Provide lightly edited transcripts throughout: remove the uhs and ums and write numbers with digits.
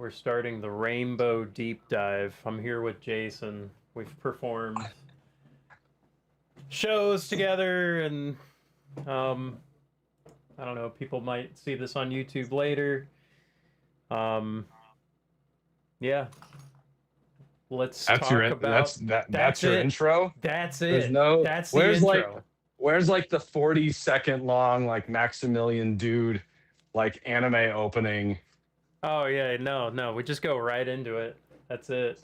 We're starting the Rainbow Deep Dive. I'm here with Jason. We've performed shows together, and um, I don't know. People might see this on YouTube later. Um, yeah, let's That's talk your about. that's That's your it. intro. That's There's it. no That's the intro. where's like the 40-second long like Maximilian Dude like anime opening. Oh yeah, no, no. We just go right into it. That's it.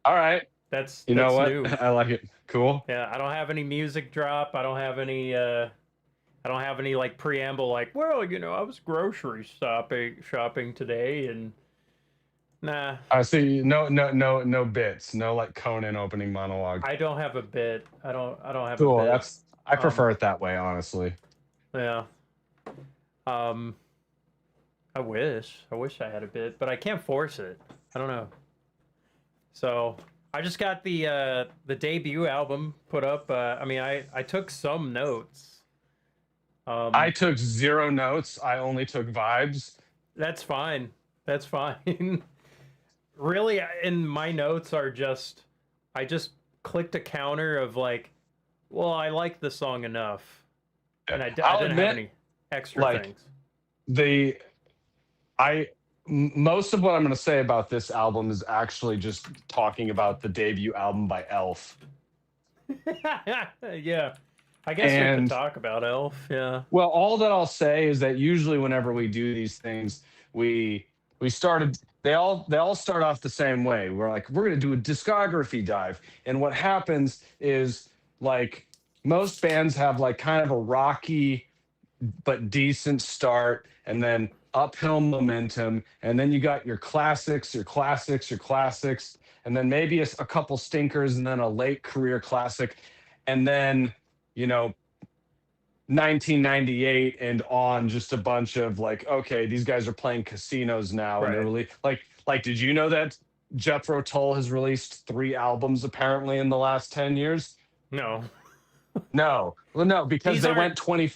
All right. That's You know that's what? new. I like it. Cool. Yeah, I don't have any music drop. I don't have any like preamble like, well, I was grocery shopping today and nah. I see. No bits. No like Conan opening monologue. I don't have a bit. I don't have a Cool. bit. I Um prefer it that way, honestly. yeah. Um I wish I had a bit, but I can't force it. I don't know. So, I just got the debut album put up. I took some notes. I Um took zero notes. I only took vibes. that's fine. That's fine. Really, in my notes are just I just clicked a counter of like, well, I like the song enough, Yeah. and I I'll didn't have admit, any extra like things. the most of what I'm going to say about this album is actually just talking about the debut album by Elf. Yeah, I guess we could And talk about Elf. Yeah. well, all that I'll say is that usually whenever we do these things, we started they all start off the same way. We're going to do a discography dive. And what happens is like most bands have like kind of a rocky but decent start and then uphill momentum, and then you got your classics, and then maybe a couple stinkers and then a late career classic, and then you know 1998 and on, just a bunch of like, okay, these guys are playing casinos now, and they're Right. really like did you know that Jethro Tull has released 3 albums apparently in the last 10 years? No. No, well, no, because These they aren't went 20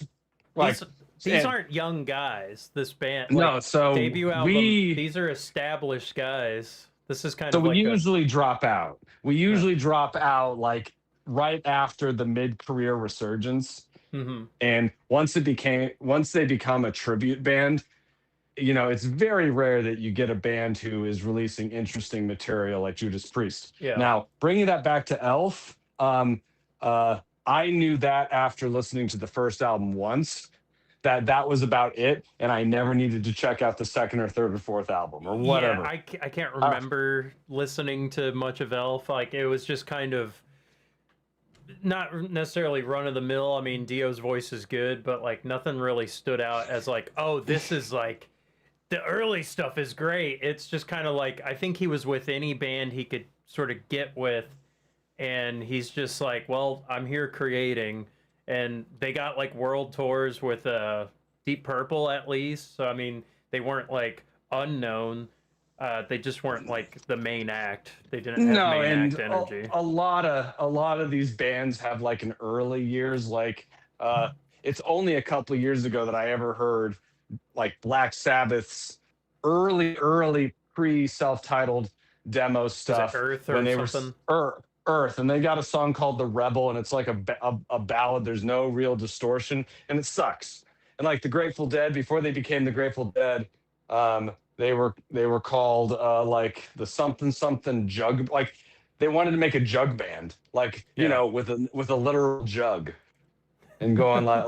like these these and aren't young guys. This band no, like debut album. These are established guys. This is kind so of we like a usually drop out. We yeah. usually drop out like right after the mid-career resurgence. Mhm. And once they become a tribute band, it's very rare that you get a band who is releasing interesting material like Judas Priest. Yeah. Now, bringing that back to Elf, I knew that after listening to the first album once, that was about it, and I never needed to check out the second or third or fourth album or Yeah, whatever. I can't Uh, remember listening to much of Elf. Like it was just kind of not necessarily run of the mill. I mean, Dio's voice is good, but like nothing really stood out as like, oh, this is like the early stuff is great. It's just kind of like I think he was with any band he could sort of get with, and he's just like, well, I'm here creating, and they got like world tours with Deep Purple at least. So I mean, they weren't like unknown. They just weren't like the main act. They didn't have No, main and act energy. a lot of these bands have like an early years. Like it's only a couple of years ago that I ever heard like Black Sabbath's early pre self-titled demo Was it stuff Earth when or they were something? Earth, and they got a song called The Rebel, and it's like a ballad. There's no real distortion, and it sucks. And like the Grateful Dead, before they became the Grateful Dead, they were called like the something something jug. Like they wanted to make a jug band, like Yeah. with a literal jug, and going like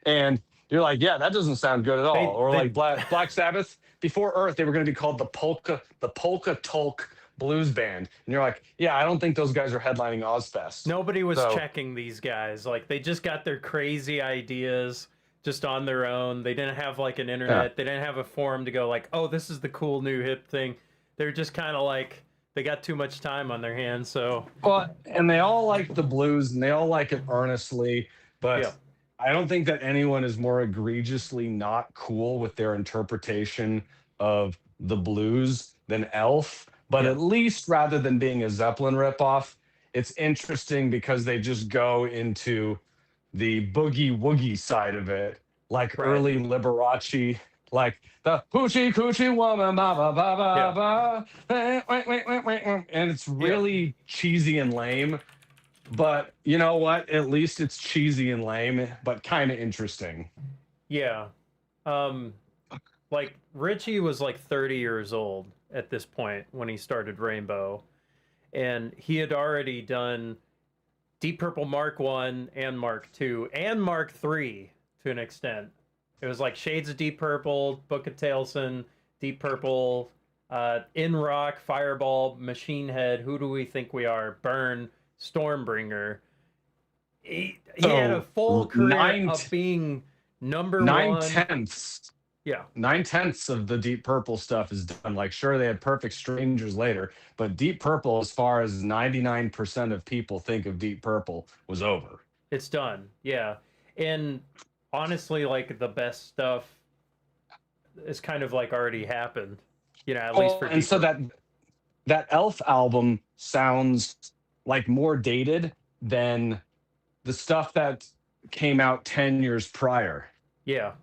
and you're like, yeah, that doesn't sound good at all. Or They like Black Sabbath, before Earth, they were going to be called the Polka Tulk Blues Band, and you're like, yeah, I don't think those guys are headlining Ozfest. Nobody was So checking these guys. Like they just got their crazy ideas just on their own. They didn't have like an yeah, internet. They didn't have a forum to go like, "Oh, this is the cool new hip thing." They're just kind of like they got too much time on their hands. So, well, and they all like the blues, and they all like it earnestly, yeah. but I don't think that anyone is more egregiously not cool with their interpretation of the blues than Elf. But Yeah. at least rather than being a Zeppelin ripoff, it's interesting because they just go into the boogie woogie side of it, like Right. early Liberace. like the hoochie coochie woman, ba ba ba Yeah. ba ba, and it's Yeah. really cheesy and lame. But you know what? At least it's cheesy and lame, but kind of interesting. Yeah. Um, like Richie was like 30 years old at this point when he started Rainbow, and he had already done Deep Purple Mark One and Mark Two and Mark Three to an extent. It was like Shades of Deep Purple, Book of Taleson, Deep Purple, In Rock, Fireball, Machine Head, Who Do We Think We Are, Burn, Stormbringer. He had a So full career of being number nine one. tenths Yeah, 9/10 of the Deep Purple stuff is done. Like, sure, they had Perfect Strangers later, but Deep Purple, as far as 99% of people think of Deep Purple, was over. it's done. Yeah. And honestly, like the best stuff is kind of like already happened, at least Well, for and Deep so Purple. that Elf album sounds like more dated than the stuff that came out 10 years prior. Yeah.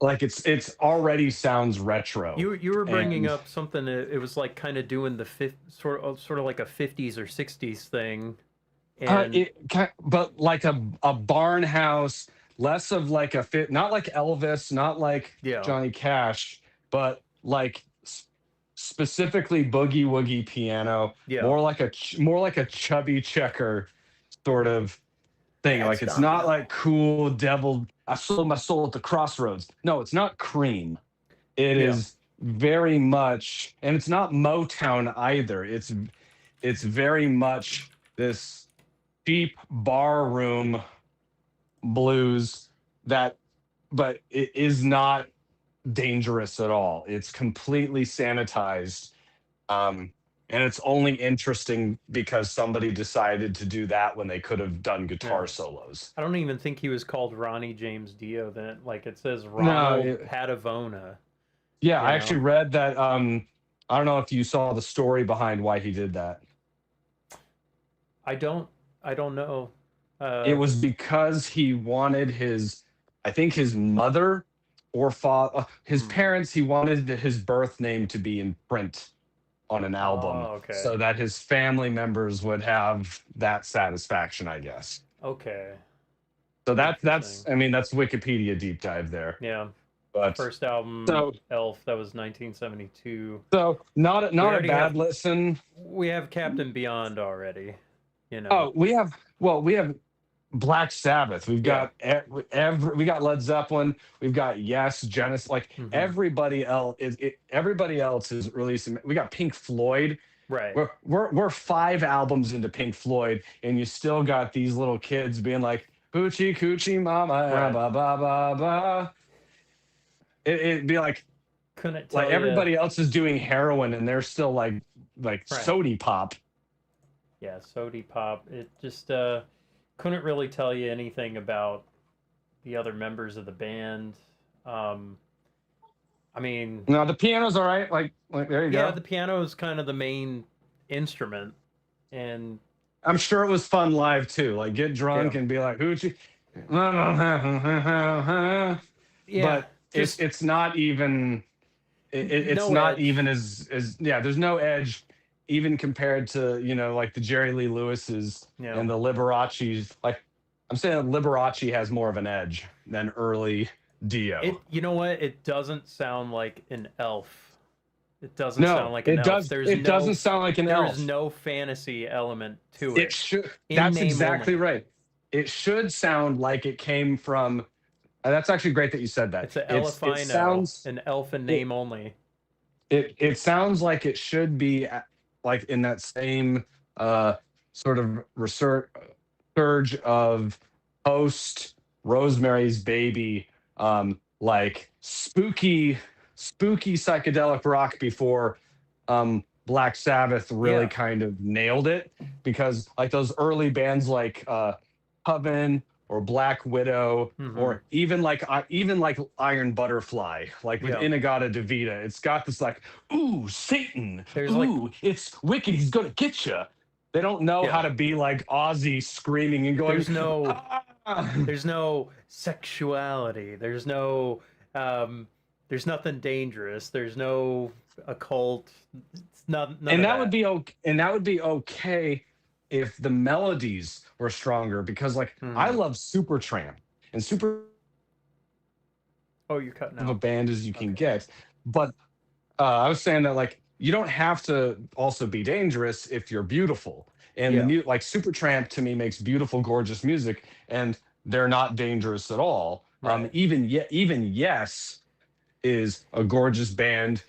Like it's already sounds retro. You were bringing And up something that it was like kind of doing the sort of like a 50s or 60s thing. And but like a barn house, less of like a fit, not like Elvis, not like yeah. Johnny Cash, but like specifically boogie woogie piano, Yeah. more like a chubby checker sort of thing. That's Like, it's not not real. like cool devil. I sold my soul at the crossroads. No, it's not Cream. It Yeah. is very much, and it's not Motown either. It's very much this cheap bar room blues that, but it is not dangerous at all. It's completely sanitized. And it's only interesting because somebody decided to do that when they could have done Yeah. guitar solos. I don't even think he was called Ronnie James Dio then. Like it says No, Ronald Padavona, yeah, you I know? actually read that. I don't know if you saw the story behind why he did that. I don't know. It was because he wanted I think his mother or father, his Hmm. parents, he wanted his birth name to be in print on an album Oh, okay. so that his family members would have that satisfaction, I guess. Okay. So that's Interesting. I mean, that's Wikipedia deep dive there. Yeah. But First album so Elf, that was 1972. not We a already bad have listen. we have Captain Beyond already, you know. Oh, we have Black Sabbath. We've Yeah. got we got Led Zeppelin. We've got Yes, Genesis. Like, Hmm. everybody else is releasing. We got Pink Floyd. Right. We're 5 albums into Pink Floyd, and you still got these little kids being like "Hoochie Coochie Mama," Right. ba ba ba ba. It'd be like Couldn't tell you. everybody else is doing heroin, and they're still like Right. sody pop. Yeah, Sody Pop. It just couldn't really tell you anything about the other members of the band. I mean, No, the piano's all right. Like there you yeah, go. the piano is kind of the main instrument, and I'm sure it was fun live too. Like, get drunk yeah, and be like "Hoochie," yeah, but just it's not even it's no not edge. even as yeah. There's no edge even compared to like the Jerry Lee Lewis's Yeah, and the Liberace's. Like, I'm saying Liberace has more of an edge than early Dio. you know what? It doesn't sound like an elf. It doesn't No, sound like an elf. It doesn't sound like an There's elf. no fantasy element to It it. should. In That's name exactly only. right. It should sound like it came from. That's actually great that you said that. It's an It elfino, sounds. an elf in It, name only. it sounds like it should be like in that same sort of research surge of post Rosemary's Baby, like spooky psychedelic rock before Black Sabbath really Yeah. kind of nailed it, because like those early bands like Coven or Black Widow, Mhm. or even like Iron Butterfly, like with Yeah. Inagata Devita, it's got this like, ooh, Satan, There's ooh, it's wicked, he's gonna get you. They don't know Yeah. how to be like Ozzy screaming and going. There's "Ah!" no sexuality. There's there's nothing dangerous. There's no occult. It's not none And of that would that. be okay. And that would be okay if the melodies were stronger, because like I Hmm. love Supertramp, and Super Oh, you're cutting of a out. band as you can Okay. get. But I was saying that like you don't have to also be dangerous if you're beautiful. And Yeah. like Supertramp to me makes beautiful, gorgeous music, and they're not dangerous at all. Right. Even Yes is a gorgeous band.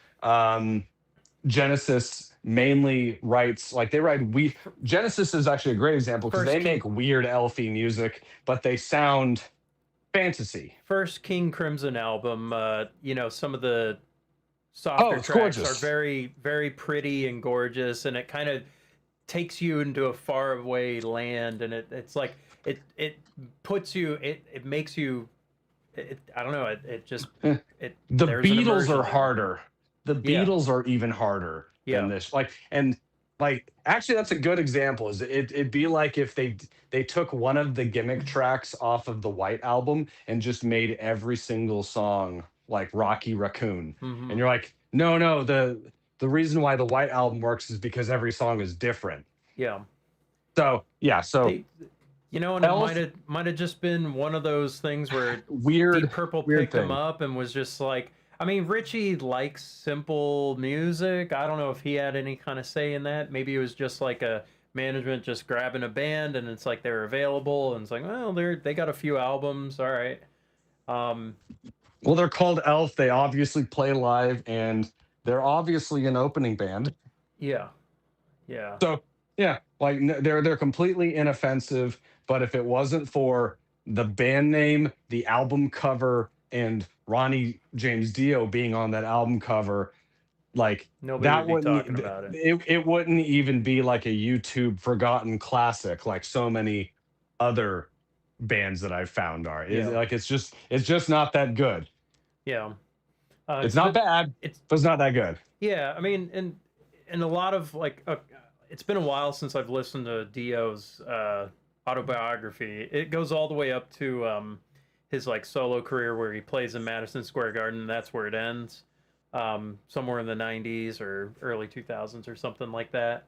Genesis mainly writes like they write we F- Genesis is actually a great example because First they make King. weird elfy music, but they sound fantasy. First King Crimson album. Some of the Oh, softer it's tracks are gorgeous. very, very pretty and gorgeous, and it kind of takes you into a faraway land, and it's like it puts you, it makes you, I don't know, it just Eh, it The there's an Beatles are immersion there. harder. The Yeah, Beatles are even harder than yeah, this. Like actually that's a good example. Is it'd be like if they took one of the gimmick tracks off of the White Album and just made every single song like Rocky Raccoon. And hmm, you're like, no, the reason why the White Album works is because every song is different. yeah. So yeah, so They, and it might Elf, have might have just been one of those things where Deep weird, Purple weird picked him thing. up and was just like, I mean, Richie likes simple music. I don't know if he had any kind of say in that. Maybe it was just like a management just grabbing a band and it's like they're available and it's like, well, they got a few albums, all right. Um, Well, they're called Elf. They obviously play live, and they're obviously an opening band. yeah, yeah, So yeah, like they're completely inoffensive. But if it wasn't for the band name, the album cover, and Ronnie James Dio being on that album cover, like nobody that would be wouldn't talking about it. it wouldn't even be like a YouTube forgotten classic like so many other bands that I've found are. Yeah, Like it's just not that good. yeah. It's not But bad, it's but it's not that good. yeah. I mean, and a lot of like, it's been a while since I've listened to Dio's autobiography. It goes all the way up to his like solo career where he plays in Madison Square Garden. That's where it ends. Somewhere in the '90s or early 2000s or something like that.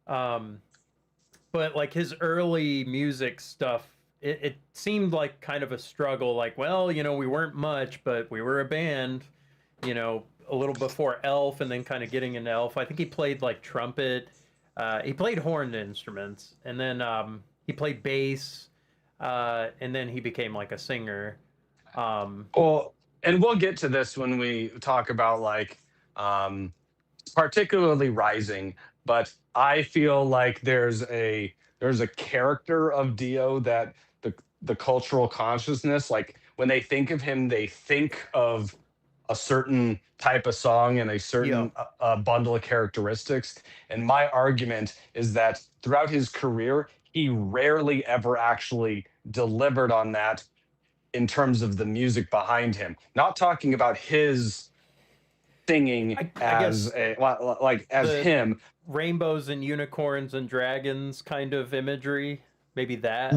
Um, but like his early music stuff, it seemed like kind of a struggle. Like, well, we weren't much, but we were a band. A little before Elf, and then kind of getting into Elf. I think he played like trumpet. He played horned instruments, and then he played bass, and then he became like a singer. Um, Well, and we'll get to this when we talk about like um particularly Rising, but I feel like there's a character of Dio that the cultural consciousness, like when they think of him, they think of a certain type of song and a yeah, certain bundle of characteristics. And my argument is that throughout his career, he rarely ever actually delivered on that in terms of the music behind him. Not talking about his singing I as guess like as the him. rainbows and unicorns and dragons kind of imagery, maybe that.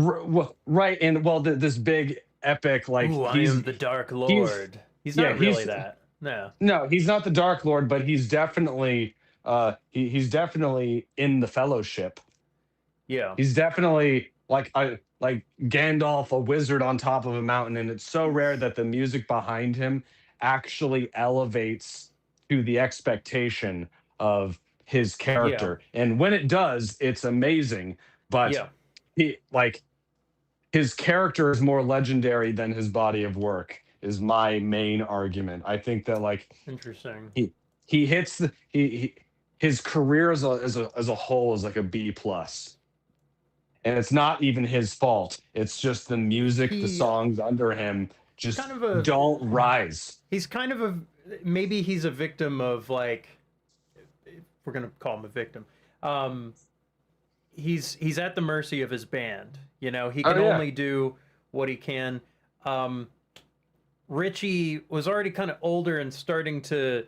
Right, and well, this big epic like Ooh, I am the Dark he's Lord. He's yeah not really he's that. No. no, he's not the Dark Lord, but he's definitely he's definitely in the Fellowship. Yeah. He's definitely like Gandalf, a wizard on top of a mountain, and it's so rare that the music behind him actually elevates to the expectation of his Yeah. character. And when it does, it's amazing. But Yeah. he like his character is more legendary than his body of work is my main argument. I think that like Interesting. he hits his career as a whole is like a B plus, and it's not even his fault. It's just the music, the He songs under him he's just kind of a don't rise. he's kind of a maybe he's a victim of like, if we're gonna call him a victim. Um he's at the mercy of his band. He Oh can yeah. only do what he can. Um Richie was already kind of older and starting to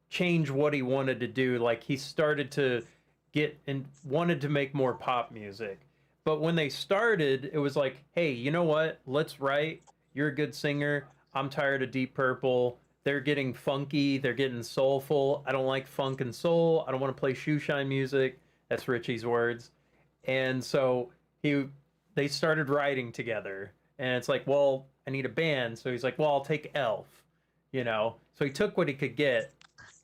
change what he wanted to do. Like he started to get and wanted to make more pop music. But when they started, it was like, hey, you know what? Let's write. You're a good singer. I'm tired of Deep Purple. they're getting funky, they're getting soulful. I don't like funk and soul. I don't want to play shoeshine music. That's Richie's words. And so he they started writing together. And it's like, well, I need a band. So he's like, well, I'll take Elf, you know. So he took what he could get,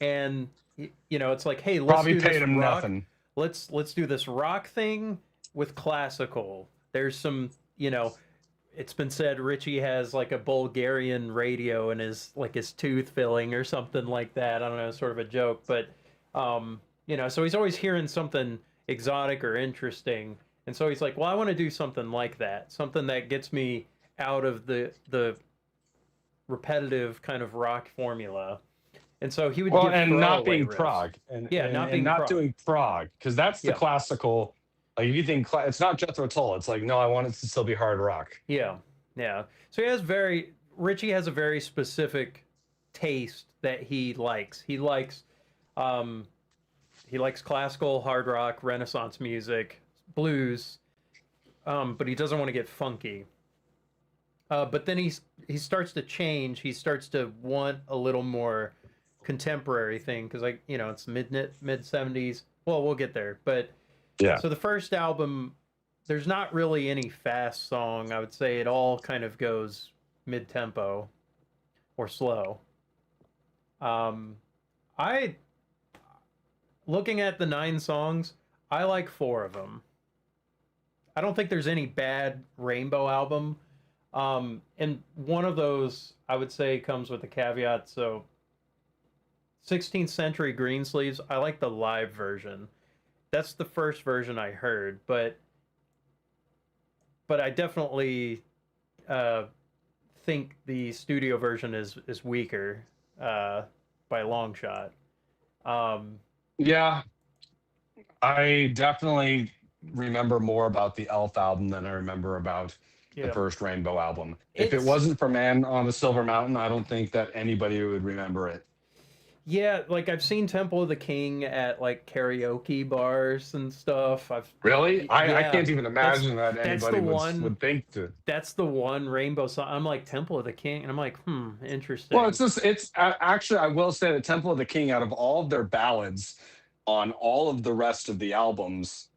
and you know, it's like, hey, let's Probably do this paid him rock. nothing. Let's do this rock thing with classical. There's some, you know, it's been said Richie has like a Bulgarian radio in his like his tooth filling or something like that. I don't know, sort of a joke, but you know, so he's always hearing something exotic or interesting, and so he's like, well, I want to do something like that, something that gets me out of the repetitive kind of rock formula. And so he would Well, give and not throwaway being riffs. prog, and Yeah, not being prog. doing prog, because that's the Yeah. classical. Like if you think it's not Jethro Tull, it's like no, I want it to still be hard rock. Yeah, yeah. So Richie has a very specific taste that he likes. Um, he likes classical, hard rock, Renaissance music, blues, but he doesn't want to get funky. But then he starts to change. He starts to want a little more contemporary thing because like you know it's mid 70s. Well, we'll get there, but Yeah. so the first album, there's not really any fast song. I would say it all kind of goes mid tempo or slow. I looking at the 9 songs, I like 4 of them. I don't think there's any bad Rainbow album. And one of those I would say comes with a caveat. So 16th Century Greensleeves, I like the live version. That's the first version I heard, but I definitely think the studio version is weaker by a long shot. Yeah, I definitely remember more about the Elf album than I remember about the Yeah. first Rainbow album. If it It's wasn't for Man on the Silver Mountain, I don't think that anybody would remember it. yeah, like I've seen Temple of the King at like karaoke bars and stuff. Really? I Yeah, can't even imagine that that's anybody the one. would think to. That's the one Rainbow song. I'm like Temple of the King, and I'm like, Well, interesting. it's just it's actually I will say that Temple of the King, out of all of their ballads on all of the rest of the albums,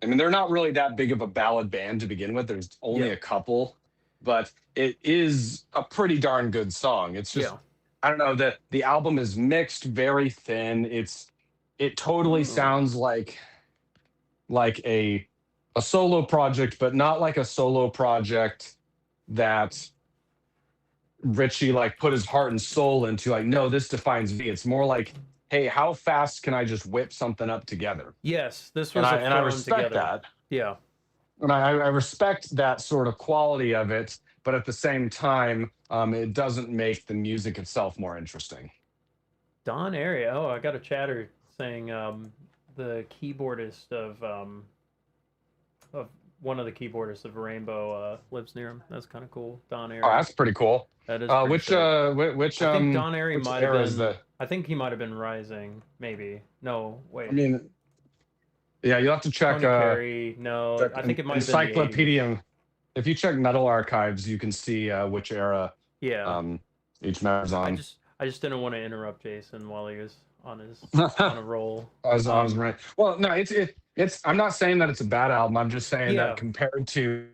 I mean they're not really that big of a ballad band to begin with. There's only Yeah, a couple, but it is a pretty darn good song. It's just yeah. I don't know that the album is mixed, very thin. It totally Mm. sounds like a solo project, but not like a solo project that Richie like put his heart and soul into. Like, no, this defines me. It's more like, hey, how fast can I just whip something up together? Yes, this And was a I thrown respect together. that. Yeah. And I respect that sort of quality of it, but at the same time, it doesn't make the music itself more interesting. Don Area. Oh, I got a chatter saying the keyboardist of one of the keyboardists of Rainbow lives near him. That's kind of cool. Don Oh, Area. that's pretty cool. That is pretty Which sick. which I think Don Area which might have era is been. the? I think he might have been Rising. Maybe. No, wait. I mean, yeah, you'll have to check. Tony Perry. No, Check I think it might have been the 80s. Encyclopedia. If you check Metal Archives, you can see which era Yeah. each member's on. I just didn't want to interrupt Jason while he was on a roll. I was right. Well, no, it's. I'm not saying that it's a bad album. I'm just saying Yeah. that compared to,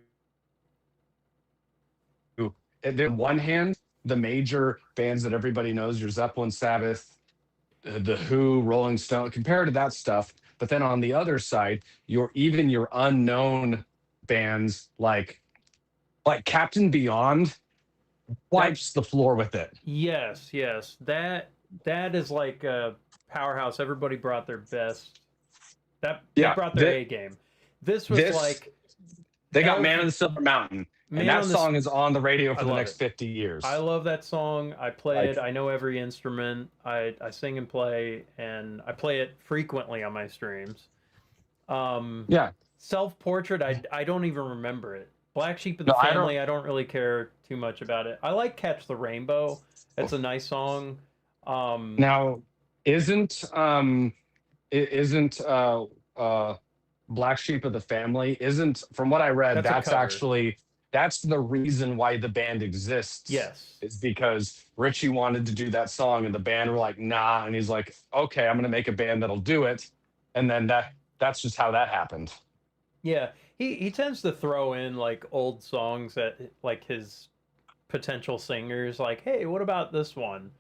on one hand, the major bands that everybody knows, your Zeppelin, Sabbath, the Who, Rolling Stone, compared to that stuff. But then on the other side, your unknown bands like Captain Beyond wipes the floor with it. Yes, yes. That is like a powerhouse. Everybody brought their best. They brought their A game. This was like they got Elf- Man on the Silver Mountain, Man and that on the song is on the radio for the love next it. 50 years. I love that song. I play Like- it. I know every instrument. I sing and play, and I play it frequently on my streams. Yeah. Self Portrait. I don't even remember it. Black Sheep of No, the I don't- Family. I don't really care too much about it. I like Catch the Rainbow. It's a nice song. Now, isn't Black Sheep of the Family, isn't, from what I read, That's a that's cover. actually that's the reason why the band exists. Yes. Is because Richie wanted to do that song and the band were like, nah, and he's like, okay, I'm gonna make a band that'll do it, and then that's just how that happened. Yeah. He tends to throw in like old songs that like his potential singers like, hey, what about this one?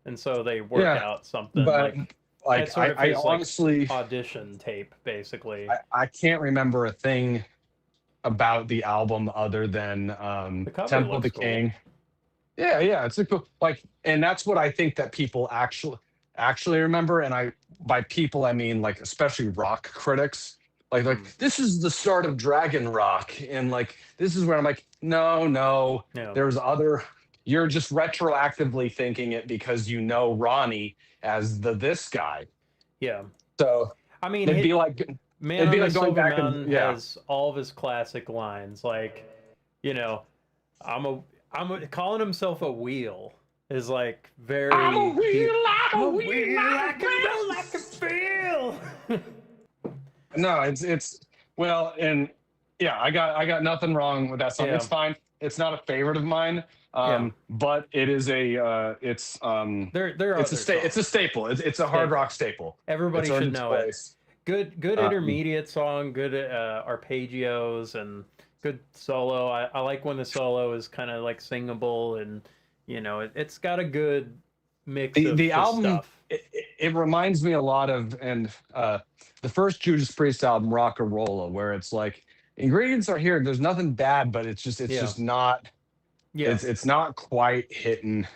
And so they work Yeah, out something but like like it's sort of I his like honestly audition tape, basically. I can't remember a thing about the album other than The cover Temple of looks the cool. King. Yeah, yeah, it's a cool like, and that's what I think that people actually remember. And I by people I mean like especially rock critics. Hmm. This is the start of Dragon Rock, and like this is where I'm like, no, no, Yeah. there's other. You're just retroactively thinking it because you know Ronnie as the this guy. Yeah. So I mean, it'd be hit like Man it'd be on the like going Silver back and Mountain yeah. has all of his classic lines, like, you know, I'm a calling himself a wheel is like I'm a very wheel, I'm I'm a a wheel, wheel, I'm I a can roll, wheel. I can feel. No, it's well, and yeah, I got nothing wrong with that song. It's Yeah, fine. It's not a favorite of mine, yeah. but it is a There are other it's a songs. staple. It's a hard rock Staple. staple. It's Everybody earned should its know it. place. Good Um, intermediate song, good arpeggios, and good solo. I like when the solo is kind of like singable, and it's got a good mix the of the his album stuff. it reminds me a lot of and the first Judas Priest album, Rock'n'Rolla, where it's like ingredients are here. There's nothing bad, but it's Yeah, just not yeah, it's not quite hitting,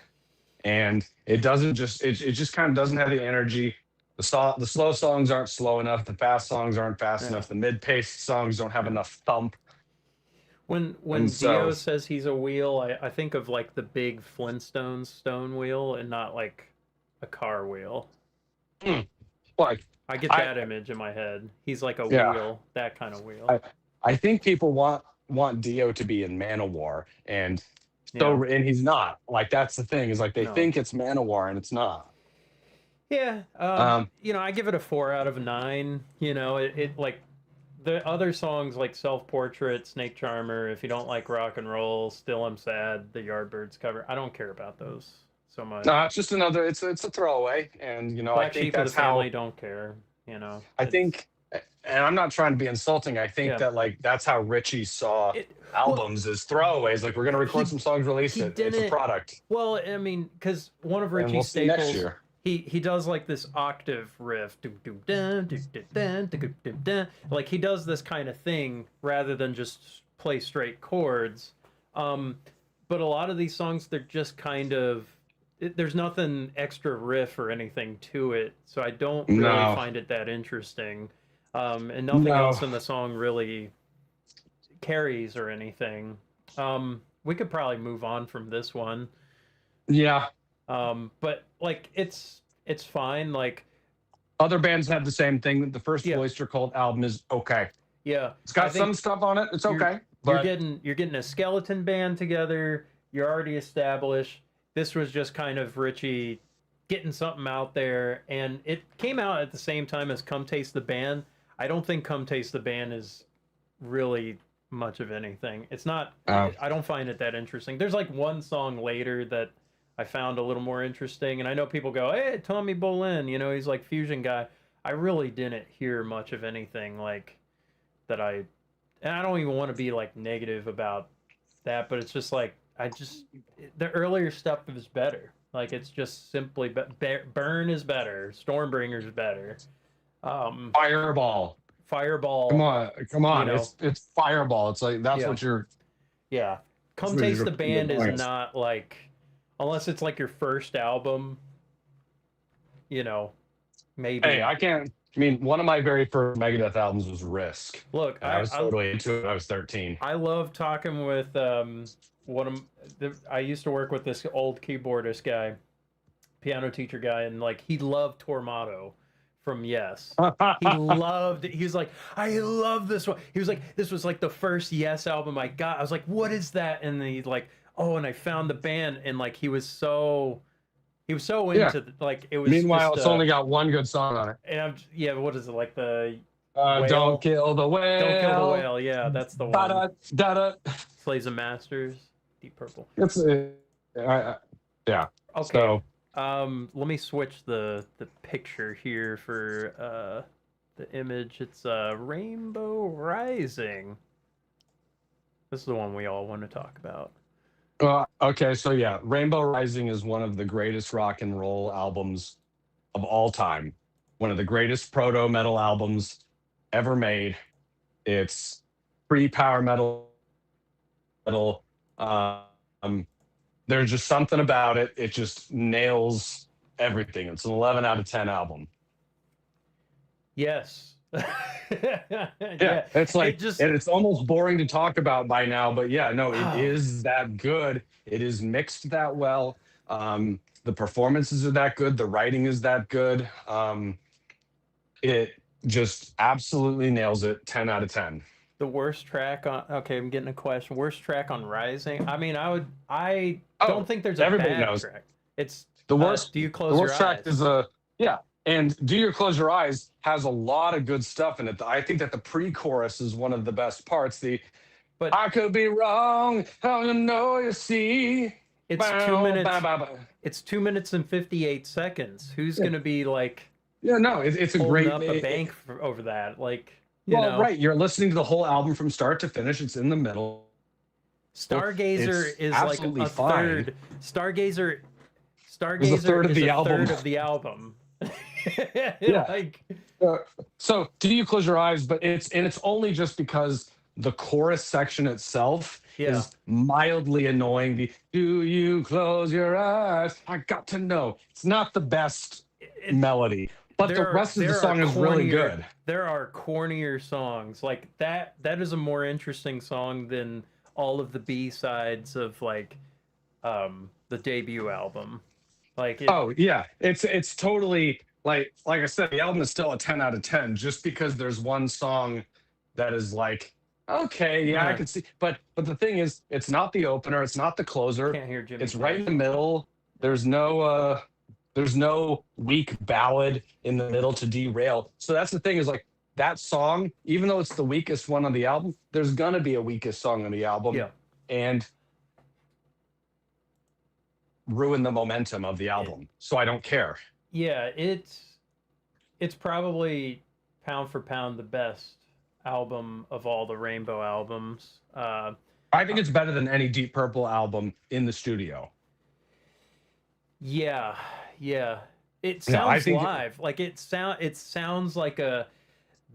and it doesn't just it just kind of doesn't have the energy. The slow songs aren't slow enough. The fast songs aren't fast yeah. enough. The mid-paced songs don't have Yeah. enough thump. And When so, Dio says he's a wheel, I think of like the big Flintstones stone wheel and not like a car wheel. hmm, like I get I that image in my head. He's like a yeah, wheel, that kind of wheel. I I think people want Dio to be in Manowar, and Yeah. so and he's not. Like that's the thing is like they No. think it's Manowar and it's not. Yeah. Um, I give it a 4 out of 9. It like the other songs like Self Portrait, Snake Charmer, if you don't like rock and roll, Still I'm Sad, the Yardbirds cover. I don't care about those so much. no, it's just another. It's a throwaway, and I Black think Sheep of the that's Family how don't care. I It's think, and I'm not trying to be insulting. I think yeah. that like that's how Richie saw It well albums as throwaways. Like we're gonna record he some songs, release he it. It's a didn't product, well, I mean, because one of and we'll Richie's see next staples, year. he does like this octave riff. Doo, doo, dun, doo, doo, dun, doo, doo, doo, dun. Like he does this kind of thing rather than just play straight chords. Um, but a lot of these songs, they're just kind of there's nothing extra riff or anything to it, so I don't really No, find it that interesting. And nothing no, else in the song really carries or anything. We could probably move on from this one. yeah. But like it's fine. Like Other bands have the same thing. The first yeah, Oyster Cult album is okay. yeah. It's I got some think stuff on it. It's you're okay, but you're getting a skeleton band together. You're already established. This was just kind of Richie getting something out there, and it came out at the same time as Come Taste the Band. I don't think Come Taste the Band is really much of anything. It's not. uh, I don't find it that interesting. There's like one song later that I found a little more interesting, and I know people go, "Hey, Tommy Bolin, he's like fusion guy." I really didn't hear much of anything like that. And I don't even want to be like negative about that, but it's just like the earlier stuff is better. Like it's just simply Burn is better, Stormbringer is better. Um, Fireball. Fireball, Come you on. know, It's Fireball. It's like yeah. Yeah. that's Come what Taste you're the Band is doing. not like, unless it's like your first album, you know, Hey, maybe. I can't. I mean, one of my very first Megadeth albums was Risk, Look, and I was totally into it when I was 13. I love talking with one of I used to work with this old keyboardist guy, piano teacher guy, and like he loved Tormato from Yes. He was like, I love this one. He was like, this was like the first Yes album I got. I was like, what is that? And then he's like, oh, and I found the band, and like he was so Yeah. into like it was Meanwhile, just it's only got one good song on it. and yeah, what is it like the Whale. Don't kill the whale. Don't kill the whale. Yeah, that's the Da one. da da. Slaves and Masters, Deep Purple. It's yeah. Okay. So Let me switch the picture here for the image. It's Rainbow Rising. This is the one we all want to talk about. okay, so yeah, Rainbow Rising is one of the greatest rock and roll albums of all time. One of the greatest proto metal albums ever made. It's pre-power metal. Um, there's just something about it. It just nails everything. It's an 11 out of 10 album. Yes. Yeah, it's like it just and it's almost boring to talk about by now, but yeah, no, it is that good. It is mixed that well. The performances are that good. The writing is that good. It just absolutely nails it. 10 out of 10. the worst track on. Okay, I'm getting a question. Worst track on Rising. I mean, I Oh, don't think there's a everybody bad knows. track. It's The worst Do you the close your worst track eyes? is and Do You Close Your Eyes has a lot of good stuff in it. I think that the pre-chorus is one of the best parts. But I could be wrong, how you know you see. it's 2 Bow, minutes. bow, bow, bow. It's 2 minutes and 58 seconds. Who's Yeah. gonna be like Yeah, no, it's a holding great up a bank over that? Like, you well, know, right. You're listening to the whole album from start to finish. It's in the middle. Stargazer It's is like absolutely a fine. third. Stargazer Is a third of is the a album. third of the album. Yeah. Like, So Do You Close Your Eyes? But it's only just because the chorus section itself yeah. is mildly annoying. The Do you close your eyes? I got to know. It's not the best It- melody, but the rest of the song is really good. There are cornier songs like that. That is a more interesting song than all of the B-sides of like the debut album. Like, Oh yeah, it's totally like I said, the album is still a 10 out of 10 just because there's one song that is like, okay, yeah, I Yeah. can see. But the thing is, it's not the opener, it's not the closer. can't hear Jimmy. It's right in the middle. There's no weak ballad in the middle to derail. So that's the thing is like that song, even though it's the weakest one on the album, there's gonna be a weakest song on the album. Yeah. And ruin the momentum of the album. So I don't care. Yeah, it's probably pound for pound the best album of all the Rainbow albums. I think it's better than any Deep Purple album in the studio. Yeah, yeah. It No, I sounds think- live. Like it sounds like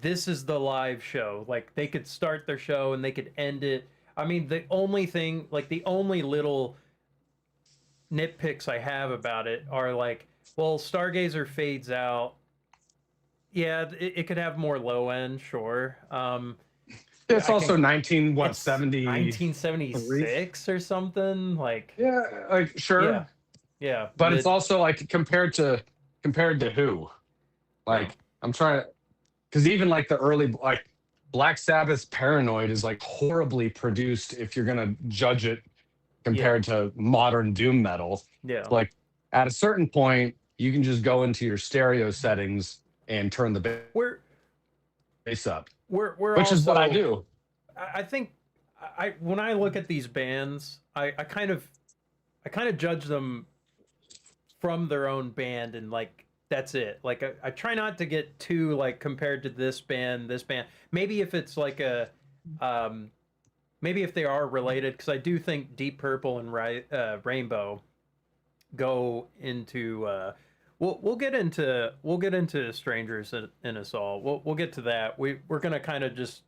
this is the live show. Like they could start their show and they could end it. I mean, the only thing, like the only little nitpicks I have about it are like, well, Stargazer fades out. Yeah, it could have more low end, sure. It's I also can- 1970. 1976 or something. Like, Yeah, like sure. yeah, yeah. But it's also like compared to who? Like I'm trying to, because even like the early like Black Sabbath's Paranoid is like horribly produced if you're gonna judge it compared to modern doom metal. yeah. Like at a certain point, you can just go into your stereo settings and turn the We're bass up, we're which is what I also- do. I think when I look at these bands, I kind of judge them from their own band and like that's it. Like I try not to get too like compared to this band. Maybe if it's like a maybe if they are related, because I do think Deep Purple and Rainbow go into we'll get into Strangers in Us All. We'll get to that. We're gonna kind of just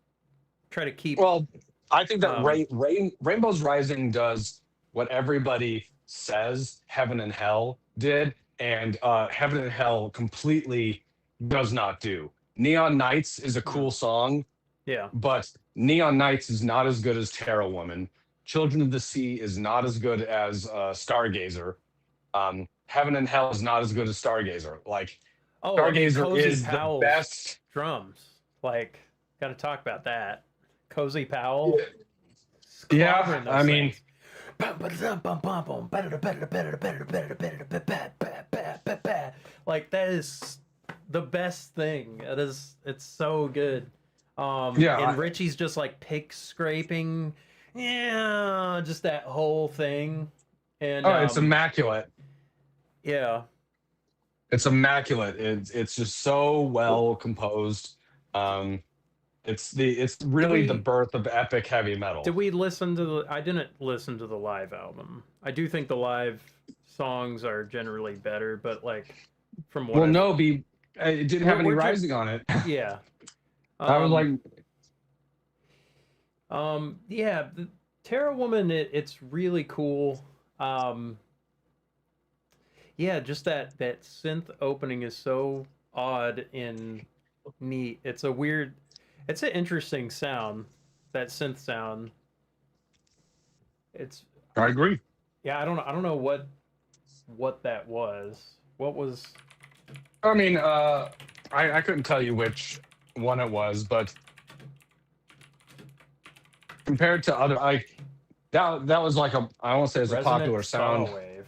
try to keep. Well, I think that Um, Rainbow's Rising does what everybody says Heaven and Hell did, and Heaven and Hell completely does not do. Neon Nights is a cool song, yeah, but Neon Nights is not as good as Terra Woman. Children of the Sea is not as good as Stargazer. Heaven and Hell is not as good as Stargazer. Like oh, I mean, Stargazer Cozy is Powell's the best. drums. Like, got to talk about that. Cozy Powell. Yeah, clobbering those I mean, things. Like that is the best thing. It's so good. Yeah, And Richie's just like pick scraping, yeah, just that whole thing. And it's immaculate. yeah, It's immaculate. It's just so well composed. Um, it's really the we birth of epic heavy did metal. we listen to the? I didn't listen to the live album. I do think the live songs are generally better, but like from what Well, I've, no, it didn't have any we're just rising on it. yeah. I was like, Um, yeah, the Terra Woman, it's really cool. Um, yeah, just that synth opening is so odd and neat. It's a weird, it's an interesting sound. That synth sound. It's I agree. yeah. I don't know what that was. What was? I mean, I couldn't tell you which one it was, but compared to other, like that was like I won't say it's a popular Resonant sound, Starwave.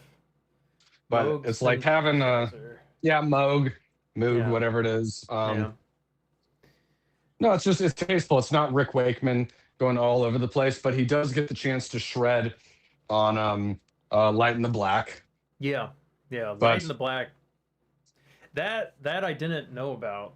but Moog it's like having synthesizer. yeah, Moog, Yeah, whatever it is. yeah, No, it's tasteful. It's not Rick Wakeman going all over the place, but he does get the chance to shred on Light in the Black. yeah, yeah. Light in But the Black. That I didn't know about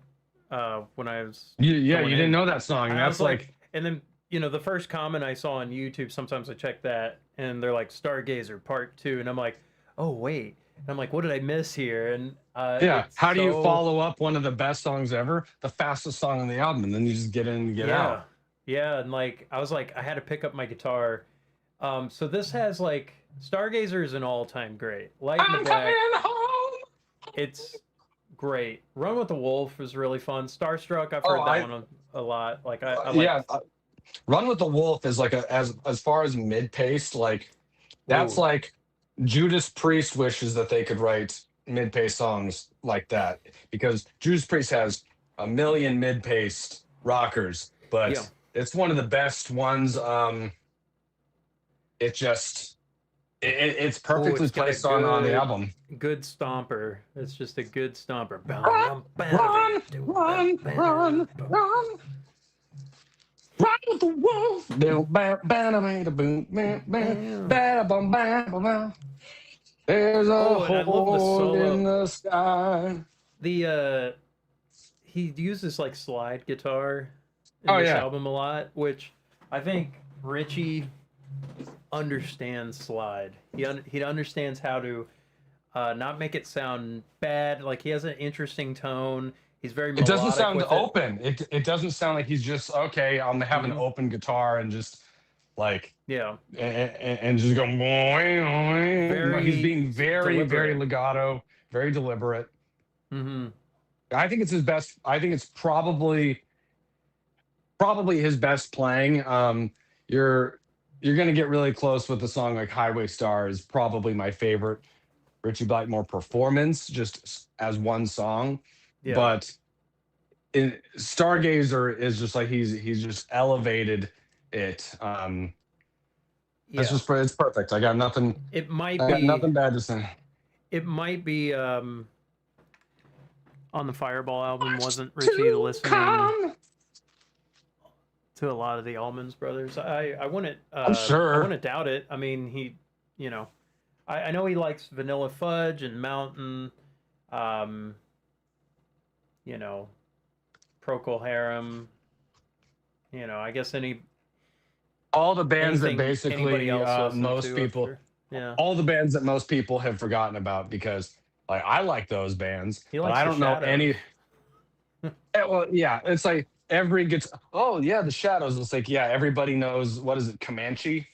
when I was you going didn't in. know that song. And I was that's like, like and then the first comment I saw on YouTube, sometimes I check that, and they're like Stargazer Part 2, and I'm like, oh wait, and I'm like, what did I miss here? And yeah. it's How do you so follow up one of the best songs ever, the fastest song on the album, and then you just get in and get yeah, out? yeah, and like I was like, I had to pick up my guitar. So this has like Stargazer is an all-time great. Light in the I'm coming Black, home. it's great. Run with the Wolf is really fun. Starstruck, I've Oh, heard that one a lot. Like I like. yeah. Run with the Wolf is like as far as mid paced, like that's Ooh, like Judas Priest wishes that they could write mid paced songs like that because Judas Priest has a million mid paced rockers, yeah. but it's one of the best ones. It just it's Oh, perfectly it's got a placed on the album. good stomper. It's just a good stomper. Run, run, run, run, run. Run with the wolf. Boom, bam, bam, bam, boom, bam, bam, bam, bam, bam, bam. There's a Oh, and I love the hole in solo. the sky. The he uses like slide guitar in Oh this yeah, album a lot, which I think Richie understands slide. He understands how to not make it sound bad. Like he has an interesting tone. He's very it doesn't melodic sound with it. open. It doesn't sound like he's just okay. I'm gonna have an Hmm. open guitar and just like Yeah, and just go. No, he's very being very deliberate. legato, very deliberate. Hmm. I think it's his best. I think it's probably his best playing. You're you're gonna get really close with the song like Highway Star is probably my favorite Richie Blackmore performance, just as one song. Yeah, But Stargazer is just like he's just elevated it. That's yeah. just it's perfect. It might I got be. nothing bad to say. It might be. On the Fireball album, wasn't Richie To listening come. to a lot of the Allmans Brothers? I'm I sure. wouldn't doubt it. I mean, you know, I know he likes Vanilla Fudge and Mountain, um, you know, Procol Harum. I guess All the bands that anything anybody basically else listened most to. I'm people sure. Yeah, all the bands that most people have forgotten about because like I like those bands, he but likes I the don't know Shadows. any. Well, yeah, it's like every gets. Oh yeah, the Shadows. It's like yeah, everybody knows what is it, Comanche?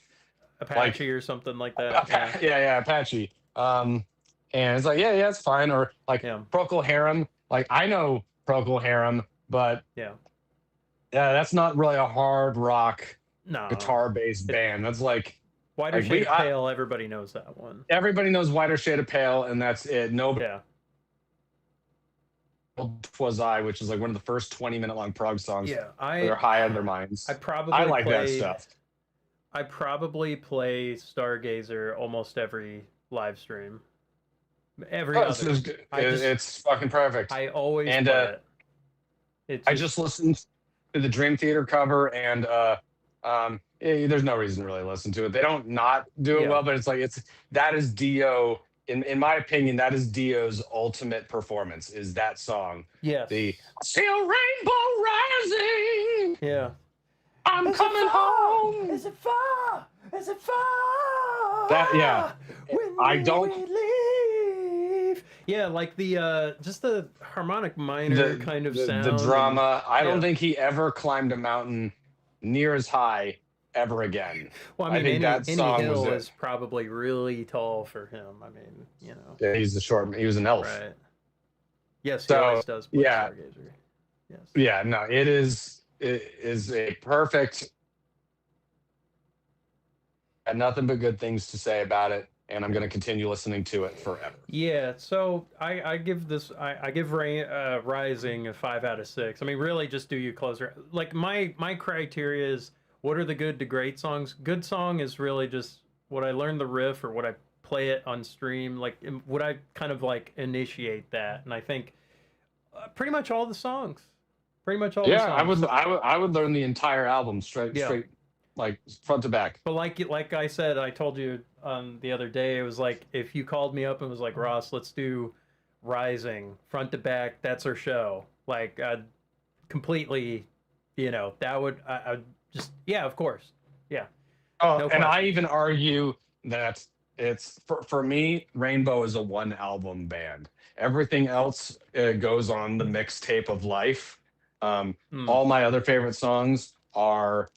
Like Apache or something like that. Yeah, Yeah, Apache. And it's like yeah, it's fine. Or like yeah, Procol Harum. Like I know Procol Harum, but yeah. yeah, that's not really a hard rock No, guitar based it band. That's Whiter like Shade of Pale. Everybody knows that one. everybody knows Whiter Shade of Pale, and that's it. Nobody Yeah, Was I, which is like one of the first 20-minute long prog songs yeah. where they're high out of their I minds. I probably like that play stuff. I probably play Stargazer almost every live stream. Every Oh, other. it's fucking perfect. I always And play it. It's I just just listened to the Dream Theater cover, and there's no reason to really listen to it. They don't not do it yeah. well, but it's like that is Dio. In my opinion, that is Dio's ultimate performance. Is that song? The Yes. I see a rainbow rising. Yeah. I'm Is it coming far? home. Is it far? Is it That yeah. far? When I will don't we leave? Yeah, like the just the harmonic minor kind of the sound and drama. I don't yeah. think he ever climbed a mountain near as high ever again. Well, I I mean, think that any song was hill it. is probably really tall for him. I mean, you know, Yeah, he's the short. He was an elf. right? Yes, he So always does play yeah, Stargazer. Yes. yeah. No, it is a perfect. Had nothing but good things to say about it, and I'm going to continue listening to it forever. Yeah, so I give this I give Rising a 5 out of 6. I mean, really, just do you closer. Like my criteria is what are the good to great songs. Good song is really just would I learn the riff or would I play it on stream. Like would I kind of like initiate that? And I think pretty much all the songs, pretty much all the Yeah, songs. I would learn the entire album Yeah. straight, like front to back. But like I said, I told you the other day, it was like if you called me up and was like, Ross, let's do Rising front to back. That's our show. Like I'd completely, that would I'd just yeah, of course, yeah, Oh, no and I question. even argue that it's for me, Rainbow is a one album band. Everything else goes on the mixtape of life. Hmm. All my other favorite songs are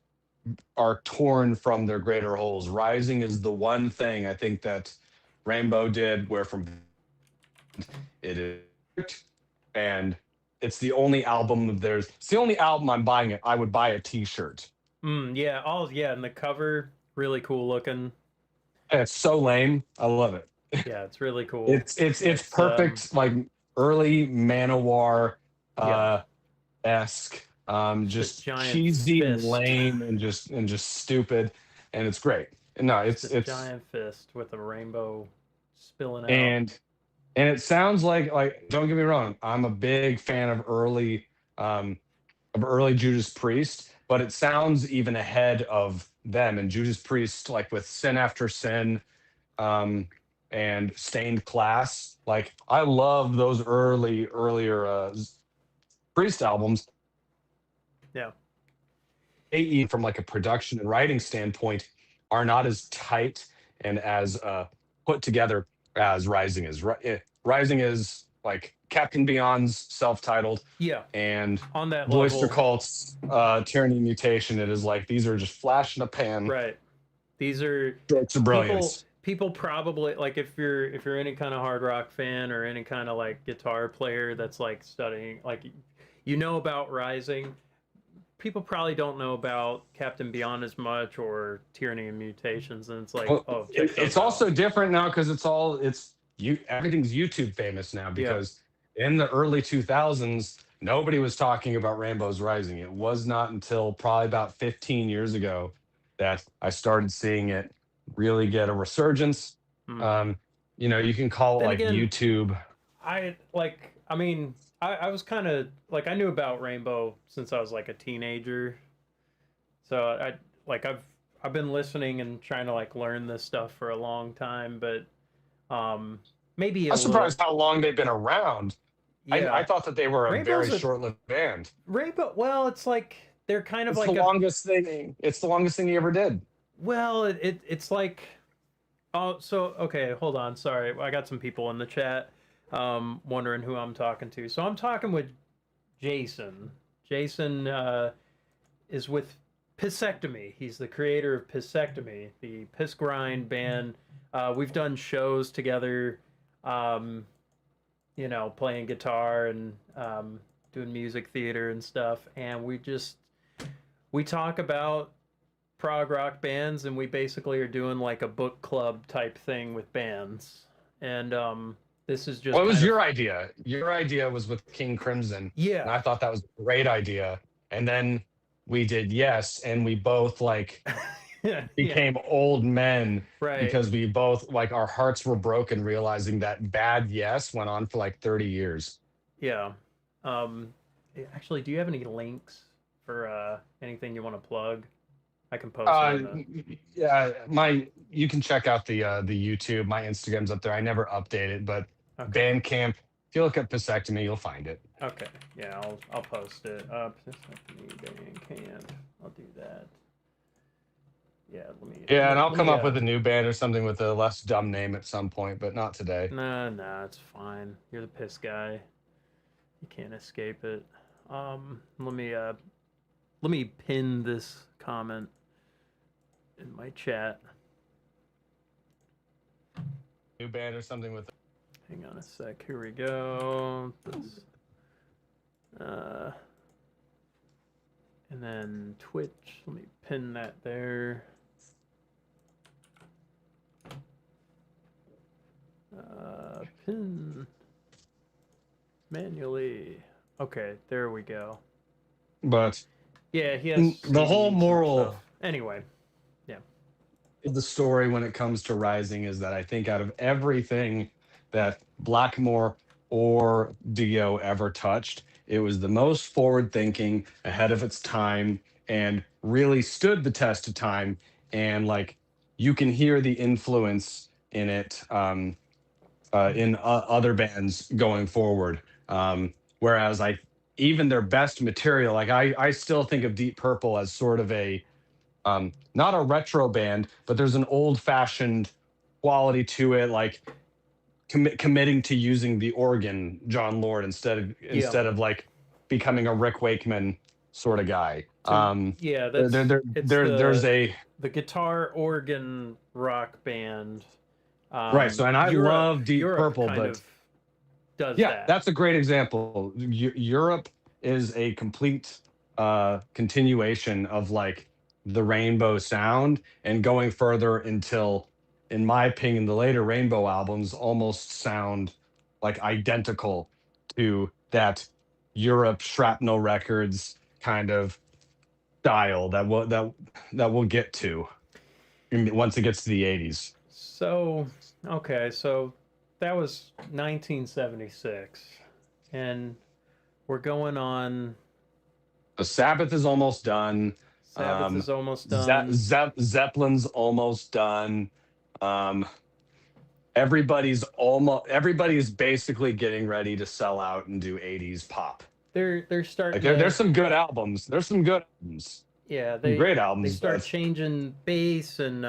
torn from their greater wholes. Rising is the one thing I think that Rainbow did where from it is, and it's the only album of theirs. It's the only album I'm buying it. I would buy a T-shirt. Yeah. All yeah, and the cover really cool looking. And it's so lame. I love it. Yeah, it's really cool. It's It's perfect, like early Manowar yeah, esque, just a just giant cheesy and fist. lame and just stupid, and it's great. And no, Just a it's giant fist with a rainbow spilling out. and and it sounds like don't get me wrong, I'm a big fan of early Judas Priest, but it sounds even ahead of them and Judas Priest, like with Sin After Sin, um, and Stained Class. Like I love those earlier Priest albums. Yeah. They even from like a production and writing standpoint are not as tight and as put together as Rising is. Rising is like Captain Beyond's self-titled, Yeah. and On that Cloister level. Cult's Tyranny Mutation. It is like these are just flash in a pan Right. These are strokes of brilliance. people probably like if you're any kind of hard rock fan or any kind of like guitar player that's like studying like about Rising. People probably don't know about Captain Beyond as much or Tyranny and Mutations, and it's like, Well, oh, check those it's out. also different now because it's you everything's YouTube famous now Yeah. because in the early 2000s nobody was talking about Rainbow's Rising. It was not until probably about 15 years ago that I started seeing it really get a resurgence. Hmm. You can call it Then like again, YouTube. I mean, I was kind of like I knew about Rainbow since I was like a teenager, so I've been listening and trying to like learn this stuff for a long time, but maybe a I'm little surprised how long they've been around. yeah. I thought that they were a Rainbow's very a short-lived band. Rainbow. Well, it's like they're kind of It's the like a longest thing. It's the longest thing he ever did. well, it's like oh, so okay, hold on. Sorry, I got some people in the chat wondering who I'm talking to. So I'm talking with Jason. Jason is with Pissectomy. He's the creator of Pissectomy, the Piss Grind band. We've done shows together, playing guitar and doing music theater and stuff. And we talk about prog rock bands, and we basically are doing like a book club type thing with bands. And this is just What was kind of your idea? Your idea was with King Crimson, and yeah. I thought that was a great idea. And then we did Yes, and we both like Yeah, yeah, became old men right. because we both like our hearts were broken realizing that Bad Yes went on for like 30 years. Yeah. Actually, do you have any links for anything you want to plug? I can post it Uh, in the. yeah, my you can check out the YouTube. My Instagram's up there. I never update it, but Okay. Bandcamp. If you look up Pisectomy, you'll find it. Okay. Yeah, I'll post it. Bandcamp. I'll do that. Yeah. Yeah, and I'll Let come me up with a new band or something with a less dumb name at some point, but not today. Nah, it's fine. You're the piss guy. You can't escape it. Let me pin this comment in my chat. New band or something with. Hang on a sec. Here we go. This, and then Twitch. Let me pin that there. Pin manually. Okay, there we go. But Yeah, he has the whole some moral stuff. Anyway, yeah. of the story when it comes to Rising is that I think out of everything that Blackmore or Dio ever touched, it was the most forward thinking, ahead of its time, and really stood the test of time. And like you can hear the influence in it in other bands going forward. Whereas I even their best material, like I still think of Deep Purple as sort of a not a retro band, but there's an old fashioned quality to it, like committing to using the organ, John Lord, Yeah. instead of like becoming a Rick Wakeman sort of guy. Yeah, it's There's a the guitar organ rock band. right. So, and I love Deep Europe Purple, kind but of does yeah, that. that's a great example. Europe is a complete continuation of like the Rainbow sound and going further until, in my opinion, the later Rainbow albums almost sound like identical to that Europe Shrapnel Records kind of style that we'll get to once it gets to the 80s. So, okay, so that was 1976 and we're going on. The Sabbath is almost done. Sabbath is almost done. Zeppelin's almost done. Um, everybody's basically getting ready to sell out and do 80s pop. They're starting Like to. there's some good albums. There's some good albums. Yeah, Some great they albums, start but changing bass and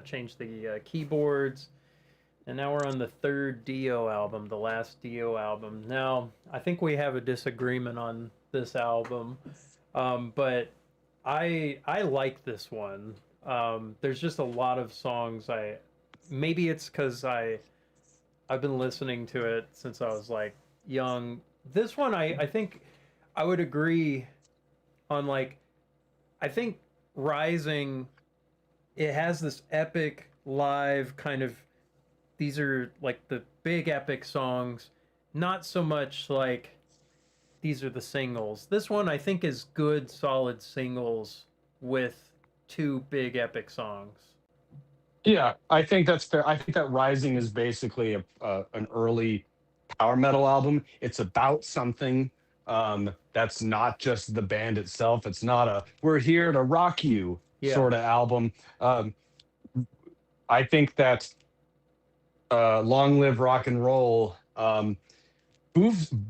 changed the keyboards, and now we're on the third Dio album, the last Dio album. Now I think we have a disagreement on this album, but I like this one. There's just a lot of songs maybe it's because I've been listening to it since I was like young. This one I think I would agree on, like, I think Rising, it has this epic live kind of, these are like the big epic songs, not so much like these are the singles. This one I think is good solid singles with two big epic songs. yeah, I think that's fair. I think that Rising is basically an early power metal album. It's about something that's not just the band itself. It's not a "we're here to rock you" Yeah. sort of album. Um, I think that "Long Live Rock and Roll"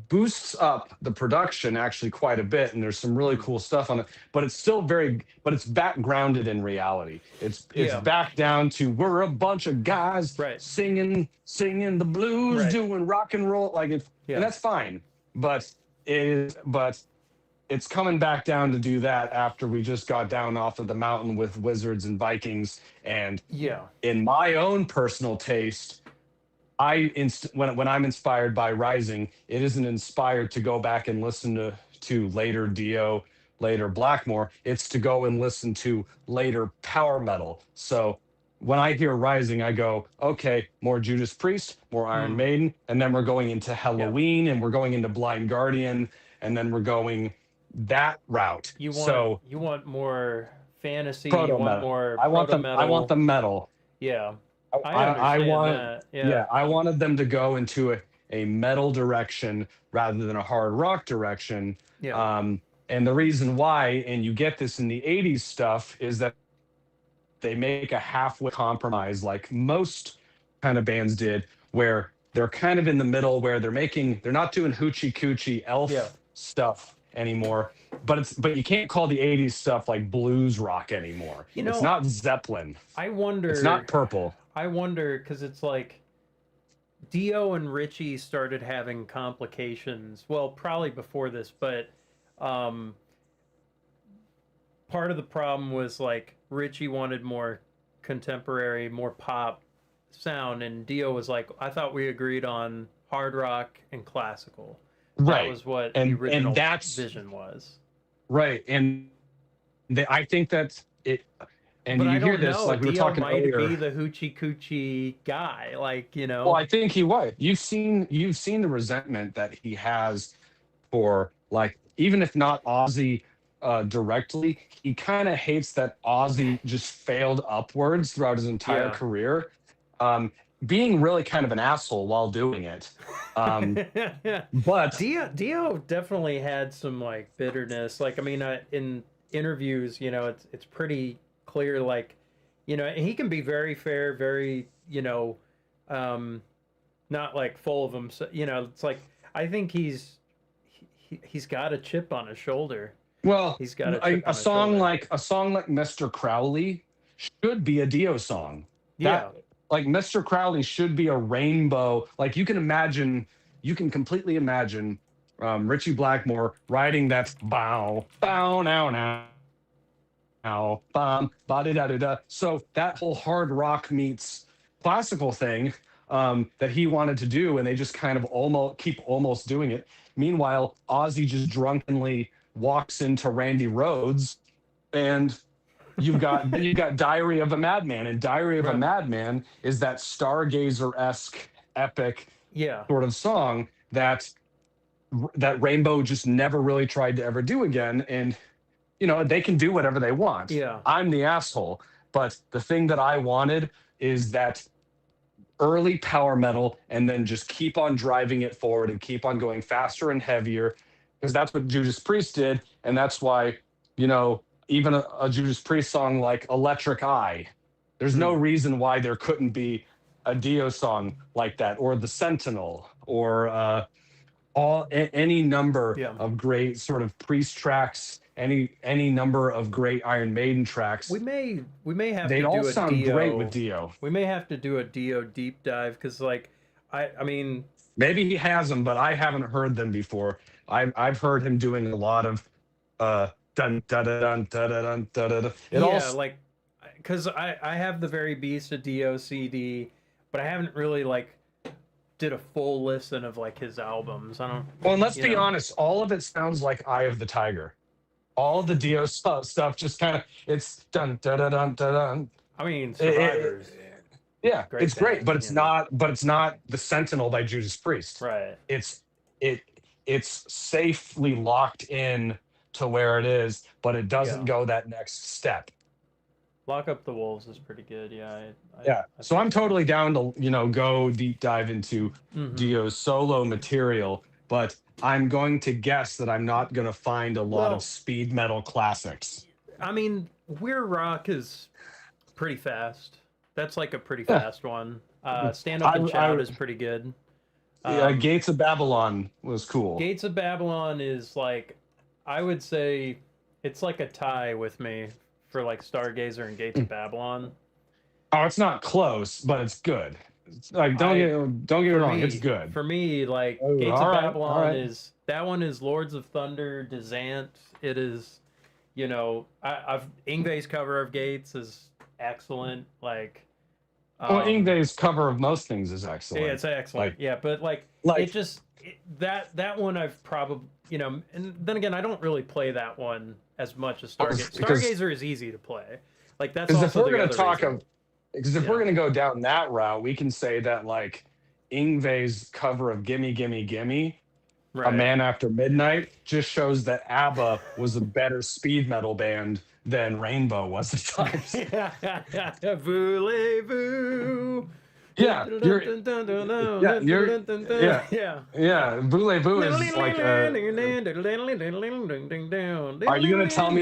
boosts up the production actually quite a bit, and there's some really Mm. cool stuff on it. But it's still but it's backgrounded in reality. It's Yeah. back down to we're a bunch of guys Right. singing the blues, Right. doing rock and roll, like it, Yeah. and that's fine. But it's coming back down to do that after we just got down off of the mountain with Wizards and Vikings. And Yeah. in my own personal taste, when I'm inspired by Rising, it isn't inspired to go back and listen to later Dio, later Blackmore. It's to go and listen to later power metal. So when I hear Rising, I go, okay, more Judas Priest, more Iron Maiden, and then we're going into Halloween, and we're going into Blind Guardian, and then we're going that route. You So want more fantasy, you Proto want metal. more I want proto them. I want metal. the metal. Yeah, I I understand want, that. Yeah, yeah, I wanted them to go into a metal direction rather than a hard rock direction. yeah, Um, and the reason why, and you get this in the 80s stuff, is that they make a halfway compromise like most kind of bands did, where they're kind of in the middle, where they're not doing hoochie coochie yeah. elf stuff anymore. But you can't call the 80s stuff like blues rock anymore. You It's know, not Zeppelin. I It's wonder, not Purple. I wonder, because it's like Dio and Richie started having complications. Well, probably before this, but um, part of the problem was like Richie wanted more contemporary, more pop sound, and Dio was like, I thought we agreed on hard rock and classical. That Right. was what the And original that's vision was. right. And I think that's it. And But you I hear don't this, know. like we were Dio talking might be earlier. the hoochie coochie guy, like, Well, I think he was. You've seen the resentment that he has for, like, even if not Ozzy directly, he kind of hates that Ozzy just failed upwards throughout his entire yeah. career, um, being really kind of an asshole while doing it. Um, but Dio definitely had some like bitterness. Like I mean, in interviews, it's pretty clear. Like, and he can be very fair, very um, not like full of himself. It's like I think he's got a chip on his shoulder. well, He's got a a, chip a on his song shoulder. like Mr. Crowley should be a Dio song. Yeah, That, like, Mr. Crowley should be a rainbow. Like, you can completely imagine Richie Blackmore writing that bow bow now now bum ba da da da da. So that whole hard rock meets classical thing, that he wanted to do, and they just kind of almost doing it. Meanwhile, Ozzy just drunkenly walks into Randy Rhoads, and you've got Diary of a Madman, and Diary of a right. Madman is that stargazer-esque epic Yeah, sort of song that Rainbow just never really tried to ever do again. And they can do whatever they want. yeah, I'm the asshole, but the thing that I wanted is that early power metal, and then just keep on driving it forward and keep on going faster and heavier, because that's what Judas Priest did. And that's why, even a Judas Priest song like Electric Eye, there's no mm, reason why there couldn't be a Dio song like that, or The Sentinel, or any number yeah. of great sort of Priest tracks, any number of great Iron Maiden tracks. We may have to They'd all do a sound great with Dio. Dio. We may have to do a Dio deep dive because, like, I mean, Maybe he has them, but I haven't heard them before. I've heard him doing a lot of dun dun dun dun dun dun dun. It all yeah, like, because I have the very Beast of Dio CD, but I haven't really like did a full listen of like his albums. I don't, well. And let's you be know. honest, all of it sounds like Eye of the Tiger. All of the Dio stuff just kind of, it's dun dun dun dun dun. Dun. I mean, It- it- Survivors, yeah, great it's great, band, but it's not. But it's not the Sentinel by Judas Priest. right? It's it it's safely locked in to where it is, but it doesn't Yeah, go that next step. Lock Up the Wolves is pretty good. Yeah, Yeah. I So think I'm so. totally down to, go deep dive into Hmm. Dio's solo material, but I'm going to guess that I'm not going to find a lot of Well, speed metal classics. I mean, Weird Rock is pretty fast. That's like a pretty Yeah. fast one. Stand Up I, and Shout I is pretty good. yeah, Um, Gates of Babylon was cool. Gates of Babylon is like, I would say, it's like a tie with me for like Stargazer and Gates of Babylon. Oh, it's not close, but it's good. It's like, don't I get me for wrong, it's me, good. for me, like Oh, Gates all of right, all Babylon right. is that one is Lords of Thunder, Descent. It is, I've Ingve's cover of Gates is excellent. Like, Well, um, Ingve's cover of most things is yeah, excellent. it's excellent. Like, Yeah, but like like that one I've probably and then again I don't really play that one as much as because Stargazer. Stargazer is easy to play. Like that's if also we're the gonna other talk reason. because if You we're know. gonna go down that route, we can say that, like, Ingve's cover of "Gimme Gimme Gimme," "A Right. Man After Midnight," just shows that ABBA was a better speed metal band than Rainbow was at times. Voulez-vous? Yeah, you're yeah, you're yeah, Yeah. yeah. Voulez-Vous is like are you gonna tell me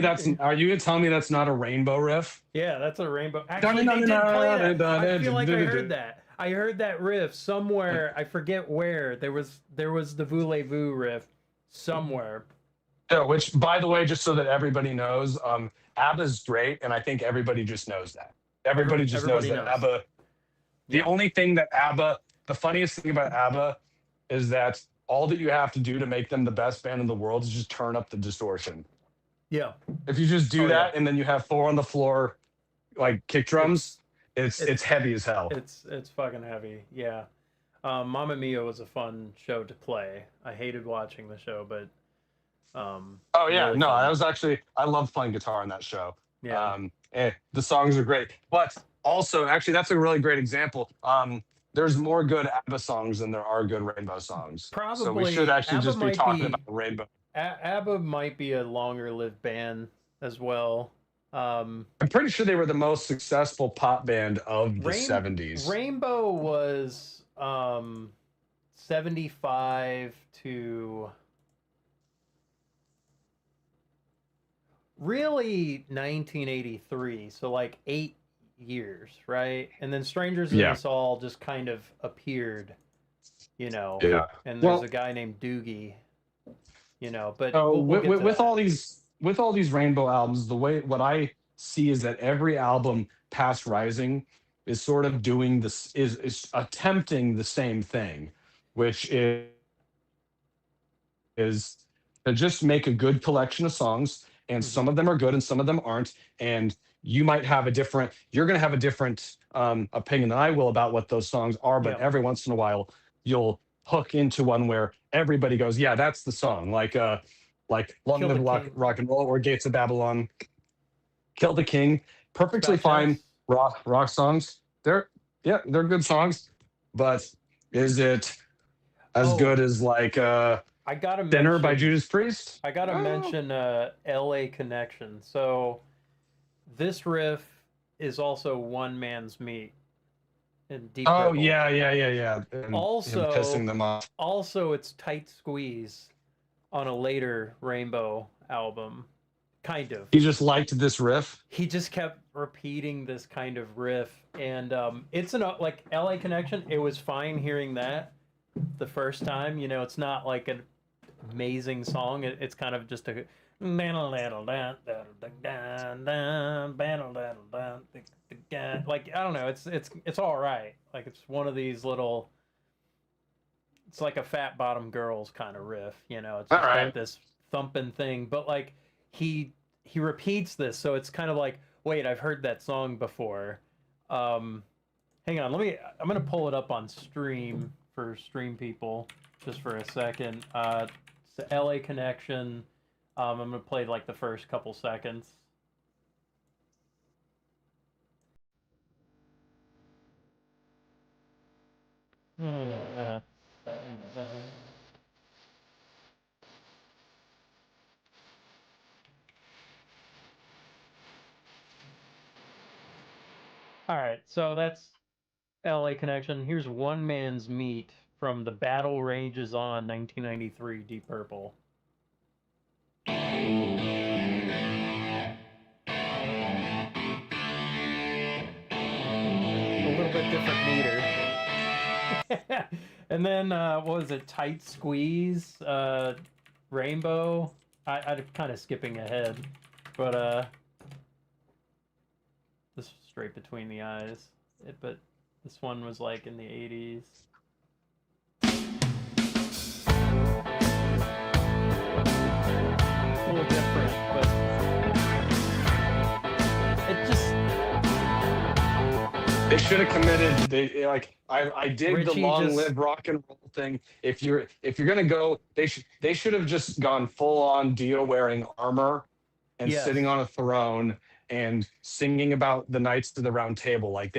that's not a Rainbow riff? Yeah, that's a Rainbow. Actually, they did play that. I feel like I heard that. I heard that riff somewhere. I forget where. There was the Voulez-Vous riff somewhere. Yeah, which, by the way, just so that everybody knows, ABBA's great, and I think everybody just knows that. Everybody just knows Everybody that knows. ABBA. The Yeah. only thing that ABBA, the funniest thing about ABBA, is that all that you have to do to make them the best band in the world is just turn up the distortion. Yeah. If you just do Oh, that, yeah. and then you have four on the floor, like kick drums, it's heavy as hell. It's fucking heavy. Yeah. Mamma Mia was a fun show to play. I hated watching the show, but Oh yeah, really no, fun. I was actually I loved playing guitar in that show. Yeah. The songs are great, but also actually that's a really great example. There's more good ABBA songs than there are good Rainbow songs. So we Probably should actually ABBA just be might talking be about Rainbow. ABBA might be a longer lived band as well. I'm pretty sure they were the most successful pop band of the Rain- 70s. Rainbow was 75 to really 1983, so like 8 years, right? And then Strangers in Yeah. Us All just kind of appeared, Yeah. and there's Well- a guy named Doogie, but So we'll get to with that. all these Rainbow albums, what I see is that every album past Rising is sort of doing this is attempting the same thing, which is to just make a good collection of songs, and Mhm. some of them are good and some of them aren't, and you're going to have a different opinion than I will about what those songs are, but Yeah. every once in a while you'll hook into one where everybody goes, yeah, that's the song, like Long Kill Live the rock, King. rock and Roll or Gates of Babylon. Kill the King, perfectly Scratch fine House. rock songs. They're good songs, but is it as Oh. good as like I gotta Dinner by mention- Judas Priest? I gotta Oh. mention LA Connection. So this riff is also One Man's Meat in Deep Oh Purple. yeah. And him Also- pissing them off. Also, it's Tight Squeeze on a later Rainbow album. Kind of. He just liked this riff. He just kept repeating this kind of riff, and it's like LA Connection. It was fine hearing that the first time. It's not like an amazing song. It's kind of just a like, I don't know. It's all right. Like, it's one of these little. It's like a Fat Bottom Girls kind of riff. It's just All right. got this thumping thing, but like he repeats this, so it's kind of like, wait, I've heard that song before. Hang on, I'm gonna pull it up on stream for stream people just for a second. It's the LA Connection. I'm gonna play like the first couple seconds. All right, so that's LA Connection. Here's One Man's Meat from The Battle Rages On, 1993, Deep Purple. A little bit different meter. And then, what was it? Tight Squeeze, Rainbow. I'm kind of skipping ahead, but this was Straight Between the Eyes. But this one was like in the 80s. A little different, but it just. They should have committed. I dig Richie the long just- live rock and roll thing. If you're gonna go, they should have just gone full on Dio wearing armor and Yes. sitting on a throne and singing about the Knights to the Round Table. Like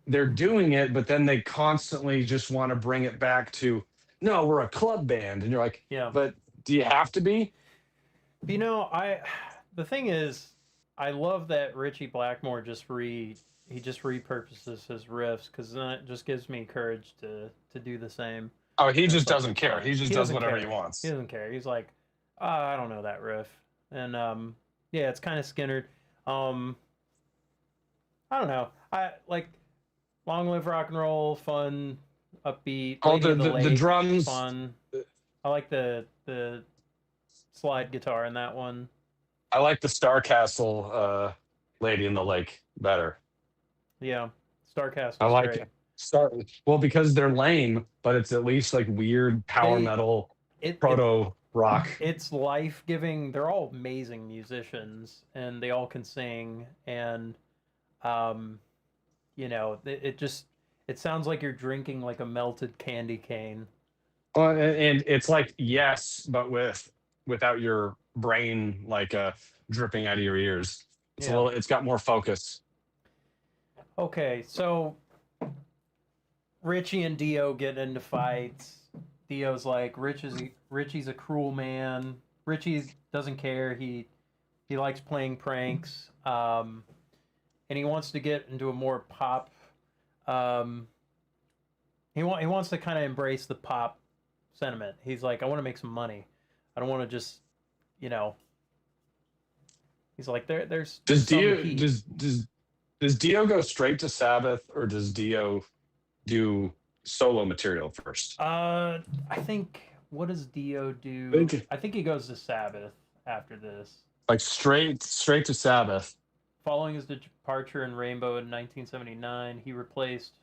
they're doing it, but then they constantly just want to bring it back to, no, we're a club band, and you're like, Yeah. but do you have to be? The thing is, I love that Richie Blackmore he just repurposes his riffs because then it just gives me courage to do the same. Oh, he And it's just like doesn't it's care. fine. He just He does doesn't whatever he care. He wants. doesn't care. He's like, I don't know that riff, and yeah, it's kind of Skinner. Um, I don't know. I like Long Live Rock and Roll, fun, upbeat. Oh, Lady of the the Lake, drums. fun. I like the slide guitar in that one. I like the Starcastle Lady in the Lake better. Yeah, I Starcastle's like great. Star well because they're lame, but it's at least like weird power They metal it proto rock. it's life giving. They're all amazing musicians, and they all can sing. And um, it just it sounds like you're drinking like a melted candy cane. And it's like yes, but without your brain like dripping out of your ears. It's a Yeah. little. It's got more focus. Okay, so Richie and Dio get into fights. Dio's like, Richie's a cruel man. Richie doesn't care. He likes playing pranks. And he wants to get into a more pop. Um, he wants to kind of embrace the pop sentiment. He's like, I want to make some money. I don't want to just, you know. He's like, there's Does some Dio heat. does Dio go straight to Sabbath or does Dio do solo material first? I think what does Dio do? Think- I think he goes to Sabbath after this. Like straight to Sabbath. Following his departure in Rainbow in 1979, he replaced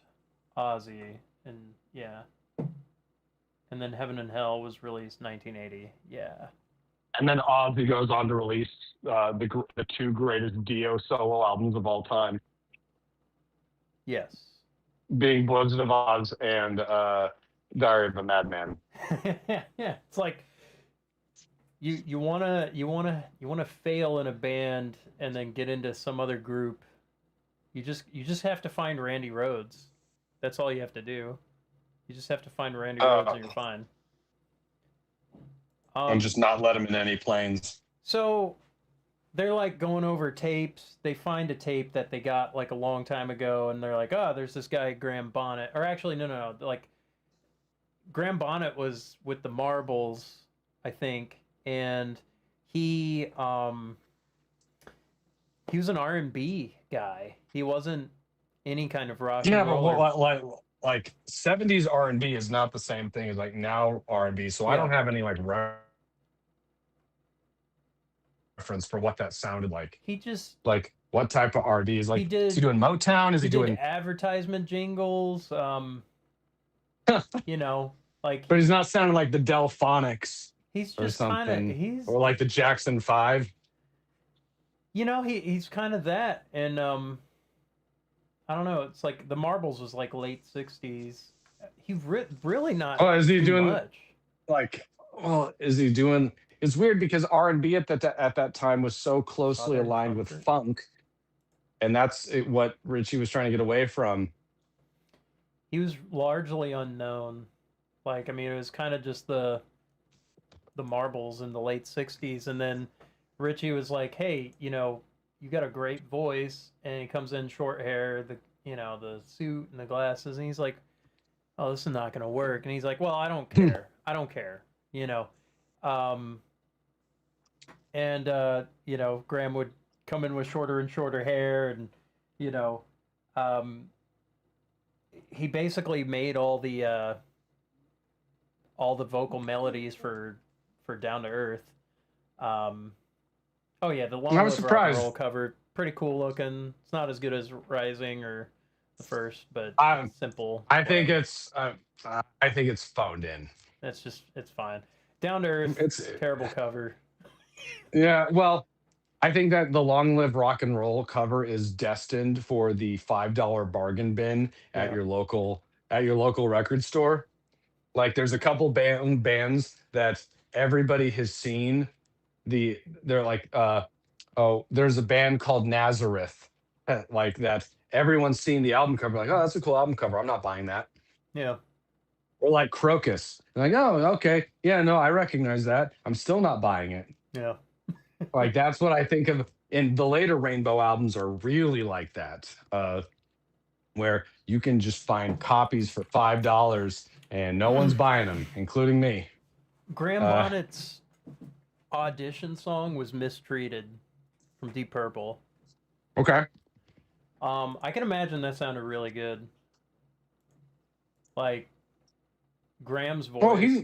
Ozzy, and yeah, and then Heaven and Hell was released 1980. Yeah, And then Ozzy goes on to release the two greatest Dio solo albums of all time, yes. being Blizzard of Oz and Diary of a Madman. Yeah, it's like you wanna fail in a band and then get into some other group. You just have to find Randy Rhoads. That's all you have to do. You just have to find Randy Rhoads and you're fine. And just not let him in any planes. So they're like going over tapes. They find a tape that they got like a long time ago, and they're like, "Oh, there's this guy Graham Bonnet." Or actually, no. Like Graham Bonnet was with the Marbles, I think, and he was an R&B guy. He wasn't any kind of rock. Yeah, and but roll like 70s R&B is not the same thing as like now R&B. So I don't have any like reference for what that sounded like. He just Like what type of R&B is like? Is he doing Motown? Is he did doing advertisement jingles? Like. But he's not sounding like the Delphonics He's or just kind of something, or like the Jackson 5. He's kind of that, and I don't know. It's like the Marbles was like late '60s. He really not. Oh, is he doing much? Like? Well, is he doing? It's weird because R&B at that time was so closely Southern aligned with comfort. funk, and that's what Richie was trying to get away from. He was largely unknown. Like, I mean, it was kind of just the Marbles in the late '60s, and then Richie was like, "Hey, you got a great voice," and he comes in short hair, the suit and the glasses, and he's like, "Oh, this is not gonna work." And he's like, "Well, I don't care. I don't care." Graham would come in with shorter and shorter hair, and he basically made all the vocal melodies for Down to Earth. Oh yeah, the Long Live Rock and Roll cover, pretty cool looking. It's not as good as Rising or the first, but simple. I think it's phoned in. It's fine. Down to Earth, it's terrible cover. Yeah, well, I think that the Long Live Rock and Roll cover is destined for the $5 bargain bin at your local record store. Like, there's a couple bands that everybody has seen. They're like, there's a band called Nazareth, like that. Everyone's seen the album cover, like, oh, that's a cool album cover. I'm not buying that. Yeah. Or like Crocus, like, oh, okay, yeah, no, I recognize that. I'm still not buying it. Yeah. Like that's what I think of And the later Rainbow albums are really like that, where you can just find copies for $5 and no one's buying them, including me. Graham Uh, Bonnet's audition song was Mistreated from Deep Purple. okay. I can imagine that sounded really good. Like Graham's Oh, voice,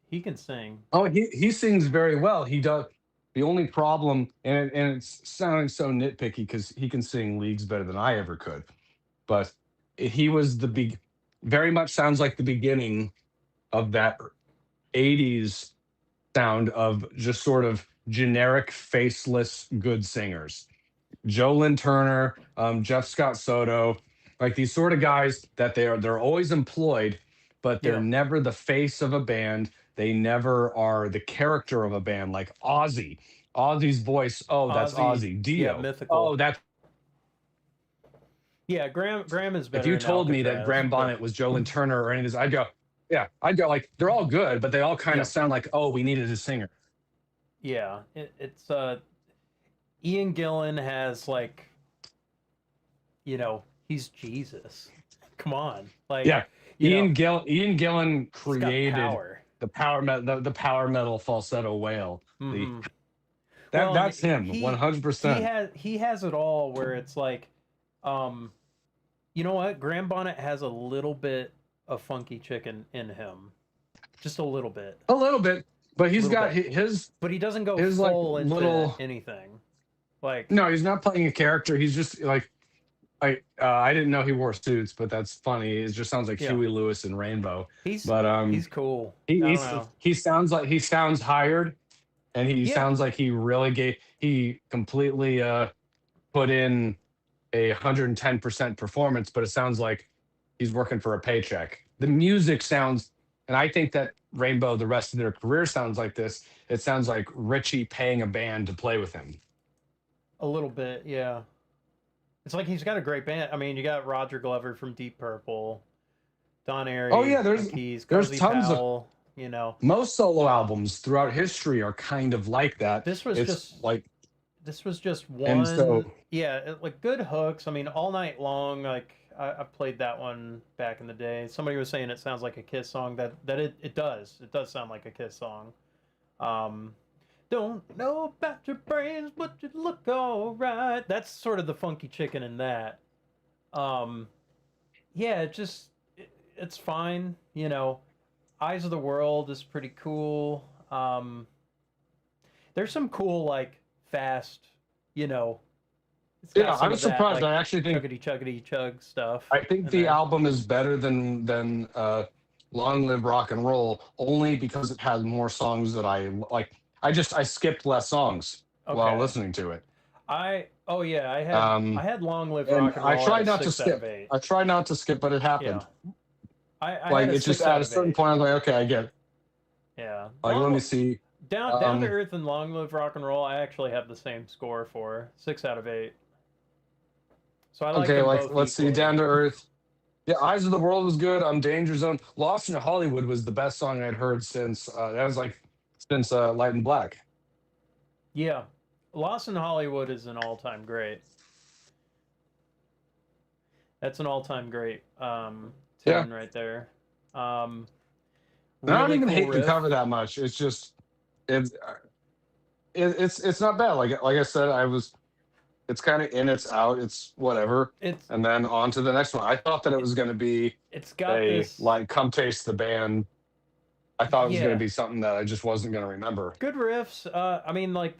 he can sing. he sings very well. He does. The only problem, and it's sounding so nitpicky because he can sing leagues better than I ever could, but he was the big, very much sounds like the beginning of that '80s sound of just sort of generic, faceless, good singers. Joe Lynn Turner, Jeff Scott Soto, like these sort of guys that they're always employed, but they're Yeah. never the face of a band. They never are the character of a band. Like Ozzy, Ozzy's voice. Oh, that's Ozzy, Ozzy. yeah, Dio. Oh, mythical. that's. Yeah, Graham is If better you in told me that Alcatraz, Graham but Bonnet was Joe Lynn Turner or any of this, I'd go, yeah, I'd go like they're all good, but they all kind yeah, of sound like, oh, we needed a singer. yeah. It's Ian Gillan has like, he's Jesus. Come on, like, Yeah, you know, Ian Gillan he's got created power. the power metal falsetto wail. The Hmm. that Well, and that's him, he 100%. he has it all where it's like, um, you know what? Graham Bonnet has a little bit of funky chicken in him, just a A little bit, but he's little got bit. his But he doesn't go his like full into little. anything. Like, No, he's not playing a character. He's just like I didn't know he wore suits, but that's funny. It just sounds like yeah, Huey Lewis and Rainbow. he's But he's cool. he I don't he's, know. he sounds hired, and he Yeah, sounds like he completely put in 110% performance, but it sounds like he's working for a paycheck. The music sounds, and I think that Rainbow, the rest of their career sounds like this. It sounds like Richie paying a band to play with him. a little bit. Yeah, it's like he's got a great band. I mean, you got Roger Glover from Deep Purple, Don Oh Airey yeah, on keys, there's Cozy tons of Powell. You know, most solo albums throughout history are kind of like that. this was It's just like, this was just and so one. Yeah, like good hooks. I mean, all night long. Like I played that one back in the day. Somebody was saying it sounds like a Kiss song. That it does. It does sound like a Kiss song. Um, don't know about your brains, but you look alright. That's sort of the funky chicken in that. Um, yeah, it's fine. Eyes of the World is pretty cool. There's some cool like fast, you know, it's yeah, got I some was of that surprised. like I actually think chuggity chuggity chug stuff I think in the there. album is better than Long Live Rock and Roll, only because it has more songs that I like. I skipped less songs while Okay. listening to it. Oh yeah, I Um, had Long Live and Rock and I Roll at tried a not to 6 out of skip. 8. I tried not to skip, but it Yeah. happened. I Like had a it's just 6 at out a of certain 8. point, I was like, okay, I get it. Yeah. Like, let me see. Down to Um, Earth and Long Live Rock and Roll I actually have the same score for. 6 out of 8. So I like okay, them like both let's see, equally. Down to Earth. Yeah, Eyes of the World was good. Danger Zone. Lost in Hollywood was the best song I'd heard since that was like since Light and Black. Yeah. Lost in Hollywood is an all-time great. That's an all-time great Yeah. tune right there. Um, And I don't really even cool hate the riff. cover that much. It's just it's it's not bad. Like I said, I was it's kind of in, it's out, it's whatever, It's and then on to the next one. I thought that it was going to be it's got a this, like come taste the band. I thought it was going to yeah, be something that I just wasn't going to remember. good riffs. I mean, like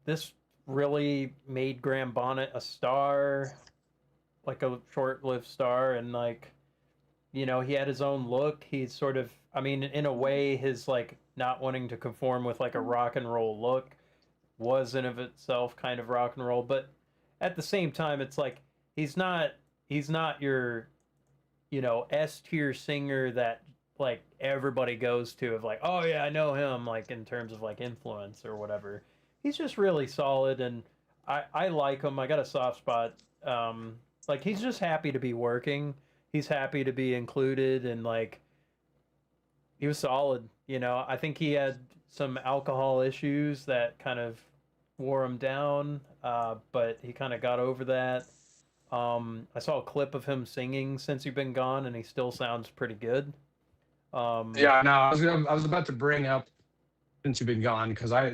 this really made Graham Bonnet a star, like a short-lived star, and like he had his own look. He's sort of, I mean, in a way, his like not wanting to conform with like a rock and roll look was in of itself kind of rock and roll, but at the same time, it's like he's not he's not your S tier singer that like everybody goes to of like, oh yeah, I know him, like in terms of like influence or whatever. He's just really solid, and I like him. I got a soft spot. Like he's just happy to be working. He's happy to be included, and like he was solid. I think he had some alcohol issues that kind of wore him down, but he kind of got over that. I saw a clip of him singing "Since You've Been Gone," and he still sounds pretty good. Um, Yeah, no, I was about to bring up Since You've Been Gone because I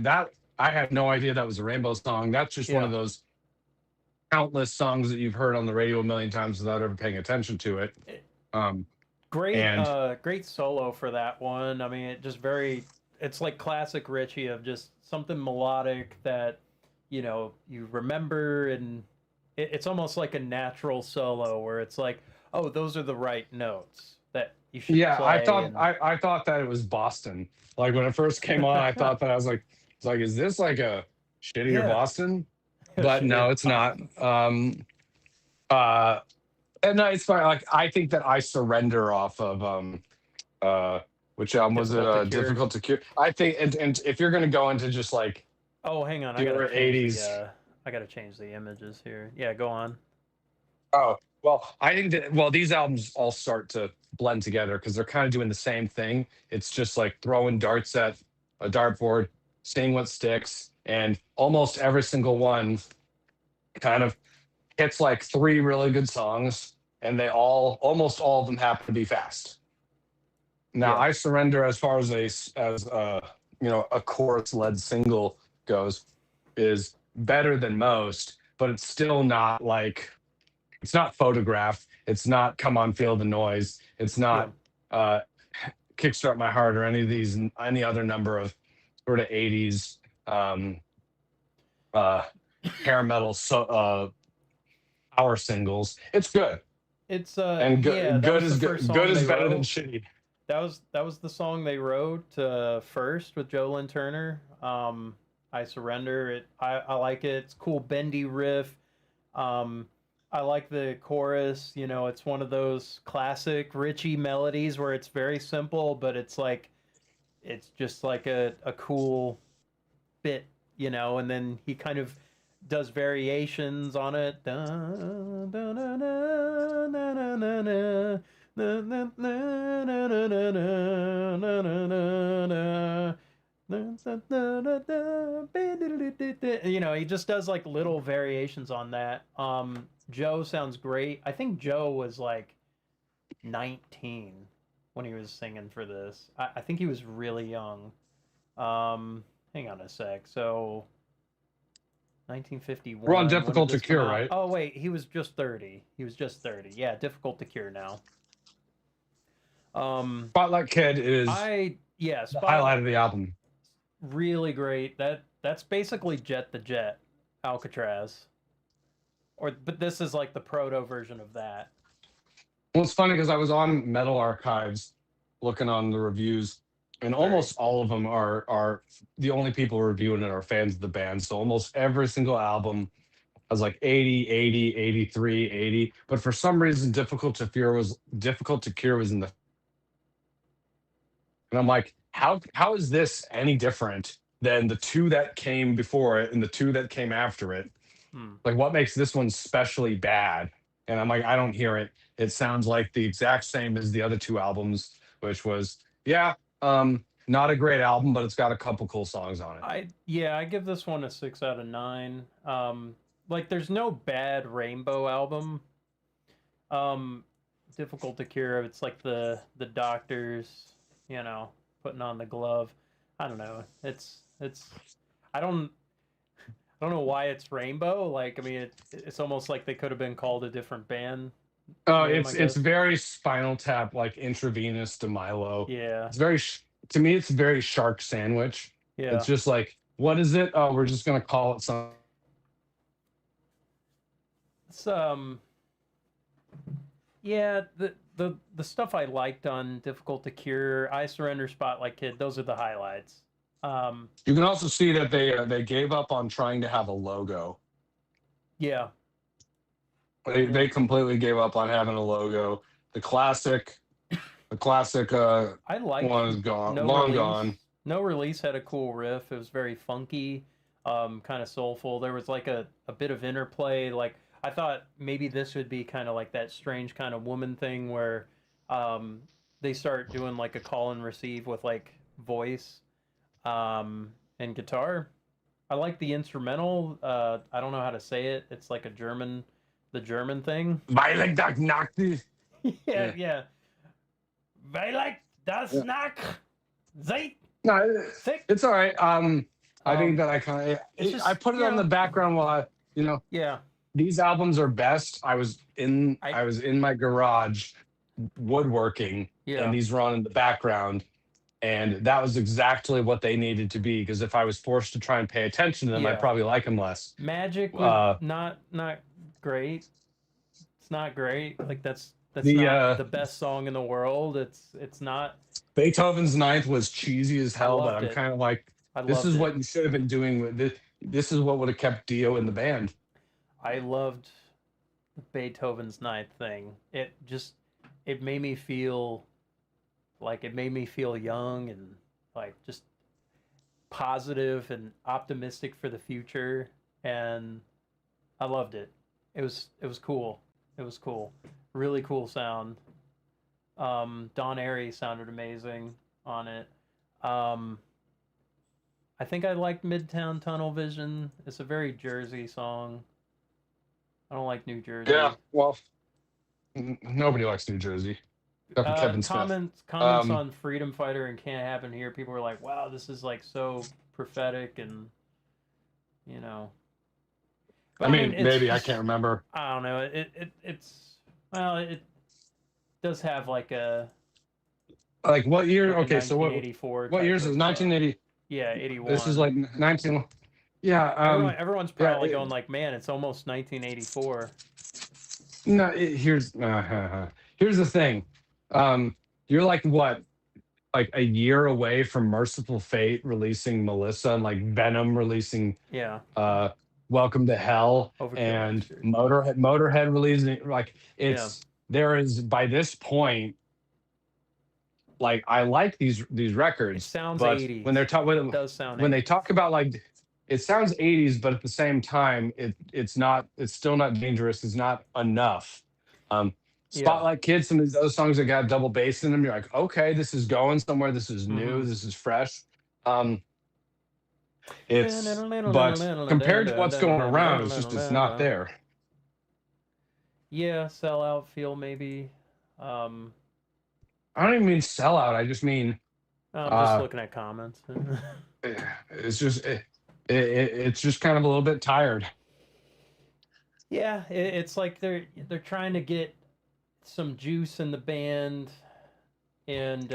had no idea that was a Rainbow song. That's just one yeah, of those countless songs that you've heard on the radio a million times without ever paying attention to it. it, Um, great, and great solo for that one. I mean, it just very, it's like classic Richie of just something melodic that, you remember, and it's almost like a natural solo where it's like, oh, those are the right notes that you should yeah, play, and I thought that it was Boston. Like when it first came on, I thought that I was like, it's like, is this like a shittier yeah, Boston? But shittier no, it's not. Boston. Uh, and no, it's fine. Like I think that I surrender off of uh which was it Difficult to cure. difficult to cure. I think and if you're gonna go into just like Oh, hang on, pure 80s. I gotta change the images here. Yeah, go on. Oh, well, I think that well, these albums all start to blend together because they're kind of doing the same thing. It's just like throwing darts at a dartboard, seeing what sticks, and almost every single one kind of hits like three really good songs, and they all almost all of them happen to be fast. Now, Yeah, I Surrender, as far as a chorus led single goes, is better than most, but it's still not like it's not Photograph. It's not Come On Feel the Noise. It's yeah. not uh, Kickstart My Heart or any other number of sort of 80s uh, hair metal power singles. It's good. It's And yeah, that good was the is first good. Good song is they better than wrote. shitty. That was the song they wrote first with Joe Lynn Turner. I Surrender. I like it. It's cool bendy riff. Um, I like the chorus. It's one of those classic Richie melodies where it's very simple, but it's just like a cool bit, and then he kind of does variations on it. Dun, dun, dun, dun, dun, dun, dun, dun. He just does like little variations on that. Joe sounds great. I think Joe was like 19 when he was singing for this. I think he was really young. Hang on a sec. So We're on 1951. When did Difficult to this come Cure, out? right? Oh wait, he was just 30. He was just 30. Yeah, difficult to cure now. Um, Spotlight Kid is the Spotlight, highlight of the album. really great. That's basically Jet the Jet, Alcatraz. But this is like the proto version of that. Well, it's funny because I was on Metal Archives looking on the reviews, and Very. almost all of them are the only people reviewing it are fans of the band. So almost every single album has like 80, 80, 83, 80. But for some reason, Difficult to Cure was in the, and I'm like, how is this any different than the two that came before it and the two that came after it? Hmm. Like, what makes this one specially bad? And I'm like, I don't hear it. It sounds like the exact same as the other two albums, which was, yeah, not a great album, but it's got a couple cool songs on it. I give this one a 6 out of 9. Like there's no bad Rainbow album. Um, difficult to cure. It's like the doctors, putting on the glove. I don't know. It's. I don't. I don't know why it's Rainbow. Like I mean, it's almost like they could have been called a different band Oh, name. I it's guess. very Spinal Tap, like intravenous to Milo. Yeah. It's very, to me, it's very Shark Sandwich. It's Yeah. just like, what is it? Oh, we're just gonna call it something. It's Yeah, the stuff I liked on Difficult to Cure, I Surrender, Spotlight Kid, those are the highlights. Um, You can also see that they gave up on trying to have a logo. yeah, yeah. They completely gave up on having a logo. The classic I liked one is gone, No long Release. gone. No Release had a cool riff. It was very funky, kind of soulful. There was like a bit of interplay. Like I thought maybe this would be kind of like that strange kind of woman thing where um, they start doing like a call and receive with like voice and guitar. I like the instrumental. I don't know how to say it. It's like the German thing. Violet Dark Nacht. Yeah, Yeah. yeah. Weil like das Yeah. nach Zeit No, thick. it's all right. I think Um, that I kind of it's I just put it on the background while yeah. these albums are best. I I was in my garage woodworking, and yeah. these were on in the background, and that was exactly what they needed to be. Because if I was forced to try and pay attention to them, I'd Yeah. probably like them less. Magic was Uh, not great. It's not great. Like that's the not the best song in the world. It's not. Beethoven's Ninth was cheesy as I hell, but loved I'm it. kind of like, I this loved is it. what you should have been doing with this. This is what would have kept Dio in the band. I loved Beethoven's Ninth thing. It made me feel it made me feel young and like just positive and optimistic for the future, and I loved it. It was cool. It was cool. Really cool sound. Don Airy sounded amazing on it. Um, I think I liked Midtown Tunnel Vision. It's a very Jersey song. I don't like New Yeah, Jersey. well, nobody likes New Jersey except for Kevin Smith. Comments Um, on Freedom Fighter and Can't Happen Here. People were like, "Wow, this is like so prophetic," and you know. I But I mean, mean, it's maybe I just can't remember. I don't know. It's well, it does have Like what year? like a Okay, so 1984 what type years is of 1980? yeah, This is 81. like 19. Yeah, Everyone's yeah. probably going like, man, it's almost 1984. No, here's the thing. You're like what, like a year away from Merciful Fate releasing Melissa, and like Venom releasing Yeah, uh Welcome to Hell, Overkill and next year. Motorhead releasing, like, Yeah, it's there is by this point, like, I like these it records, sounds but 80s. when they're talking It does sound when they 80s. talk about, like, it sounds 80s, but at the same time, it's still not dangerous. It's not enough. Um, Yeah. Spotlight Kids, some of these other songs that got double bass in them, you're like, okay, this is going somewhere. This is Mm-hmm. new. This is fresh. Um, but compared to what's going around, it's not there. Yeah, sellout feel maybe. Um, I don't even mean sellout. I just mean, I'm just uh, looking at comments. it's just it's just kind of a little bit tired. Yeah, it's like they're trying to get some juice in the band, and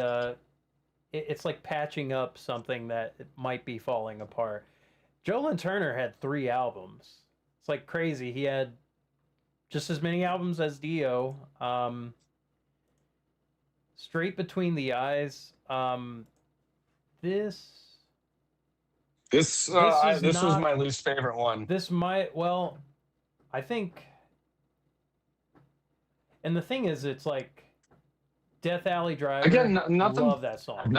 it's like patching up something that might be falling apart. Joe Lynn Turner had 3 albums. It's like crazy. He had just as many albums as Dio. Straight Between the Eyes. This this is This was not. my least favorite one. This might well. I think. And the thing is, it's like Death Alley Driver. Again, nothing, Love that song.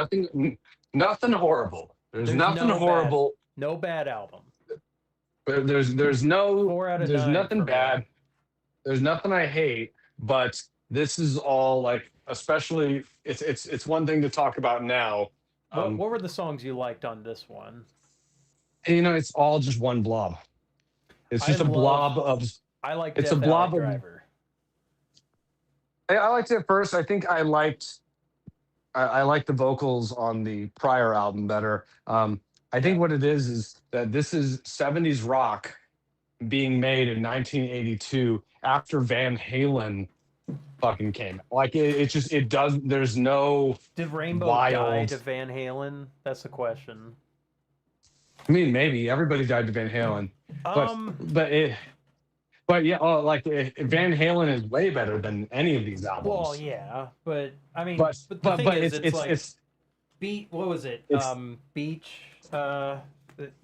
nothing horrible. There's nothing no horrible. no bad album. But there's no 4 out of there's 9 nothing for me. bad. There's nothing I hate. But this is all, like, especially, it's one thing to talk about now. What were the songs you liked on this one? It's all just one blob. It's just a blob of. I like It's Death a blob Alley of. Driver. I liked it at first. I think I liked the vocals on the prior album better. I think what it is that this is 70s rock being made in 1982 after Van Halen fucking came out. Like, it does. There's no Did Rainbow die wild. to Van Halen? That's the question. I mean, maybe everybody died to Van Halen, but yeah, Van Halen is way better than any of these albums. Well, yeah, but I mean, but the but thing but is, it's like it's beat. What was it? it's Beach. The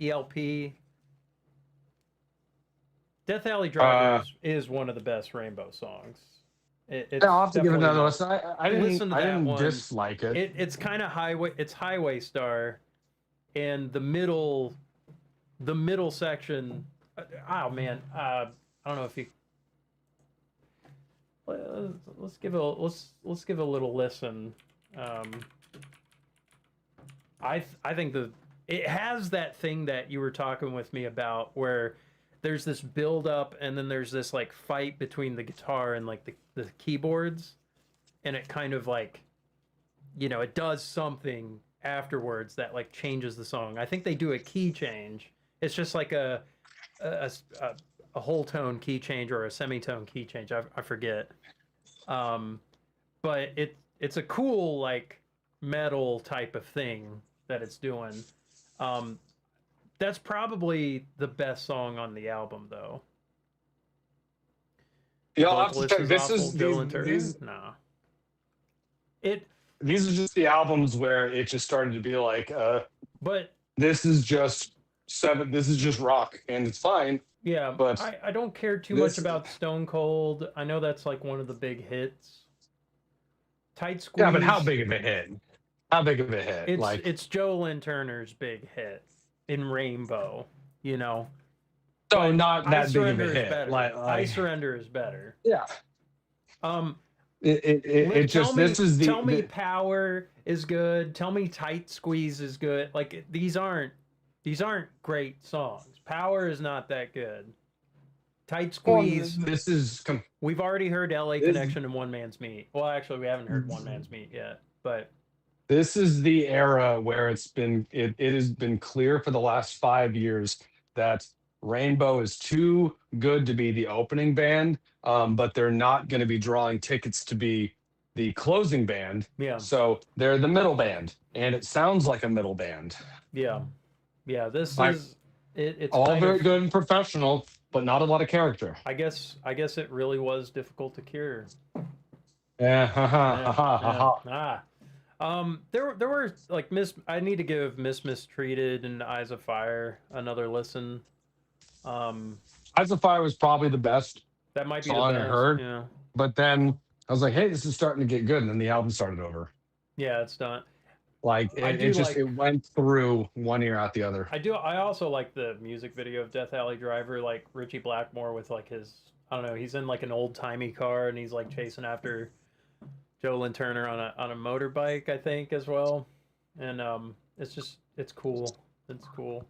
ELP. Death Alley Driver is one of the best Rainbow songs. It's I'll have to give it definitely another not- listen. I Listen to that didn't one. dislike it. It's kind of highway. It's Highway Star, and the middle section. Oh man, I don't know if you. Let's give a little listen. I think it has that thing that you were talking with me about where there's this build up and then there's this like fight between the guitar and like the keyboards, and it kind of like, it does something afterwards that like changes the song. I think they do a key change. It's just like a, a, a whole tone key change or a semitone key change. I forget. Um, but it's a cool like metal type of thing that it's doing. Um, that's probably the best song on the album, though. Yeah, I'll have to Vocalist check. is This awful. is Dylan Turner? No. It, these are just the albums where it just started to be like, but this is just this is just rock and it's fine. yeah, But I don't care too much this, about Stone Cold. I know that's like one of the big hits. Tight Squeeze. yeah, but how big of a hit? How big of a hit? It's Joe Lynn Turner's big hit in Rainbow, so but not I that big of Surrender a is hit. better. I Surrender is better. Yeah. Um, It just tell me, this is the tell me Power is good. Tell me Tight Squeeze is good. Like these aren't great songs. Power is not that good. Tight Squeeze. this is We've already heard LA Connection and One Man's Meat. Well, actually, we haven't heard One Man's Meat yet, but this is the era where it has been clear for the last 5 years that Rainbow is too good to be the opening band, but they're not going to be drawing tickets to be the closing band. yeah, So they're the middle band, and it sounds like a middle band. yeah. This Like, is it's all kind very of, good and professional, but not a lot of character. I guess it really was difficult to cure. Yeah, ha ha ha ha Ah. There were like I need to give Mistreated and Eyes of Fire another listen. Eyes of Fire was probably the best That might be song the I best. heard. Yeah. But then I was like, hey, this is starting to get good. And then the album started over. Yeah, it's done. Like it went through one ear out the other. I also like the music video of Death Alley Driver, like Richie Blackmore with like his, I don't know, he's in like an old timey car and he's like chasing after Joe Lynn Turner on a motorbike, I think, as well. And it's cool. It's cool.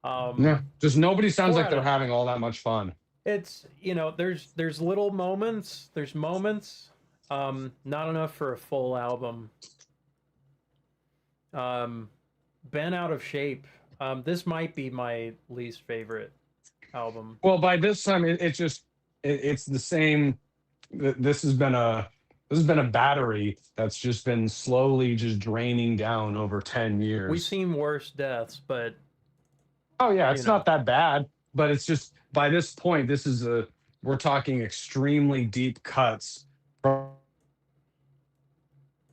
Yeah, just nobody sounds like they're of- having all that much fun. It's there's little moments, there's moments, not enough for a full album. Been Out of Shape. This might be my least favorite album. Well, by this time, it's the same. This has been a battery that's just been slowly just draining down over 10 years. We've seen worse deaths, but oh yeah, it's not that bad. But it's just by this point, we're talking extremely deep cuts from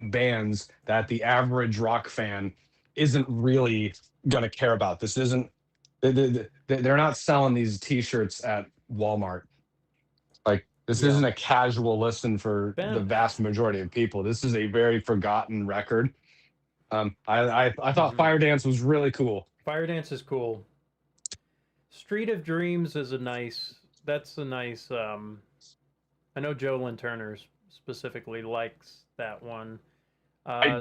bands that the average rock fan isn't really gonna care about. This isn't. They're not selling these T-shirts at Walmart. Like this isn't a casual listen for the vast majority of people. This is a very forgotten record. I thought Fire Dance was really cool. Fire Dance is cool. Street of Dreams is a nice. I know Joe Lynn Turner specifically likes that one. I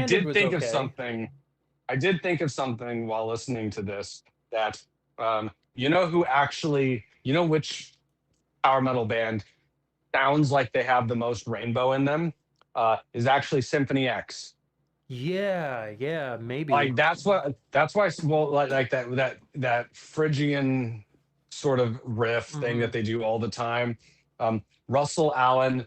did think of something. I did think of something while listening to this that which power metal band sounds like they have the most rainbow in them is actually Symphony X. Yeah, maybe. Like that's why. Well, like that Phrygian sort of riff thing that they do all the time. Russell Allen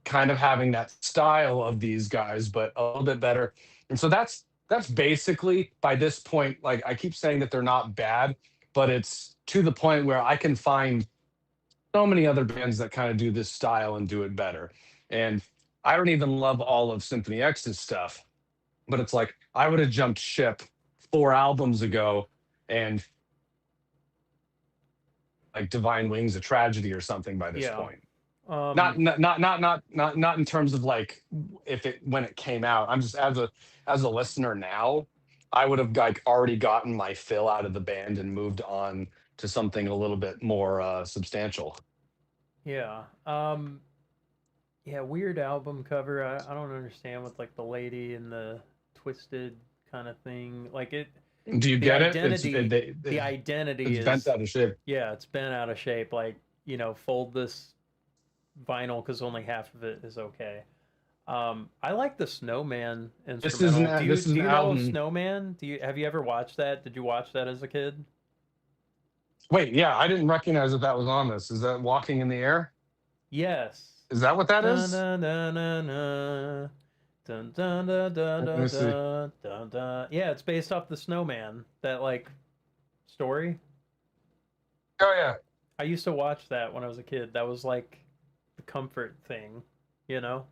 kind of having that style of these guys, but a little bit better. And so that's basically by this point. Like I keep saying that they're not bad, but it's to the point where I can find so many other bands that kind of do this style and do it better. And I don't even love all of Symphony X's stuff, but it's like I would have jumped ship 4 albums ago and like Divine Wings, A Tragedy or something by this point. Not in terms of like when it came out. I'm just as a listener now, I would have like already gotten my fill out of the band and moved on to something a little bit more substantial. Yeah. Weird album cover. I don't understand with like the lady and the twisted kind of thing. Like it Do you the get identity, it? the identity It's bent is, out of shape. yeah, it's been out of shape. Like, fold this vinyl because only half of it is okay. I like the Snowman instrumental. This is Do an you know album. Snowman? Have you ever watched that? Did you watch that as a kid? Wait, yeah, I didn't recognize that was on this. Is that Walking in the Air? Yes. Is that what that Dun is? dun dun dun dun. Dun dun dun dun Let dun me see. dun dun dun. Yeah, it's based off the Snowman. That like story. Oh yeah. I used to watch that when I was a kid. That was like the comfort thing, you know?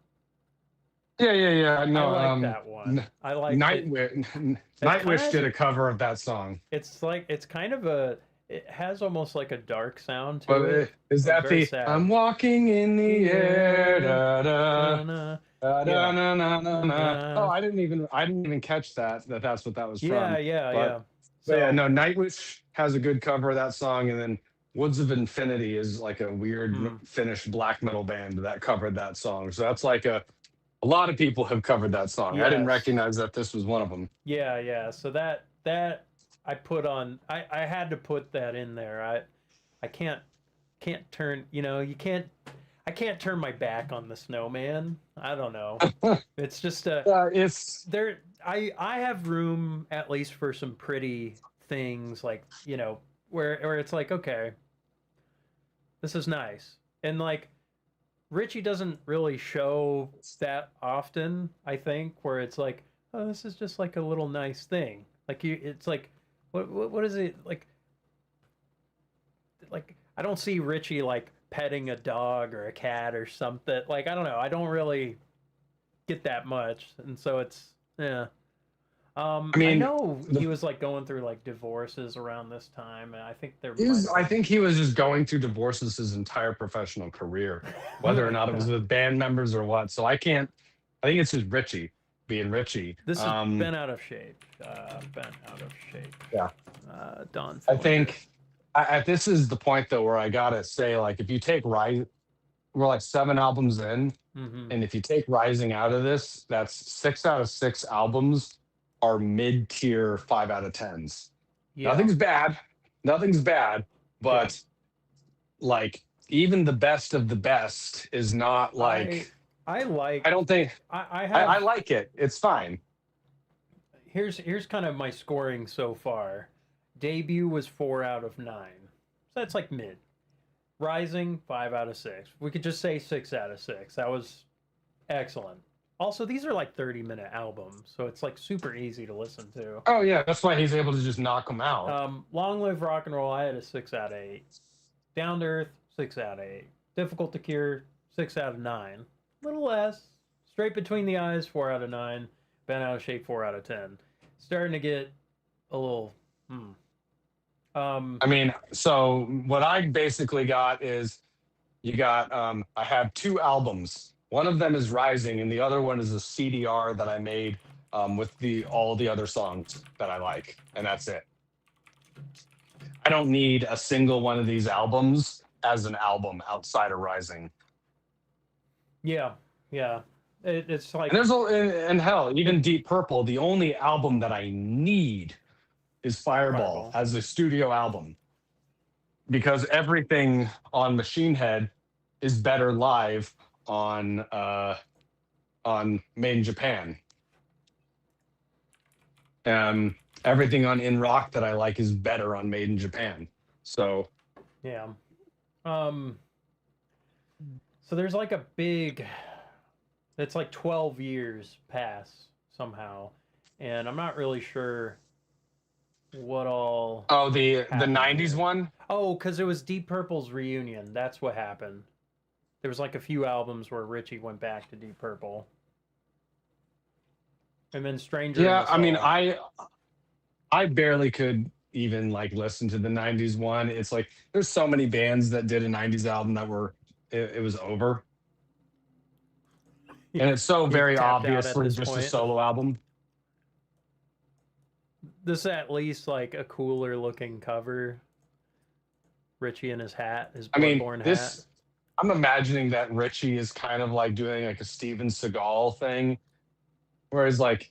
Yeah. I No, like that one. I like it. Nightwish. It kind Nightwish of did a cover of that song. it's kind of it has almost like a dark sound to But it. is Like that very the sad. I'm walking in the air? Yeah. Da, da, Da-na. da, da, Yeah. na, na, na, na. Oh, Da-na. I didn't even catch that's what that was Yeah, from. yeah, But yeah. yeah, So, no, Nightwish has a good cover of that song, and then Woods of Infinity is like a weird hmm, Finnish black metal band that covered that song. So that's like a lot of people have covered that song. I didn't yes. recognize that this was one of them. Yeah, yeah. So that I put on I had to put that in there. I can't turn, you can't I can't turn my back on the Snowman. I don't know. It's just It's there I have room at least for some pretty things like, where it's like, okay, this is nice. And like Richie doesn't really show that often, I think, where it's like, oh, this is just like a little nice thing. Like it's like, what is it like? Like I don't see Richie like petting a dog or a cat or something. Like I don't know. I don't really get that much, and so it's yeah. I I mean, know he was like going through like divorces around this time, and I think there might is have I been. think he was just going through divorces his entire professional career, whether or not it was with band members or what. So I think it's just Richie being Richie. This has been out of shape. Been out of shape. Yeah. Don I Fillinger. think this is the point though where I gotta say, like, if you take Rise, we're like 7 albums in, Mm-hmm. and if you take Rising out of this, that's 6 out of 6 albums are mid-tier 5 out of 10s. Yeah. Nothing's bad, Yeah. but like even the best of the best is not like I like. I don't think I have. I like it. It's fine. Here's kind of my scoring so far. Debut was 4 out of 9, so that's like mid. Rising 5 out of 6. We could just say 6 out of 6. That was excellent. Also, these are like 30-minute albums, so it's like super easy to listen to. Oh yeah, that's why he's able to just knock them out. Long Live Rock and Roll, I had a 6 out of 8. Down to Earth, 6 out of 8. Difficult to Cure, 6 out of 9. Little less. Straight Between the Eyes, 4 out of 9. Bent Out of Shape, 4 out of 10. Starting to get a little. I mean, so what I basically got is you got I have 2 albums. One of them is Rising, and the other one is a CDR that I made with all the other songs that I like, and that's it. I don't need a single one of these albums as an album outside of Rising. Yeah, yeah. It's like And and hell, even Deep Purple, the only album that I need is Fireball as a studio album, because everything on Machine Head is better live on Made in Japan. Everything on In Rock that I like is better on Made in Japan. So yeah. So there's like a big. It's like 12 years pass somehow, and I'm not really sure what all. oh, the happened 90s here. one. Oh, because it was Deep Purple's reunion. That's what happened. There was like a few albums where Richie went back to Deep Purple, and then Stranger. Yeah, in the I mean, Soul. I barely could even like listen to the 90s one. It's like there's so many bands that did a 90s album that it was over. And it's so very tapped out at obviously this just a point. solo album. This is at least like a cooler looking cover. Richie in his hat, his I mean, Bloodborne hat. I'm imagining that Richie is kind of like doing like a Steven Seagal thing, whereas like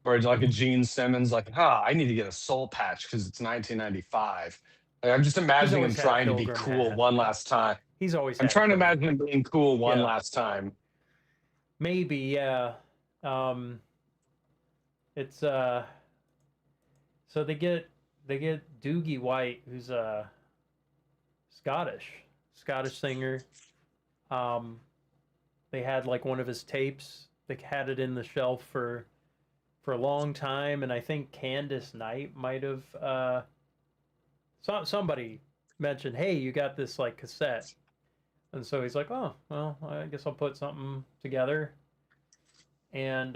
or like a Gene Simmons, like, I need to get a soul patch because it's 1995. Like, I'm just He's imagining him always had a trying to be pilgrim cool hat. one last time. He's always I'm had a trying to pilgrim. imagine him being cool one Yeah. last time. Maybe, yeah. Um, it's so they get Doogie White, who's a Scottish singer. Um, they had like one of his tapes. They had it in the shelf for a long time, and I think Candace Knight might have somebody mentioned, "Hey, you got this like cassette," and so he's like, "Oh, well, I guess I'll put something together." And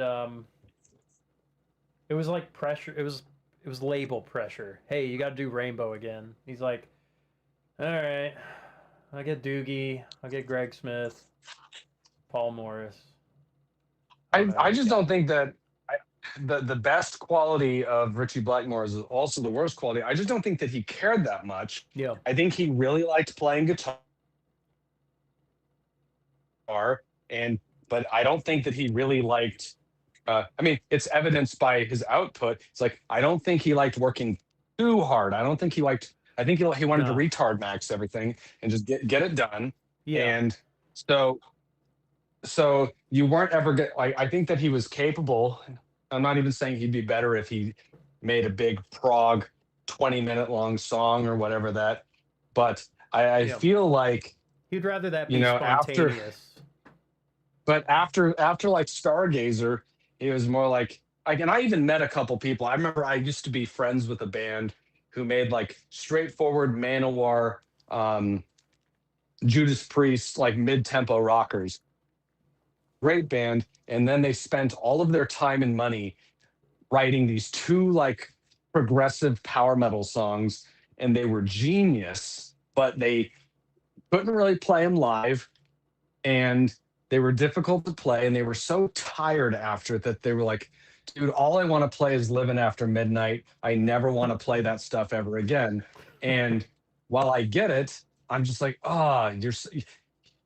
it was like pressure. It was label pressure. Hey, you got to do Rainbow again. He's like, "All right, I'll get Doogie. I'll get Greg Smith, Paul Morris." I don't know I who just got. don't think that the best quality of Richie Blackmore is also the worst quality. I just don't think that he cared that much. Yeah, I think he really liked playing guitar, and but I don't think that he really liked. I mean, it's evidenced by his output. It's like I don't think he liked working too hard. I don't think he liked. I think he wanted to no, retard max everything and just get it done. yeah, And so you weren't ever get like I think that he was capable. I'm not even saying he'd be better if he made a big prog 20-minute long song or whatever that, but I yeah. feel like, He'd rather that you be know, spontaneous. after like Stargazer, it was more like, and I even met a couple people. I remember I used to be friends with a band who made like straightforward Manowar, um, Judas Priest, like mid-tempo rockers. Great band. And then they spent all of their time and money writing these two like progressive power metal songs, and they were genius, but they couldn't really play them live, and they were difficult to play, and they were so tired after it that they were like, dude, all I want to play is Living After Midnight. I never want to play that stuff ever again. And while I get it, I'm just like,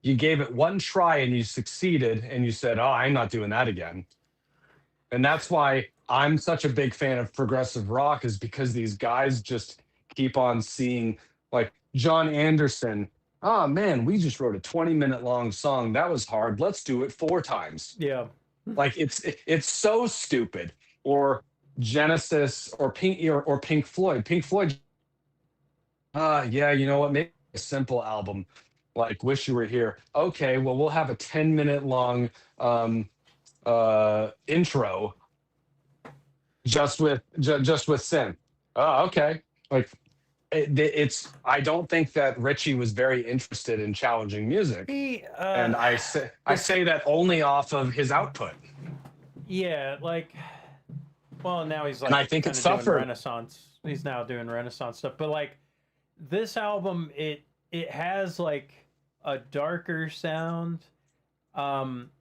you gave it one try and you succeeded, and you said, oh, I'm not doing that again. And that's why I'm such a big fan of progressive rock, is because these guys just keep on seeing, like John Anderson. Oh man, we just wrote a 20-minute long song. That was hard. Let's do it 4 times. Yeah, Like it's so stupid. Or Genesis or Pink Floyd. Pink Floyd. Yeah, you know what? Maybe a simple album like Wish You Were Here. Okay, well we'll have a 10-minute long intro just with sin. Oh, okay. Like it's. I don't think that Richie was very interested in challenging music, he and I it's say that only off of his output, yeah, like, well, now he's and like I think it kind of doing suffered. Renaissance. He's now doing Renaissance stuff, but like this album, it has like a darker sound, um,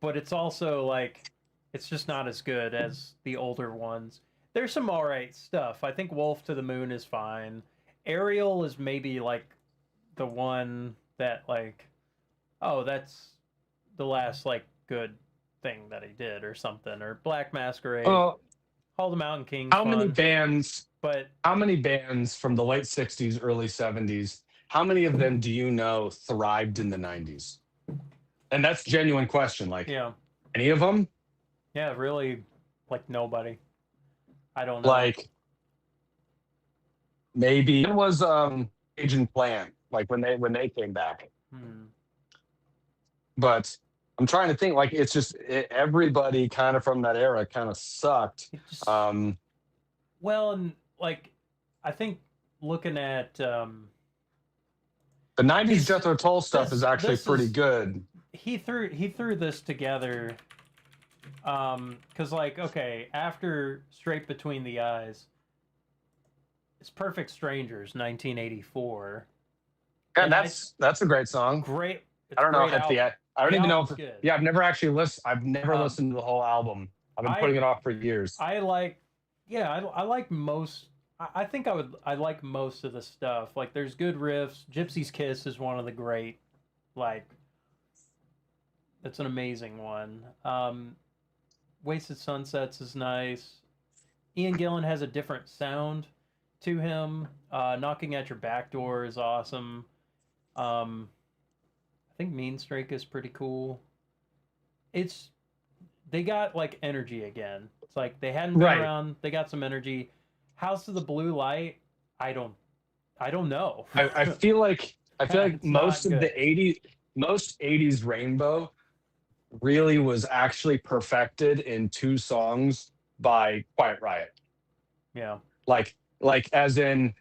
but it's also like it's just not as good as the older ones. There's some alright stuff. I think Wolf to the Moon is fine. Ariel is maybe like the one that like, oh, that's the last like good thing that he did or something. Or Black Masquerade. Well, All the Mountain King's how many fun. bands? But How many bands from the late '60s, early '70s? How many of them do you know thrived in the '90s? And that's a genuine question. Like yeah. any of them? Yeah, really like nobody. I don't know. Like maybe it was Agent Plan, like when they came back. Hmm. But I'm trying to think, like it's just everybody kind of from that era kind of sucked. It just Um, well, and like I think looking at the '90s he's Jethro Tull stuff is actually this pretty is good. he threw this together because like okay, after Straight Between the Eyes, it's Perfect Strangers 1984. And And that's a great song. great, it's I a don't know great if the album. I don't The even know if album's good. yeah, I've never actually listened. I've never Um, listened to the whole album. I've been I putting it off for years. I like, yeah, I like most. I think I like most of the stuff. Like, there's good riffs. Gypsy's Kiss is one of the great, like, it's an amazing one. Wasted Sunsets is nice. Ian Gillan has a different sound to him. Knocking at Your Back Door is awesome. Um, I think Mean Streak is pretty cool. It's they got like energy again. It's like they hadn't been Right. around. They got some energy. House of the Blue Light. I don't. I don't know. I feel like It's most not of good. the 80s, most 80s Rainbow really was actually perfected in two songs by Quiet Riot. Yeah. Like as in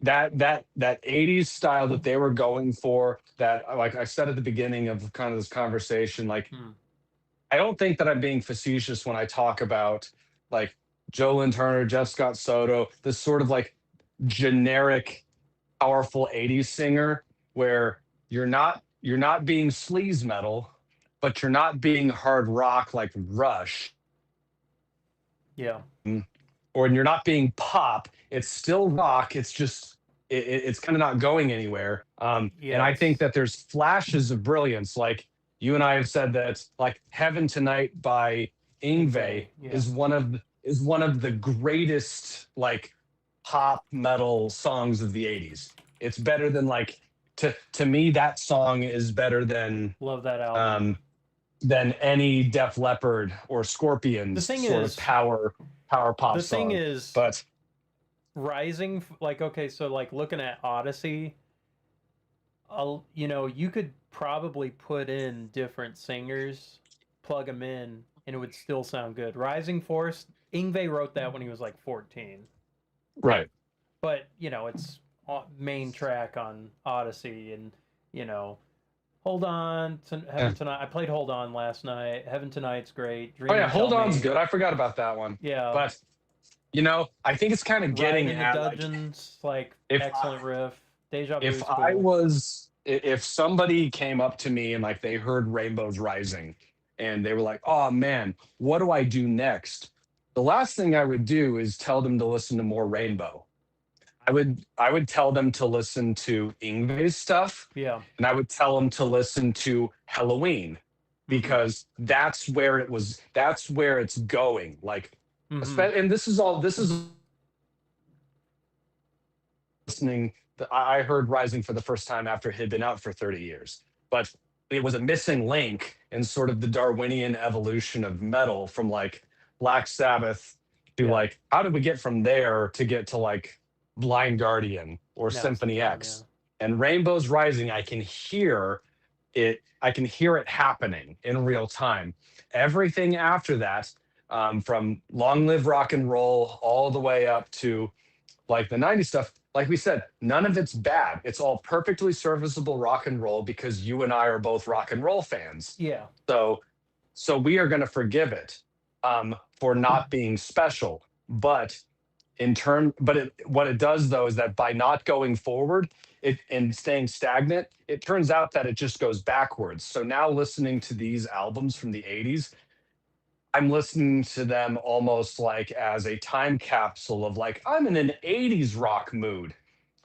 that 80s style that they were going for, that like I said at the beginning of kind of this conversation, like Hmm. I don't think that I'm being facetious when I talk about like Joe Lynn Turner, Jeff Scott Soto, this sort of like generic powerful 80s singer where you're not being sleaze metal, but you're not being hard rock like Rush, Yeah. or you're not being pop. It's still rock. It's just it's kind of not going anywhere. And Yeah. I think It's that there's flashes of brilliance. Like you and I have said that like Heaven Tonight by Ingve Ingve. Yeah. is one of the greatest like pop metal songs of the 80s. It's better than like to me that song is better Love that album. um than any Def Leppard or The Scorpions thing sort of is, power pop the thing song. is, But Rising. Like, okay, so like looking at Odyssey, you could probably put in different singers, plug them in, and it would still sound good. Rising Force. Ingve wrote that when he was like 14, right. but it's main track on Odyssey, and you know Hold On to Yeah. Heaven Tonight. I played Hold On last night. Heaven Tonight's great. Oh yeah, Dreaming Tell Hold On's Me. good. I forgot about that one. Yeah. But I think it's kind of Ride getting in the at like Dungeons, like if excellent riff. Deja if Vu's I cool. was if somebody came up to me and like they heard Rainbows Rising and they were like, "Oh man, what do I do next?" The last thing I would do is tell them to listen to more Rainbow. I would tell them to listen to Ingve's stuff, Yeah. and I would tell them to listen to Halloween Mm-hmm. because that's where it's going. Like Mm-hmm. and this is listening. I heard Rising for the first time after it had been out for 30 years, but it was a missing link in sort of the Darwinian evolution of metal from like Black Sabbath to Yeah. like how did we get from there to get to like Blind Guardian or Now it's Symphony them. Yeah. X. And Rainbows Rising, I can hear it happening in real time. Everything after that, from Long Live Rock and Roll all the way up to like the 90s stuff, like we said, none of it's bad. It's all perfectly serviceable rock and roll because you and I are both rock and roll fans. Yeah. So we are going to forgive it for not being special. But what it does though is that by not going forward it and staying stagnant, it turns out that it just goes backwards. So now listening to these albums from the 80s, I'm listening to them almost like as a time capsule of like I'm in an 80s rock mood.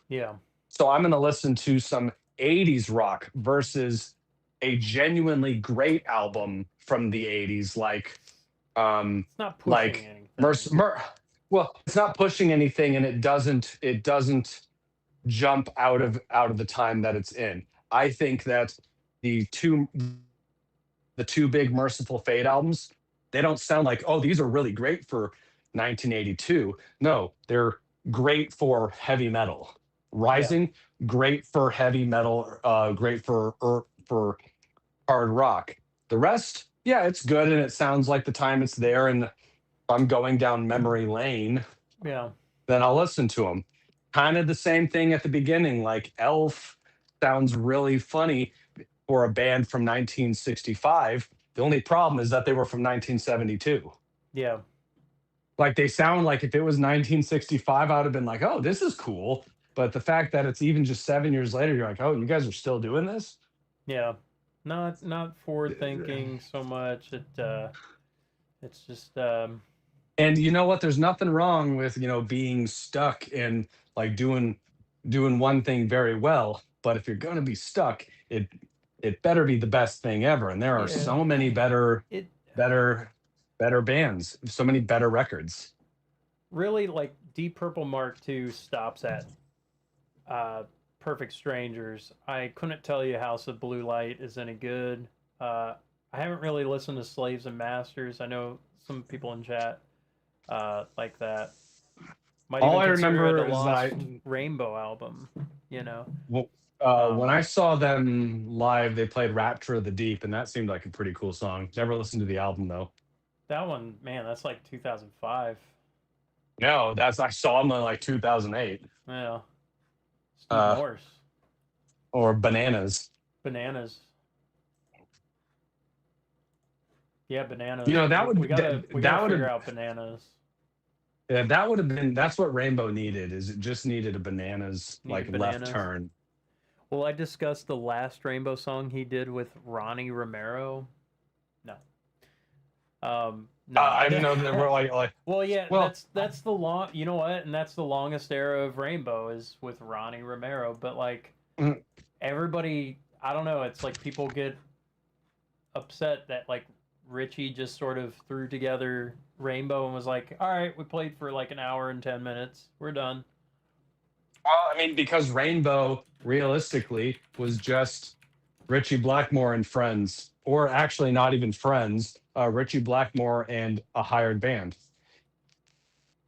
Yeah. So I'm going to listen to some 80s rock versus a genuinely great album from the 80s It's not pushing like anything. well, it's not pushing anything and it doesn't jump out of the time that it's in. I think that the two the two big Merciful Fate albums, they don't sound like, oh, these are really great for 1982. No, they're great for heavy metal. Yeah. Rising, great for heavy metal, great for hard rock. The rest, yeah, it's good and it sounds like the time it's there. And if I'm going down memory lane, Yeah. then I'll listen to them. Kind of the same thing at the beginning. Like Elf sounds really funny for a band from 1965. The only problem is that they were from 1972. Yeah. Like they sound like if it was 1965, I would have been like, oh, this is cool. But the fact that it's even just 7 years later, you're like, oh, you guys are still doing this? Yeah. Not forward thinking so much. It's just And you know what? There's nothing wrong with, being stuck and like doing one thing very well. But if you're gonna be stuck, it better be the best thing ever. And there are yeah. so many better It better. better bands, so many better records. Really, like Deep Purple Mark II stops at uh, Perfect Strangers. I couldn't tell you House of Blue Light is any good. I haven't really listened to Slaves and Masters. I know some people in chat like that. Might All even I consider it a remember is that Lost Rainbow album, you know. when Um, I saw them live, they played Rapture of the Deep, and that seemed like a pretty cool song. Never listened to the album though. that one, man, that's like 2005. No, that's I saw them in like 2008. Yeah. Steve Uh, Morse. or Bananas. Bananas. Yeah, You bananas. know that We would gotta we that gotta would figure have out bananas. yeah, that would have been that's what Rainbow needed. Is it just needed a Bananas like Needed left bananas. turn. Well, I discussed the last Rainbow song he did with Ronnie Romero. No. No. I didn't know that we're like Well, yeah, well. that's the long. You know what? And that's the longest era of Rainbow is with Ronnie Romero. But like mm, everybody, I don't know. It's like people get upset that like Richie just sort of threw together Rainbow and was like, "All right, we played for like an hour and 10 minutes. We're done." Well, I mean, because Rainbow realistically was just Richie Blackmore and friends, or actually not even friends, Richie Blackmore and a hired band.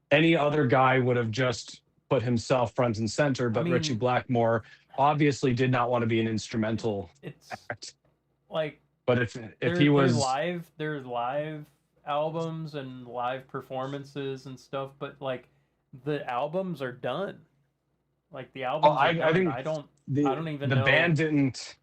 Any other guy would have just put himself front and center, I but Richie mean, Blackmore obviously did not want to be an instrumental it's act. like But if he was, there's live albums and live performances and stuff, but like the albums are done. Like the well, albums are I done. think I don't even the know band didn't.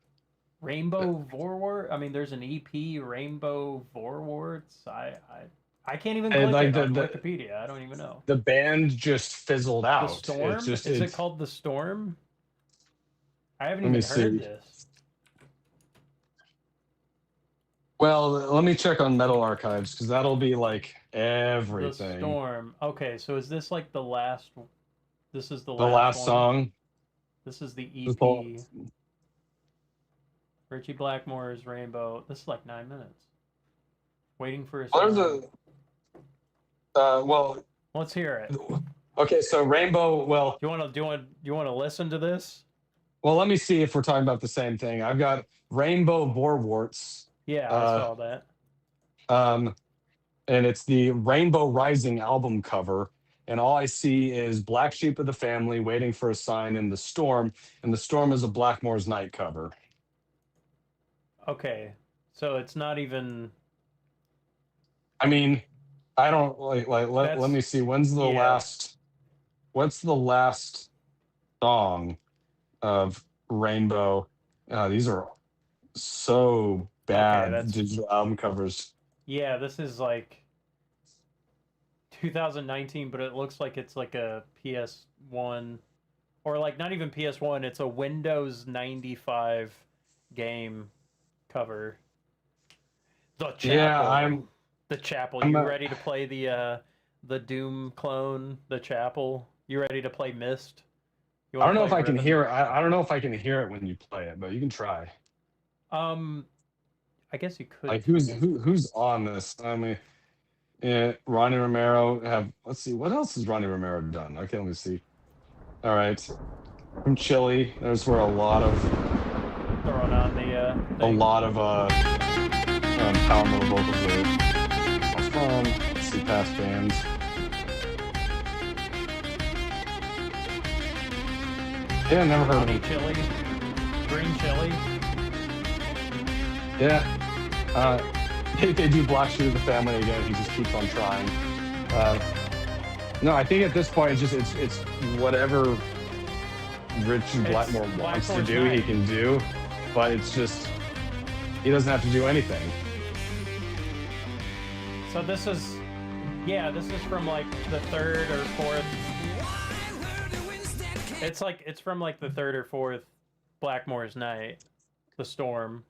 Rainbow Vorwart. I mean, there's an EP Rainbow Vorwarts. I can't even click Like it on Wikipedia. I don't even know. the band just fizzled The out. It's Storm? just Is it it's. called The Storm? I haven't Let me even heard see. this. Well, let me check on Metal Archives because that'll be like The everything. Storm. Okay, so is this like the last? This is the The last last one. song. This is the This whole- EP. Richie Blackmore's Rainbow. This is like 9 minutes. Waiting for a There's song. well, Let's hear it. Do okay, so Rainbow. Well, you want to listen to this? let me see if we're talking about the same thing. I've got Rainbow Borewarts, Yeah, I saw that. um, and it's the Rainbow Rising album cover. And all I see is Black Sheep of the Family, Waiting for a Sign, and The Storm. And The Storm is a Blackmore's Night cover. Okay, so it's not even. I mean, I don't let That's me see. What's the last song of Rainbow? These are so bad that's digital album covers. yeah. This is like 2019, but it looks like it's like a PS1 or like not even PS1. It's a Windows 95 game cover. The Chapel. Yeah, The Chapel. I'm You a- ready to play the Doom clone, The Chapel? You ready to play Myst? You I want don't to know if play I can Riven? hear it. I don't know if I can hear it when you play it, but you can try. I guess you could. Like who's on this? I mean, yeah, Ronnie Romero let's see, what else has Ronnie Romero done? Okay, let me see. All right. From Chile, there's where a lot of throwing on the power metal vocals are from. Let's see past bands. Yeah, never heard of Honey it. chili, green chili. Yeah. They do Black Sheep of the Family again. He just keeps on trying. No, I think at this point it's whatever Richie Blackmore wants to Blackmore's do, he night. can do, but it's just he doesn't have to do anything. So this is from like the third or fourth. It's from like the third or fourth Blackmore's Night, The Storm.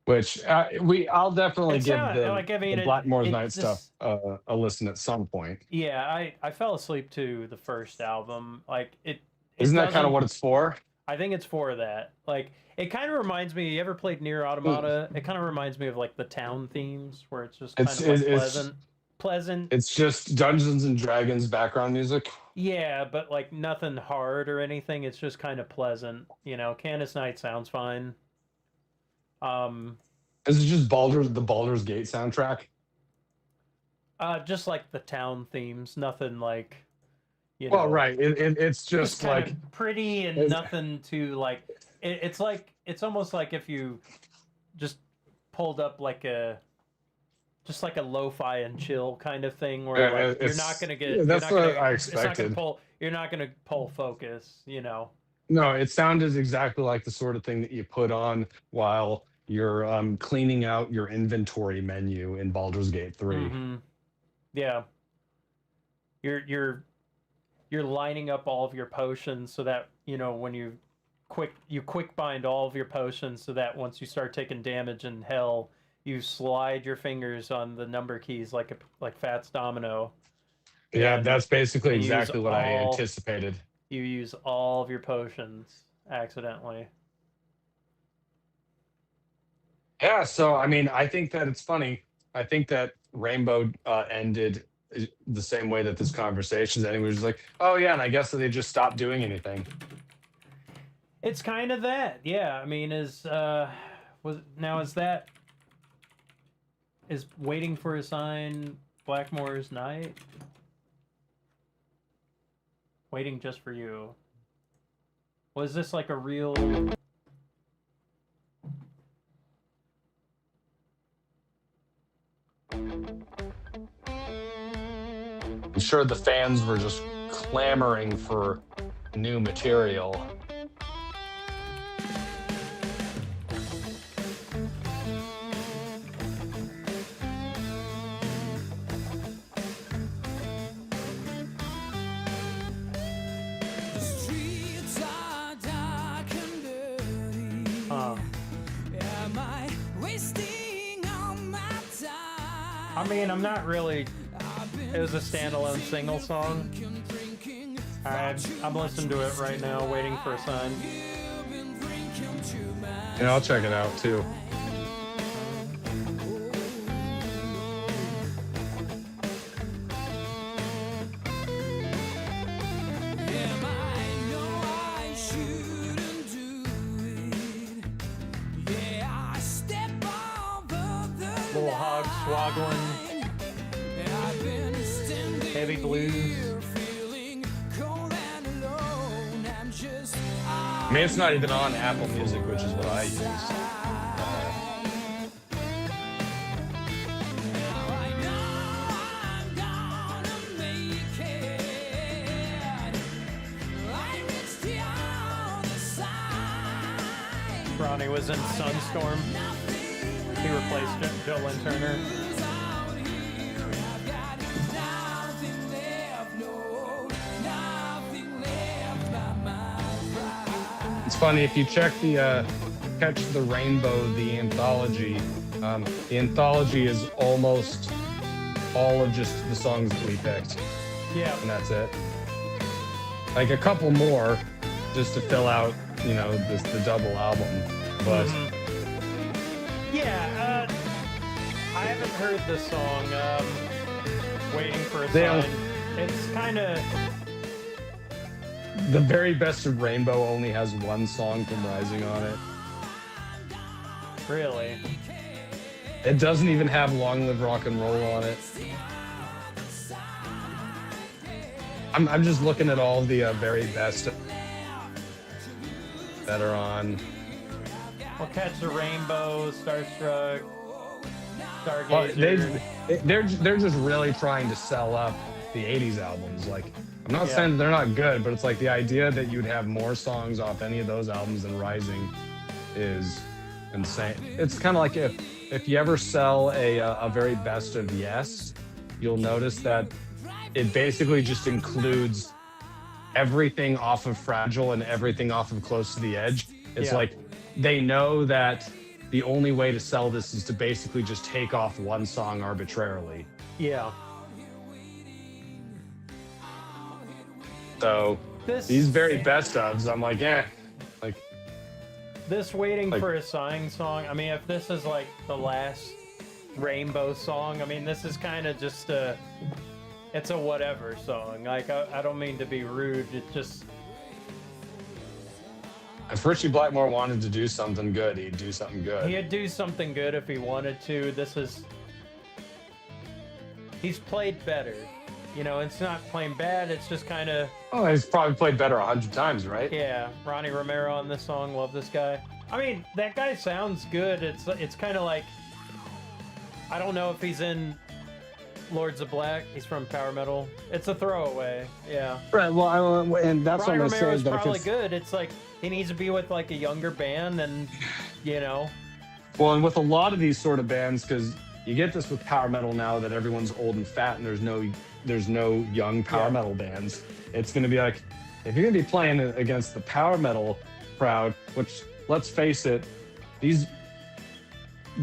Which I'll definitely It's give not- the, like, I mean, the it- Blackmore's it Night just- stuff a listen at some point. Yeah, I fell asleep to the first album. Like it Isn't that kind doesn't- of what it's for? I think it's for that. Like it kind of reminds me. You ever played Near Automata? It kind of reminds me of like the town themes, where it's just kind of like pleasant. pleasant. It's just Dungeons and Dragons background music. Yeah, but like nothing hard or anything. It's just kind of pleasant. You know, Candace Night sounds fine. Um, Is it just the Baldur's Gate soundtrack? just like the town themes, nothing like, you Well, know, right. It's just just kind like of pretty and it's- nothing to like. It's like it's almost like if you just pulled up like a just like a lo-fi and chill kind of thing where like you're not gonna get. yeah, that's you're not what gonna, I It's not gonna expected. pull. You're not gonna pull focus. You know. No, it sounded exactly like the sort of thing that you put on while you're cleaning out your inventory menu in Baldur's Gate 3. Mm-hmm. Yeah. You're you're lining up all of your potions so that you know when you quick bind all of your potions so that once you start taking damage in hell, you slide your fingers on the number keys like Fats Domino. Yeah, And that's basically you use exactly what I all- anticipated. You use all of your potions accidentally. Yeah, so I mean, I think that it's funny. I think that Rainbow ended the same way that this conversation's ending. Was like, oh yeah, and I guess that they just stopped doing anything. It's kind of that. Yeah, I mean is is Waiting for a Sign Blackmore's Night? Waiting Just for You. Was this like a real... I'm sure the fans were just clamoring for new material. I mean, I'm not really... It was a standalone single song. I'm listening to it right now, Waiting for a Sign. Yeah, I'll check it out too. Little Hog Swaggling. Heavy Blues. I mean, it's not even on Apple Music, which is what I use. Ronnie was in Sunstorm. He replaced Joe Lynn Turner. It's funny if you check the Catch the Rainbow, the anthology. The anthology is almost all of just the songs that we picked, Yeah. and that's it. Like a couple more, just to fill out, you know, the double album. But Yeah, I haven't heard this song, Waiting for a They'll- Sign. It's kind of... the very best of Rainbow only has one song from Rising on it. Really? It doesn't even have Long Live Rock and Roll on it. I'm just looking at all the very best that are on. Well, Catch the Rainbow, Starstruck, Well, Stargazer. they're just really trying to sell up the 80s albums. Like, I'm not Yeah. saying they're not good, but it's like the idea that you'd have more songs off any of those albums than Rising is insane. It's kind of like if you ever sell a very best of Yes, you'll notice that it basically just includes everything off of Fragile and everything off of Close to the Edge. It's Yeah. like they know that the only way to sell this is to basically just take off one song arbitrarily. Yeah. So This, these very best ofs, I'm like, like this Waiting like- for a Sign song, I mean, if this is like the last Rainbow song. I mean, this is kind of just it's a whatever song. Like, I don't mean to be rude. It just, If Richie Blackmore wanted to do something good, he'd do something good. he'd do something good if he wanted to. He's played better. You know, it's not playing bad. It's just kind of, Oh, he's probably played better 100 times, right? yeah. Ronnie Romero on this song. Love this guy. I mean, that guy sounds good. It's kind of like, I don't know if he's in Lords of Black. He's from Power Metal. It's a throwaway. Yeah. Right. Well, and that's Ronnie what I'm Romero's saying. probably good. It's like he needs to be with like a younger band, and you know. Well, and with a lot of these sort of bands, because you get this with power metal now that everyone's old and fat, and there's no young power metal bands. It's going to be like, if you're going to be playing against the power metal crowd, which, let's face it, these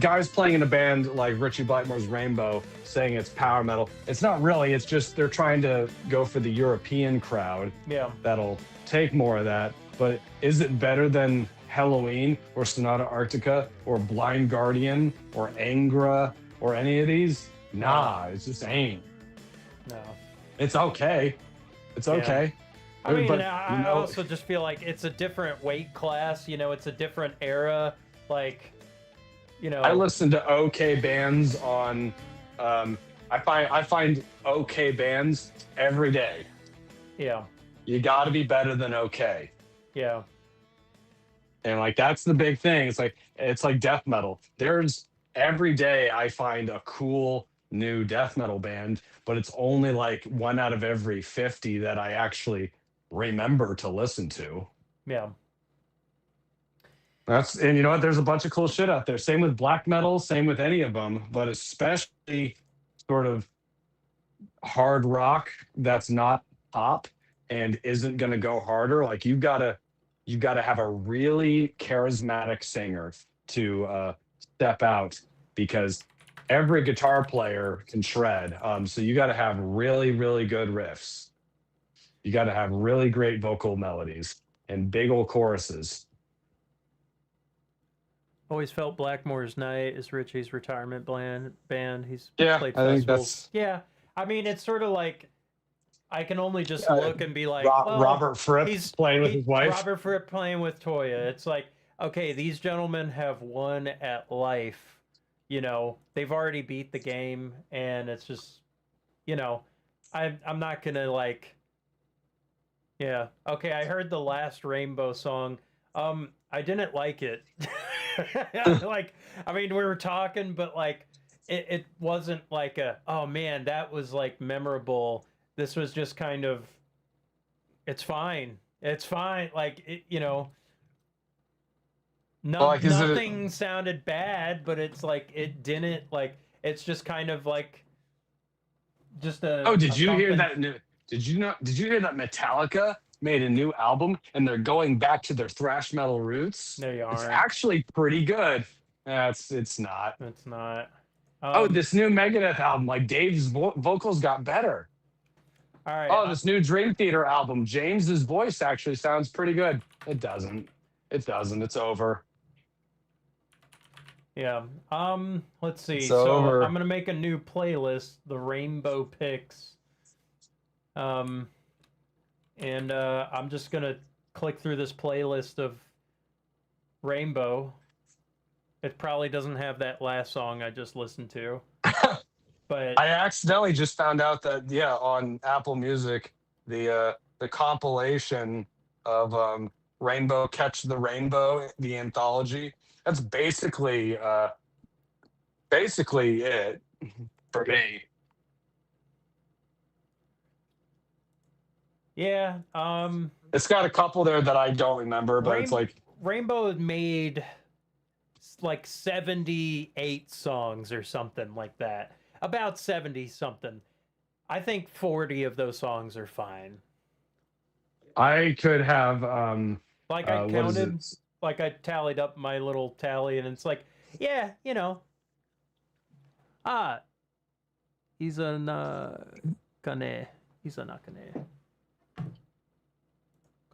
guys playing in a band like Richie Blackmore's Rainbow saying it's power metal, it's not really. It's just they're trying to go for the European crowd Yeah. that'll take more of that. But is it better than Halloween or Sonata Arctica or Blind Guardian or Angra or any of these? Nah, it just ain't. No. It's okay. It's Yeah. okay. I mean, But, I you know, also just feel like it's a different weight class. You know, it's a different era. Like, you know. I listen to okay bands on. I find okay bands every day. Yeah. You got to be better than okay. Yeah. And like that's the big thing. It's like death metal. There's every day I find a cool new death metal band, but it's only like one out of every 50 that I actually remember to listen to. Yeah. And you know what? There's a bunch of cool shit out there. Same with black metal, same with any of them, but especially sort of hard rock that's not pop and isn't going to go harder. Like you've got to have a really charismatic singer to step out, because every guitar player can shred. So you got to have really, really good riffs. You got to have really great vocal melodies and big old choruses. Always felt Blackmore's Night is Richie's retirement band. He's Yeah, played I think festivals. that's Yeah. I mean, it's sort of like I can only just look and be like, well, Robert Fripp playing with his wife. Robert Fripp playing with Toya. It's like, okay, these gentlemen have won at life. You know, they've already beat the game, and it's just, you know, I'm not gonna like. Yeah. Okay, I heard the last Rainbow song. I didn't like it. Like, I mean, we were talking, but like, it wasn't like oh man, that was like memorable. This was just kind of, it's fine. It's fine. Like, you know, nothing sounded bad, but it's like, it didn't, like, it's just kind of like, just a. Oh, did you hear something- that? Did you hear that Metallica made a new album and they're going back to their thrash metal roots? No, you It's aren't. actually pretty good. It's not. It's not. Oh, this new Megadeth album, like Dave's vocals got better. All right. Oh, this new Dream Theater album, James's voice actually sounds pretty good. It doesn't. It doesn't. It's over. Yeah. Let's see. It's So over. I'm gonna make a new playlist, the Rainbow Picks. And I'm just gonna click through this playlist of Rainbow. It probably doesn't have that last song I just listened to. But I accidentally just found out that on Apple Music, the compilation of Rainbow Catch the Rainbow, the anthology. That's basically it for me. yeah, It's got a couple there that I don't remember, but it's like Rainbow made like 78 songs or something like that. About 70 something. I think 40 of those songs are fine. I could have Like I what is counted, it? like I tallied up my little tally, and it's like, yeah, you know. He's a nakane. He's a nakane.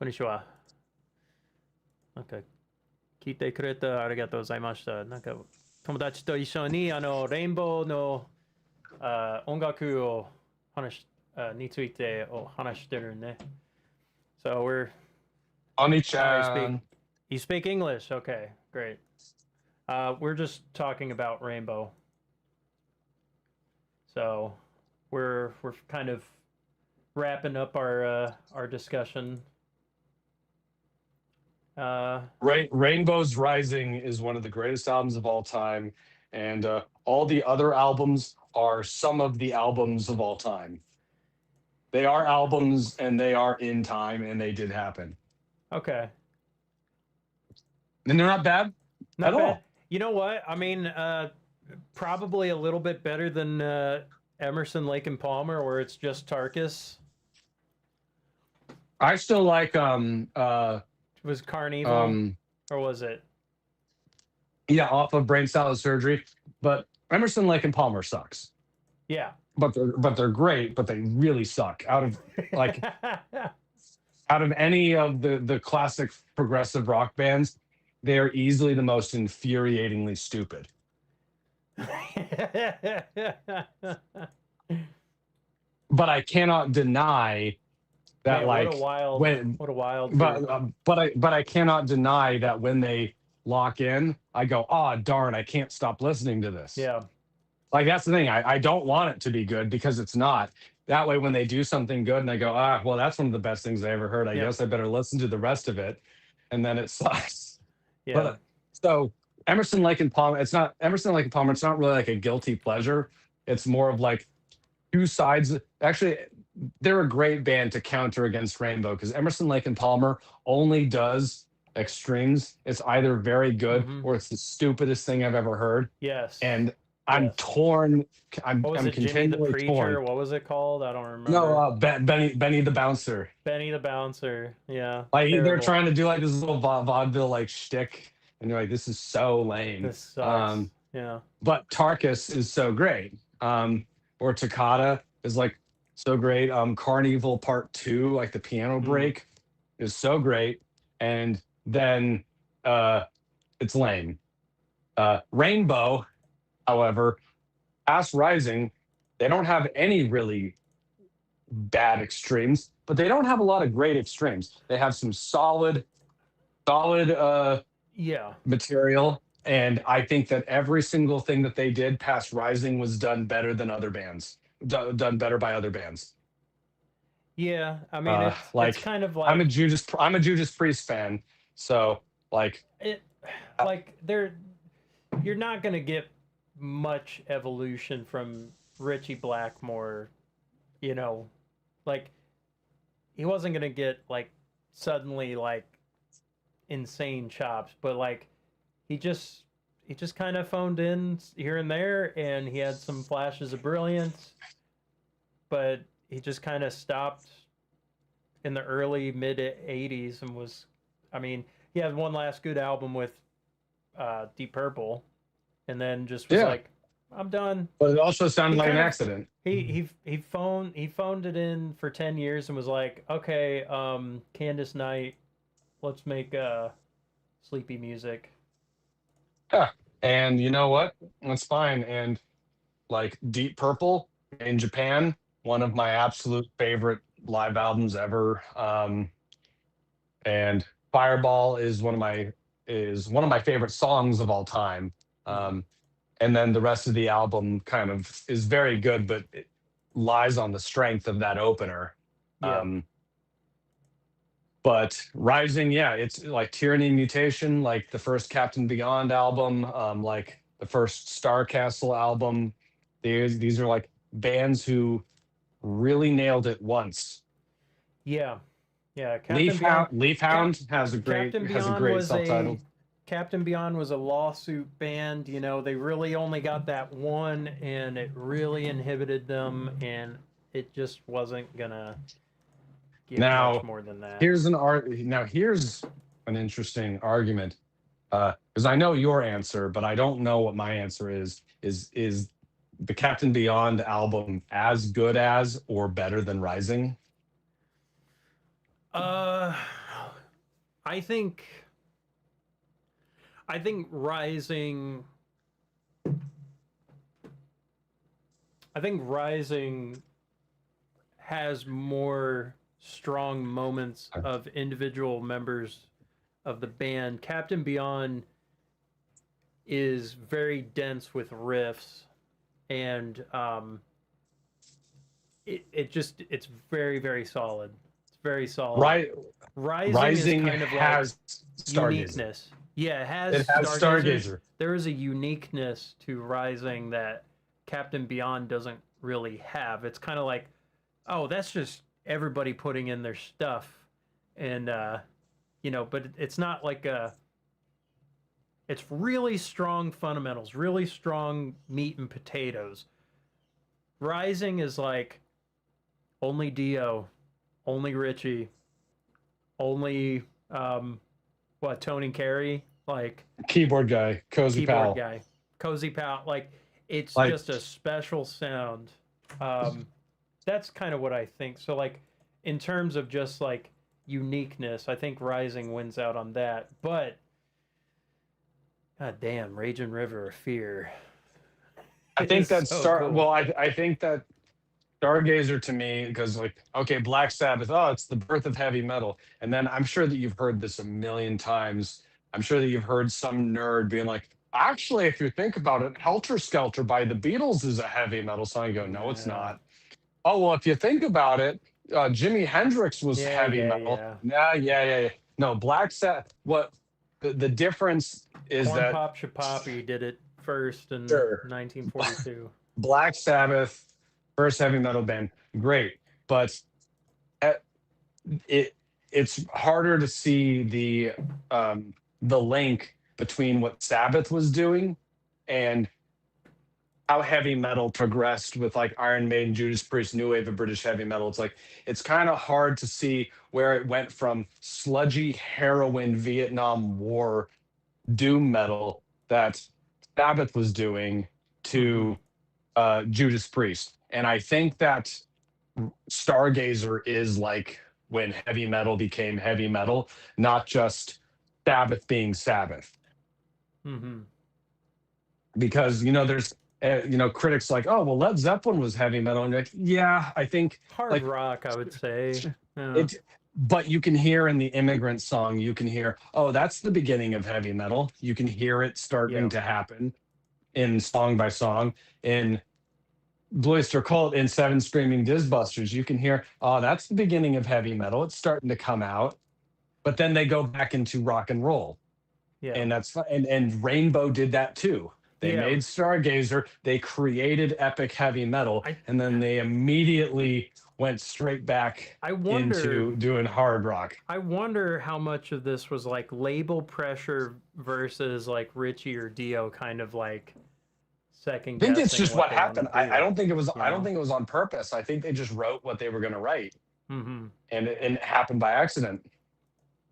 Konnichiwa. なんか聞いてくれてありがとうございました。なんか友達と一緒にレインボーの音楽をについてお話してるね。So we're Oni-chan. you speak English? Okay, great. We're just talking about Rainbow. So we're kind of wrapping up our discussion. Rainbow's Rising is one of the greatest albums of all time, and all the other albums are some of the albums of all time. They are albums, and they are in time, and they did happen, Okay, and they're not bad not at bad. all. You know what? I mean, probably a little bit better than Emerson, Lake and Palmer, where it's just Tarkus. I still like Was Carnival um or was it? yeah, off of Brain Salad Surgery, but Emerson, Lake and Palmer sucks. Yeah. But they're great, but they really suck. Like out of any of the classic progressive rock bands, they are easily the most infuriatingly stupid. But I cannot deny that, Man, like, when what a wild group. but I cannot deny that when they lock in, I go, oh darn, I can't stop listening to this. Yeah. Like that's the thing. I don't want it to be good because it's not. That way, when they do something good and I go, well, that's one of the best things I ever heard. I Yeah. guess I better listen to the rest of it, and then it sucks. Yeah. But so Emerson, Lake and Palmer, it's not Emerson, Lake and Palmer. It's not really like a guilty pleasure. It's more of like two sides. Actually, they're a great band to counter against Rainbow because Emerson, Lake and Palmer only does extremes. It's either very good Mhm. or it's the stupidest thing I've ever heard. Yes. And I'm Yes. torn. I'm What was it, Jimmy the continually Preacher? torn. What was it called? I don't remember. No, Benny the Bouncer. Benny the Bouncer. Yeah. Like they're terrible. trying to do like this little vaudeville like shtick, and you're like, this is so lame. This sucks. Yeah. But Tarkus is so great. Or Toccata is like so great. Carnival Part 2, like the piano break, is so great. And then it's lame. Rainbow, however, past Rising, they don't have any really bad extremes, but they don't have a lot of great extremes. They have some solid Yeah. material, and I think that every single thing that they did past Rising was done better than other bands, done better by other bands. Yeah. I mean, it's Like kind of like I'm a Judas Priest fan, so like you're not gonna get much evolution from Richie Blackmore, you know, like he wasn't gonna get like suddenly like insane chops, but like he just kind of phoned in here and there, and he had some flashes of brilliance, but he just kind of stopped in the early mid 80s and was, I mean, he had one last good album with Deep Purple, and then just was like, I'm done. But it also sounded like an accident. He phoned it in for 10 years and was like, okay, Candace Knight, let's make sleepy music. Yeah, and you know what? That's fine. And like Deep Purple in Japan, one of my absolute favorite live albums ever. And Fireball is one of my favorite songs of all time. And then the rest of the album kind of is very good, but it lies on the strength of that opener. Yeah. But Rising, yeah, it's like Tyranny Mutation, like the first Captain Beyond album, like the first Starcastle album. These are like bands who really nailed it once. Yeah. Yeah. Leaf Hound has a great self-titled. Captain Beyond was a lawsuit band. You know, they really only got that one, and it really inhibited them, and it just wasn't gonna get much more than that. Here's an interesting argument, because I know your answer, but I don't know what my answer is. Is the Captain Beyond album as good as or better than Rising? I think Rising I think Rising has more strong moments of individual members of the band. Captain Beyond is very dense with riffs, and it's very, very solid. It's very solid. Right, Rising is Rising kind of like has Stargazer. uniqueness. Yeah, it has It has Stargazers. Stargazer. There is a uniqueness to Rising that Captain Beyond doesn't really have. It's kind of like, oh, that's just everybody putting in their stuff, and but it's not like a. It's really strong fundamentals, really strong meat and potatoes. Rising is like only Dio, only Richie, only Tony Carey, like Keyboard guy, Cozy keyboard Powell. guy, Cozy Powell. Like it's Like- just a special sound. That's kind of what I think. So like in terms of just like uniqueness, I think Rising wins out on that. But god damn, Raging River of Fear. I think is that's so cool. Well, I think that Stargazer to me, because like, okay, Black Sabbath, oh, it's the birth of heavy metal. And then I'm sure that you've heard this a million times. I'm sure that you've heard some nerd being like, actually, if you think about it, Helter Skelter by the Beatles is a heavy metal song. You go, no, it's Yeah. not. Oh, well, if you think about it, Jimi Hendrix was Yeah, heavy yeah, metal. yeah. Yeah. No, Black Sabbath, what the difference is Corn that Pop Shapoppy did it first in Sure. 1942. Black Sabbath, first heavy metal band, great, but it's harder to see the link between what Sabbath was doing and how heavy metal progressed with like Iron Maiden, Judas Priest, new wave of British heavy metal. It's like it's kind of hard to see where it went from sludgy heroin Vietnam War doom metal that Sabbath was doing to Judas Priest. And I think that Stargazer is like when heavy metal became heavy metal, not just Sabbath being Sabbath. Mm-hmm. Because, there's, critics like, oh, well, Led Zeppelin was heavy metal. And you're like, yeah, I think Hard like rock, I would say. Yeah. it, but you can hear in the Immigrant Song, you can hear, oh, that's the beginning of heavy metal. You can hear it starting Yeah. to happen in Song by Song. In Blue Oyster Cult, in Seven Screaming Disbusters, you can hear, oh, that's the beginning of heavy metal. It's starting to come out. But then they go back into rock and roll. Yeah. And that's and Rainbow did that too. They Yeah. made Stargazer, they created epic heavy metal, and then they immediately went straight back into doing hard rock. I wonder how much of this was like label pressure versus like Richie or Dio kind of like second I think guessing. it's just what happened. I don't think it was. you I don't know? think it was on purpose. I think they just wrote what they were going to write, Mm-hmm. and it happened by accident.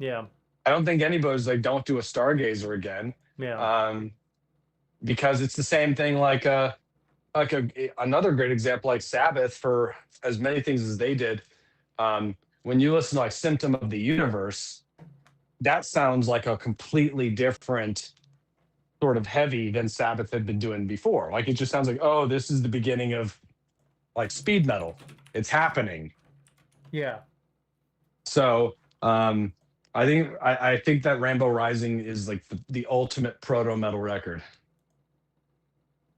Yeah. I don't think anybody's like, don't do a Stargazer again, Yeah. because it's the same thing. Like another great example, like Sabbath, for as many things as they did. When you listen to like Symptom of the Universe, that sounds like a completely different sort of heavy than Sabbath had been doing before. Like it just sounds like, oh, this is the beginning of like speed metal. It's happening. Yeah. So I think that Rainbow Rising is like the ultimate proto metal record.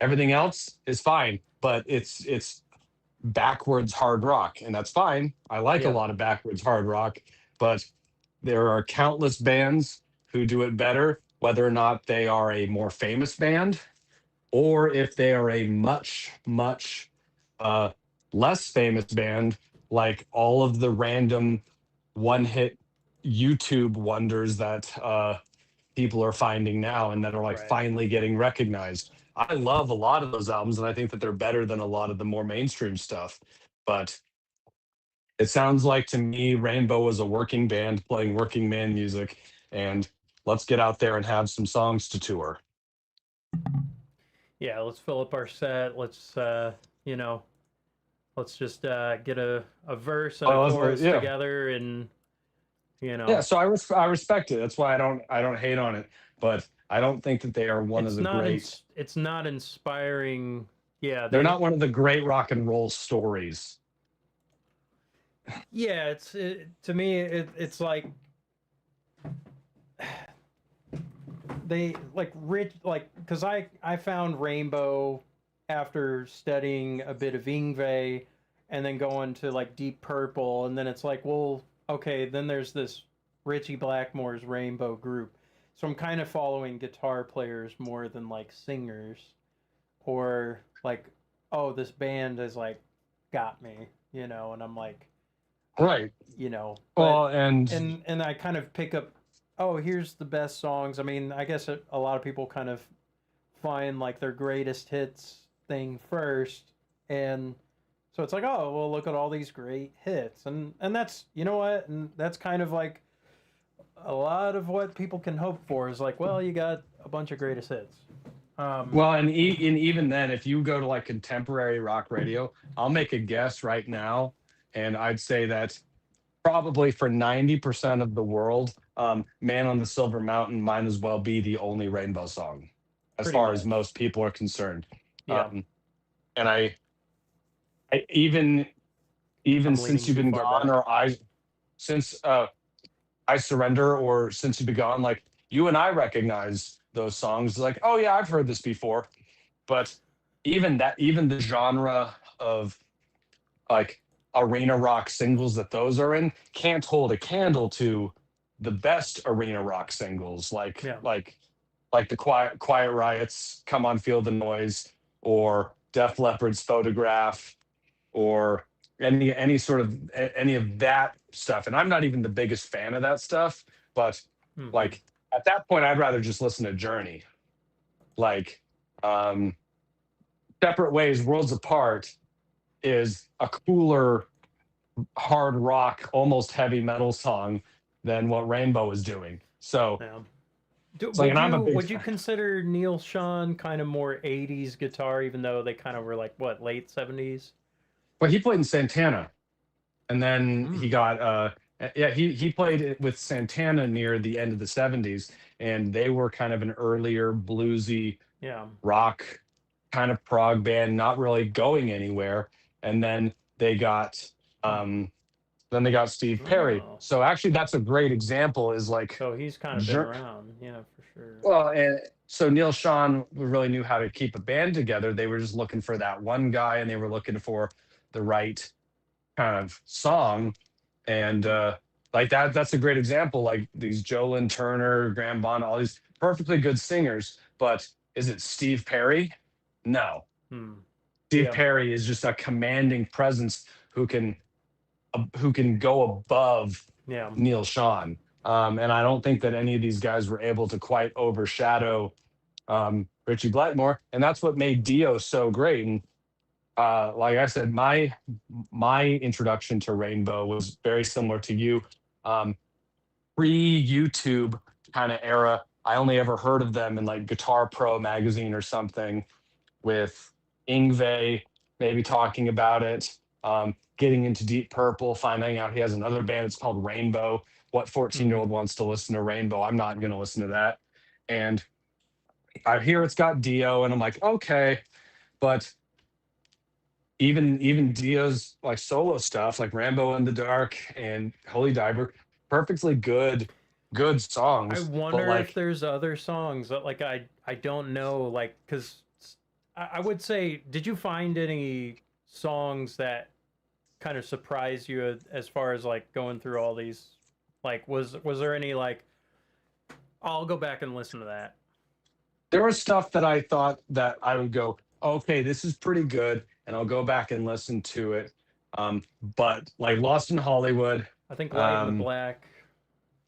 Everything else is fine, but it's backwards hard rock, and that's fine. I like a lot of backwards hard rock, but there are countless bands who do it better, whether or not they are a more famous band or if they are a much, much less famous band, like all of the random one-hit YouTube wonders that people are finding now and that are like finally getting recognized. I love a lot of those albums, and I think that they're better than a lot of the more mainstream stuff. But it sounds like to me, Rainbow was a working band playing working man music, and let's get out there and have some songs to tour. Yeah, let's fill up our set. Let's let's just get a verse and a chorus together, and Yeah, so I respect it. That's why I don't hate on it, but I don't think that they are one of the great. It's not inspiring Yeah, They're they not one of the great rock and roll stories. yeah, to me it's like they like rich like because I found Rainbow after studying a bit of Ingve and then going to like Deep Purple, and then it's like, well, okay, then there's this Richie Blackmore's Rainbow group, so I'm kind of following guitar players more than like singers, or like, oh, this band has like got me, and I'm like, Right. but Well, and and I kind of pick up, oh, here's the best songs. I mean, I guess a lot of people kind of find like their greatest hits thing first, and so it's like, oh, well, look at all these great hits, and that's, you know what, and that's kind of like a lot of what people can hope for is like, well, you got a bunch of greatest hits. well, and even then, if you go to like contemporary rock radio, I'll make a guess right now, and I'd say that probably for 90% of the world, "Man on the Silver Mountain" might as well be the only Rainbow song, as Pretty far as much, most people are concerned. yeah. Um, and I even I'm leaning since you've too been far gone, back. or since I surrender, or since you've been gone, like you and I recognize those songs. Like, oh yeah, I've heard this before. But even the genre of like arena rock singles that those are in can't hold a candle to the best arena rock singles, Yeah, like the Quiet Riot's "Come On Feel the Noise," or Def Leppard's "Photograph," or any of that stuff. And I'm not even the biggest fan of that stuff, but hmm, like at that point, I'd rather just listen to Journey. Like, um, "Separate Ways, Worlds Apart" is a cooler hard rock, almost heavy metal song than what Rainbow is doing. So yeah. it's like, and I'm a big Would you fan. consider Neil Sean kind of more '80s guitar, even though they kind of were like what, late '70s? But he played in Santana, and then he Hmm. got yeah, he played it with Santana near the end of the '70s, and they were kind of an earlier bluesy Yeah. rock kind of prog band, not really going anywhere. And Hmm. um then they got Steve Perry. Oh, So actually, that's a great example. Is like, so he's kind of been around. Yeah, for sure. well, and so Neil Sean really knew how to keep a band together. They were just looking for that one guy, and they were looking for the right kind of song. And like that's a great example. Like these Jolyn Turner, Graham Bond, all these perfectly good singers. But is it Steve Perry? No. Hmm. Steve Yeah. Perry is just a commanding presence who can go above Yeah. Neil Sean. And I don't think that any of these guys were able to quite overshadow Richie Blackmore, and that's what made Dio so great. And like I said, my introduction to Rainbow was very similar to you. Um, Pre YouTube kind of era, I only ever heard of them in like Guitar Pro magazine or something, with Ingve maybe talking about it, getting into Deep Purple, finding out he has another band. It's called Rainbow. What 14-year-old Hmm. wants to listen to Rainbow? I'm not going to listen to that. And I hear it's got Dio, and I'm like, okay, but even Dio's like solo stuff, like Rambo in the Dark and Holy Diver, perfectly good I songs. But wonder if like, there's other songs that like I don't know, like, because I would say, did you find any songs that kind of surprised you as far as like going through all these? Like, was there any like, I'll go back and listen to that. there was stuff that I thought that I would go, okay, this is pretty good, and I'll go back and listen to it. But like Lost in Hollywood, I think Light in the um, Black,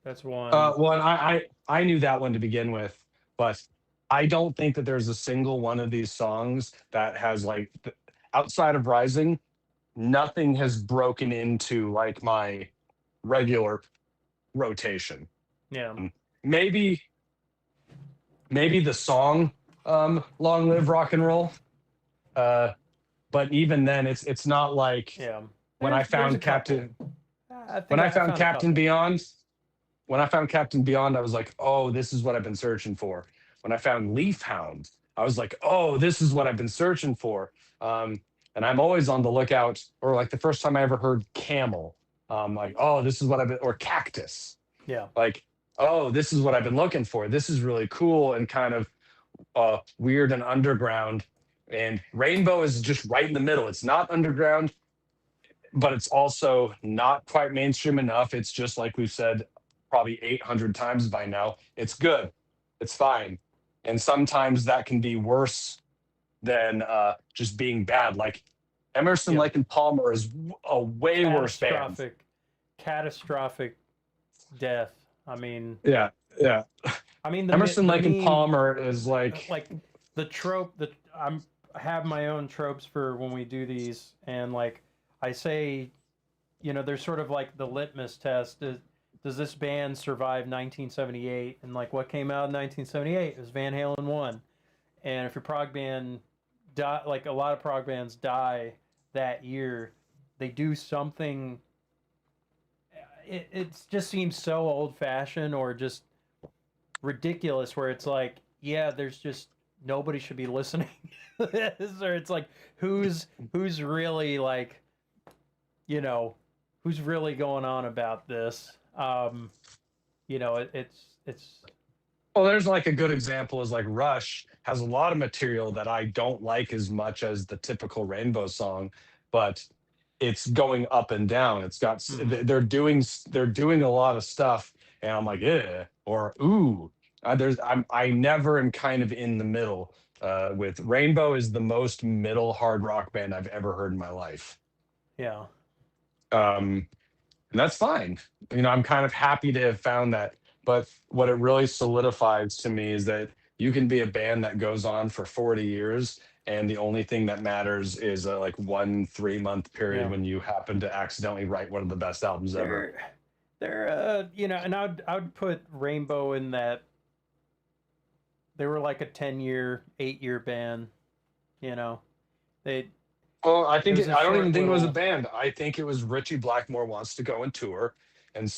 that's one. well, and I knew that one to begin with, but I don't think that there's a single one of these songs that has like outside of Rising, nothing has broken into like my regular rotation. Yeah. Um, maybe maybe the song "Long Live Rock and Roll," uh, but even then, it's not like Yeah. when I There's a found couple. Captain I when think I I found found a Captain couple. Beyond. When I found Captain Beyond, I was like, oh, this is what I've been searching for. When I found Leaf Hound, I was like, oh, this is what I've been searching for. And I'm always on the lookout, or like the first time I ever heard camel, like, oh, this is what I've been, or cactus, Yeah. like, oh, this is what I've been looking for. This is really cool and kind of weird and underground. And Rainbow is just right in the middle. It's not underground, but it's also not quite mainstream enough. It's just like we've said probably 800 times by now. It's good. It's fine. And sometimes that can be worse than just being bad. Like Emerson, Yeah. Lake and Palmer is a way worse band. Catastrophic death. I mean, Yeah, yeah. I mean Emerson, the Lake and meme, Palmer is like the trope that I have my own tropes for when we do these, and like I say, there's sort of like the litmus test. Does this band survive 1978? And like what came out in 1978? It was Van Halen 1. And if your prog band like a lot of prog bands die that year, they do something. It just seems so old fashioned or just ridiculous. Where it's like, yeah, there's just nobody should be listening to this, or it's like who's really like, who's really going on about this. It's well, there's like a good example is like Rush has a lot of material that I don't like as much as the typical Rainbow song, but it's going up and down. It's got they're doing a lot of stuff, and I'm like, yeah, or ooh. I never am kind of in the middle. With Rainbow is the most middle hard rock band I've ever heard in my life. yeah. Um, and that's fine. I'm kind of happy to have found that. But what it really solidifies to me is that you can be a band that goes on for 40 years, and the only thing that matters is like 1 3 month period Yeah. when you happen to accidentally write one of the best albums ever. They're and I would put Rainbow in that. They were like a 10-year, 8-year band. They Well, it was a I don't short even think it was a little. band. I think it was Richie Blackmore wants to go and tour, and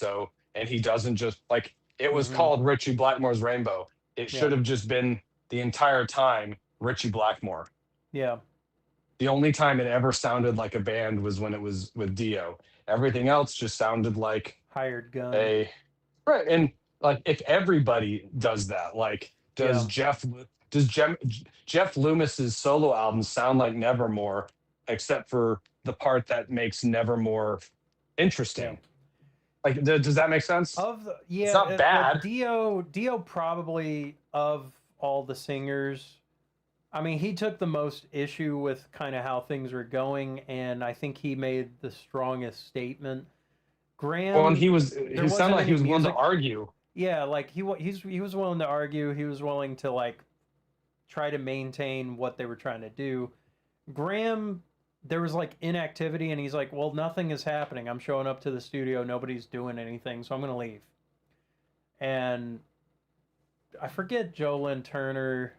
he doesn't just like it was Hmm. called Richie Blackmore's Rainbow. It Yeah. should have just been the entire time Richie Blackmore. Yeah. The only time it ever sounded like a band was when it was with Dio. Everything else just sounded like Hired gun. a right. And like if everybody does that, like Yeah. does Jeff Loomis's solo albums sound like Nevermore, except for the part that makes Nevermore Yeah. interesting? Like, does that make sense? It's Yeah, not bad. Dio probably of all the singers. I mean, he took the most issue with kind of how things were going, and I think he made the strongest statement. Well, and Graham, there he sounded wasn't like he any was willing to music. argue. Yeah, like he was willing to argue. He was willing to like try to maintain what they were trying to do. Graham, there was like inactivity, and he's like, "Well, nothing is happening. I'm showing up to the studio. Nobody's doing anything, so I'm gonna leave." And I forget Joe Lynn Turner.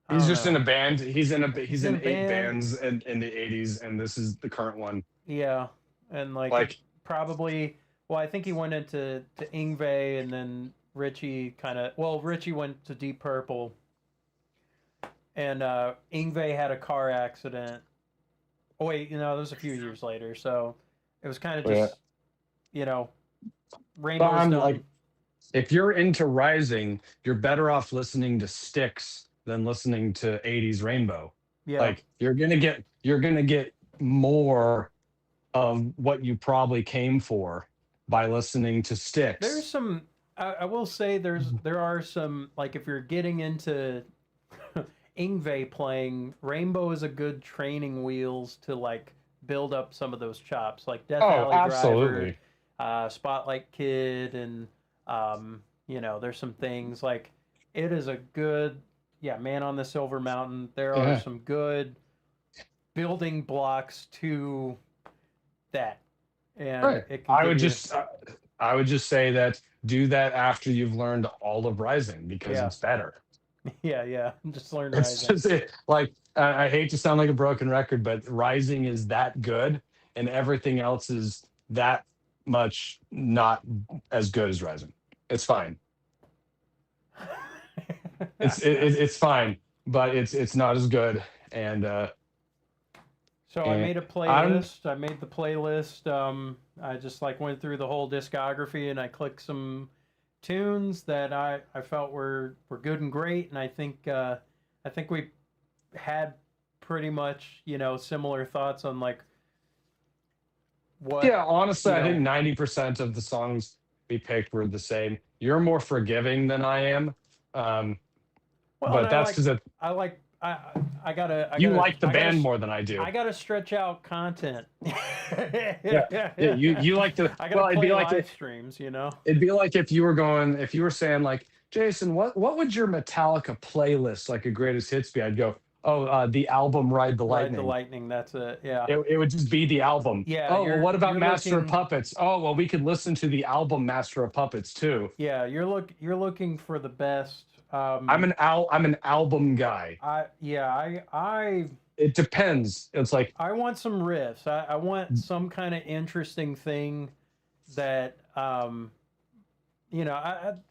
I He's don't just in a know. band. He's He's in a in eight band. bands in the '80s, and this is the current one. Yeah, and like it Like, probably. Well, I think he went into Ingve, and then Richie kind of. Well, Richie went to Deep Purple, and Ingve had a car accident. Oh wait, that was a few years later, so it was kind of yeah. just, you know, But Rainbow's I'm done. like, if you're into Rising, you're better off listening to Styx than listening to '80s Rainbow. Yeah, Like, you're gonna get more of what you probably came for by listening to there's Styx. some. I will say there are some, like if you're getting into Ingve playing, Rainbow is a good training wheels to like build up some of those chops, like Death Oh, Alley Driver, absolutely. Spotlight Kid, and there's some things like it is a good, yeah, Man on the Silver Mountain. There are Yeah. some good building blocks to that, and Right. it can give you, I would just say that do that after you've learned all of Rising because yeah, it's better. yeah, just learn It's Rising. just it. Like I hate to sound like a broken record, but Rising is that good, and everything else is that much not as good as Rising. It's fine. it's fine, but it's not as good. And So I and made a I'm playlist. I made the playlist. I just like went through the whole discography and I clicked some tunes that I felt were good and great. And I think we had pretty much similar thoughts on like what yeah, honestly, you I think know 90% of the songs we picked were the same. You're more forgiving than I am. Um, well, and but that's because I like I gotta I you gotta like the I gotta band more than I do. I gotta stretch out content. Yeah, yeah. You like the I gotta well. play live streams, It'd be like if you were saying like, Jason, what would your Metallica playlist like a greatest hits be? I'd go, oh, the album Ride the Ride the Lightning. Lightning. That's it. Yeah, It would just be the album. yeah. Oh, well, what about You're Master of looking. Puppets? Oh, well, we could listen to the album Master of Puppets too. Yeah, you're looking for the best. I'm an album guy. I yeah It depends. It's like I want some riffs. I want some kind of interesting thing that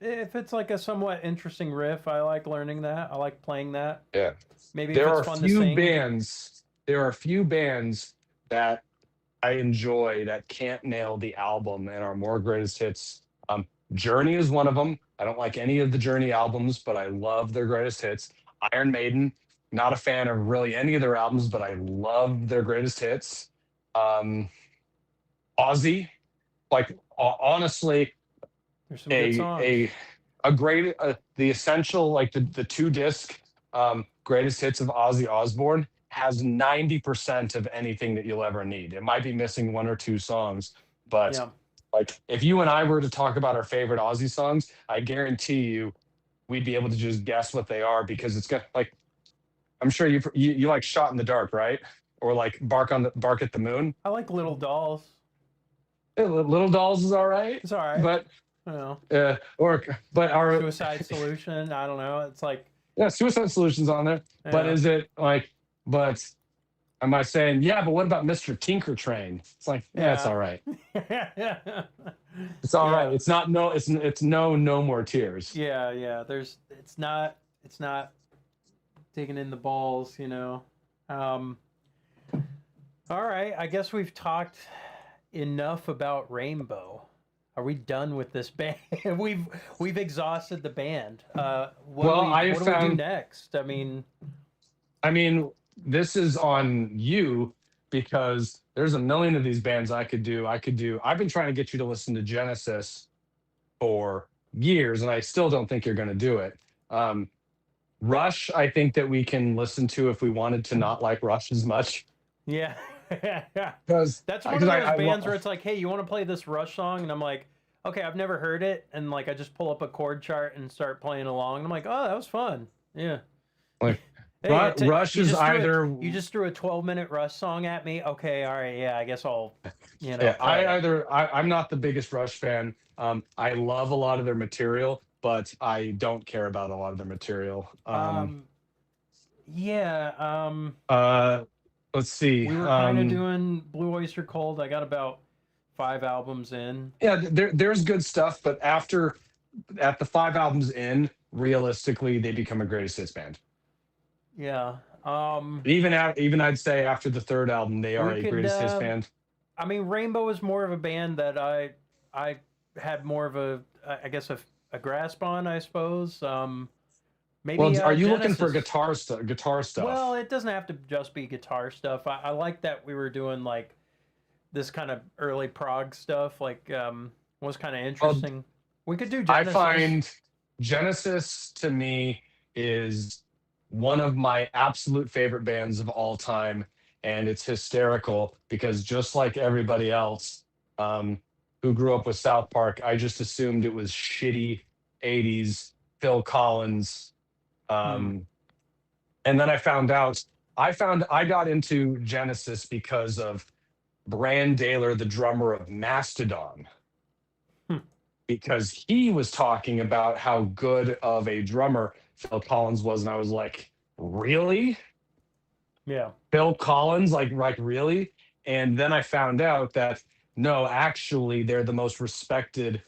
if it's like a somewhat interesting riff, I like learning that. I like playing that. yeah. Maybe if There it's are fun to few sing. bands. There are few bands that I enjoy that can't nail the album and are more greatest hits. Journey is one of them. I don't like any of the Journey albums, but I love their greatest hits. Iron Maiden, not a fan of really any of their albums, but I love their greatest hits. Um, Ozzy, like honestly, There's some good a songs. a a great the essential like the two disc greatest hits of Ozzy Osbourne has 90% of anything that you'll ever need. It might be missing one or two songs, but Yeah. like if you and I were to talk about our favorite Ozzy songs, I guarantee you we'd be able to just guess what they are because it's got like I'm sure you like Shot in the Dark, right? Or like Bark at the Moon. I like Little Dolls. Little Dolls is all right, It's all right. but You know, or but our Suicide Solution. I don't know. It's like yeah, Suicide Solutions on there. But yeah. is it like but am I saying, yeah, but what about Mr. Tinker Train? It's like, yeah, it's Yeah. all right. Yeah. It's all right. Yeah. It's not no it's no more tears. Yeah, yeah. It's not digging in the balls. Um all right, I guess we've talked enough about Rainbow. Are we done with this band? we've exhausted the band. Well, What do we do next? I mean, this is on you because there's a million of these bands I could do. I've been trying to get you to listen to Genesis for years, and I still don't think you're going to do it. Um, Rush, I think that we can listen to if we wanted to not like Rush as much. Yeah. Because That's one of those bands where it's like, hey, you want to play this Rush song? And I'm like, okay, I've never heard it. And like, I just pull up a chord chart and start playing along. And I'm like, oh, that was fun. Yeah. like Hey, Rush is either you just threw a 12-minute Rush song at me. Okay, all right, yeah, I guess I'll, yeah, play it. I'm not the biggest Rush fan. I love a lot of their material, but I don't care about a lot of their material. Yeah. Let's see. We were kind of doing Blue Oyster Cult. I got about 5 albums in. Yeah, there's good stuff, but at the 5 albums in, realistically, they become a greatest hits band. Yeah. Even I'd say after the third album, they are We a could, greatest hits band. I mean, Rainbow is more of a band that I had more of I guess a grasp on, I suppose. Maybe. Well, are you looking for Genesis. guitar stuff? Well, it doesn't have to just be guitar stuff. I like that we were doing like this kind of early prog stuff. Like, was kind of interesting. We could do I Genesis. find Genesis to me is one of my absolute favorite bands of all time, and it's hysterical because just like everybody else who grew up with South Park, I just assumed it was shitty '80s Phil Collins. And then I got into Genesis because of Bran Daler, the drummer of Mastodon, because he was talking about how good of a drummer Phil Collins was, and I was like, really? Yeah. Phil Collins, like really? And then I found out that no, actually, they're the most respected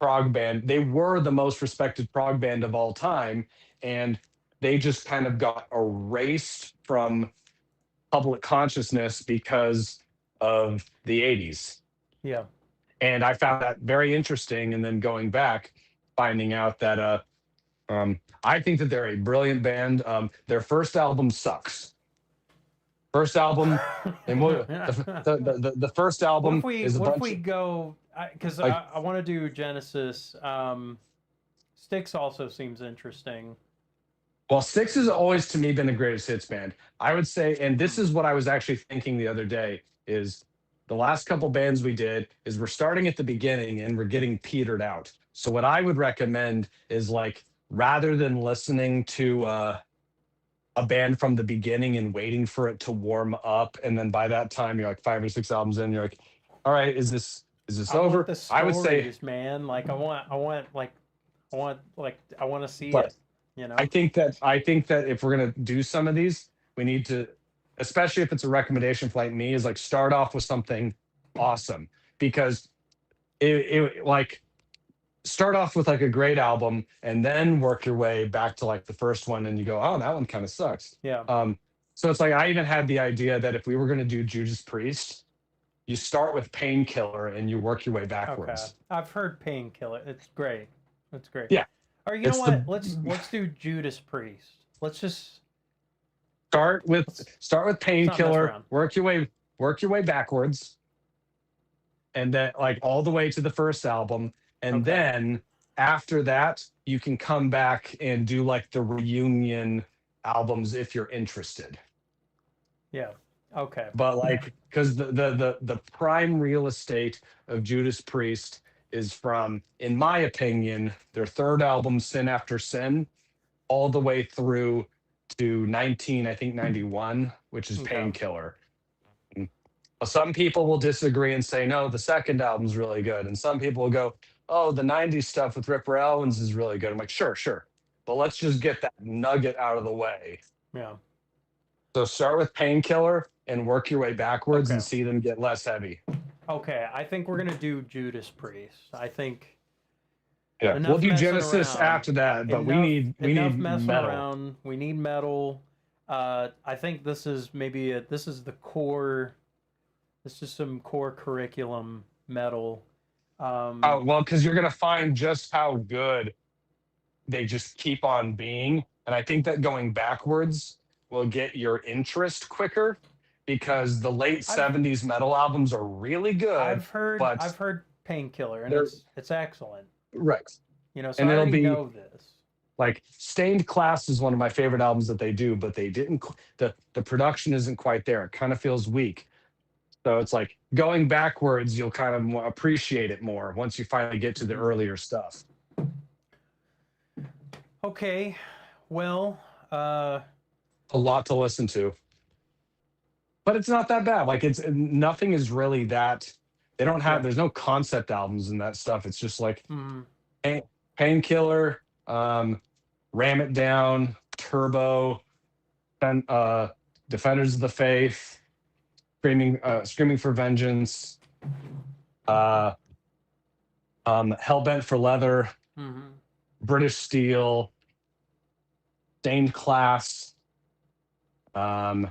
prog band. They were the most respected prog band of all time, and they just kind of got erased from public consciousness because of the 80s. Yeah. And I found that very interesting. And then going back, finding out that I think that they're a brilliant band. Their first album sucks. First album, and the first album is a what if bunch we of go? Because like, I want to do Genesis. Styx also seems interesting. well, Styx has always to me been the greatest hits band. I would say, and this is what I was actually thinking the other day, is the last couple bands we did is we're starting at the beginning and we're getting petered out. So what I would recommend is like rather than listening to a band from the beginning and waiting for it to warm up, and then by that time you're like 5 or 6 albums in, you're like, all right, is this I want over? the I would say, stories, man. Like I want to see but it. You know. I think that if we're gonna do some of these, we need to, especially if it's a recommendation for like me, is like start off with something awesome because it like start off with like a great album and then work your way back to like the first one and you go, oh, that one kind of sucks. Yeah. So it's like I even had the idea that if we were gonna do Judas Priest, you start with Painkiller and you work your way Okay. backwards. I've heard Painkiller. It's great. It's great. Yeah, Or you know it's what? the Let's do Judas Priest. Let's just start with not mess Painkiller, around. work your way backwards, and then like all the way to the first album, and Okay. then after that you can come back and do like the reunion albums if you're interested. Yeah. Okay. But like because the prime real estate of Judas Priest is from, in my opinion, their third album Sin After Sin all the way through to 91, which is Okay. Painkiller. Some people will disagree and say no, the second album's really good, and some people will go, oh, the 90s stuff with Ripper Owens is really good. I'm like, sure, but let's just get that nugget out of the way. Yeah. So start with Painkiller and work your way backwards Okay. and see them get less heavy. Okay. I think we're gonna do Judas Priest. I think Yeah, enough we'll do messing Genesis around. after that, but we Enough need messing metal. around. We need metal. I think this is this is the core. This is some core curriculum metal. Oh well, because you're gonna find just how good they just keep on being, and I think that going backwards will get your interest quicker because the late I've 70s metal albums are really good, I've but heard Painkiller, and they're it's excellent. right. You know, so And I it'll already be know this. like Stained Class is one of my favorite albums that they do, but they didn't the production isn't quite there. It kind of feels weak. So it's like going backwards, you'll kind of appreciate it more once you finally get to the Mhm. earlier stuff. Okay, well, A lot to listen to, but it's not that bad. Like it's nothing is really that. They don't have. yeah. There's no concept albums and that stuff. It's just like Mm, Painkiller, Ram It Down, Turbo, and Defenders of the Faith, Screaming for Vengeance, uh, Hellbent for Leather, mhm. British Steel, Stained Class, and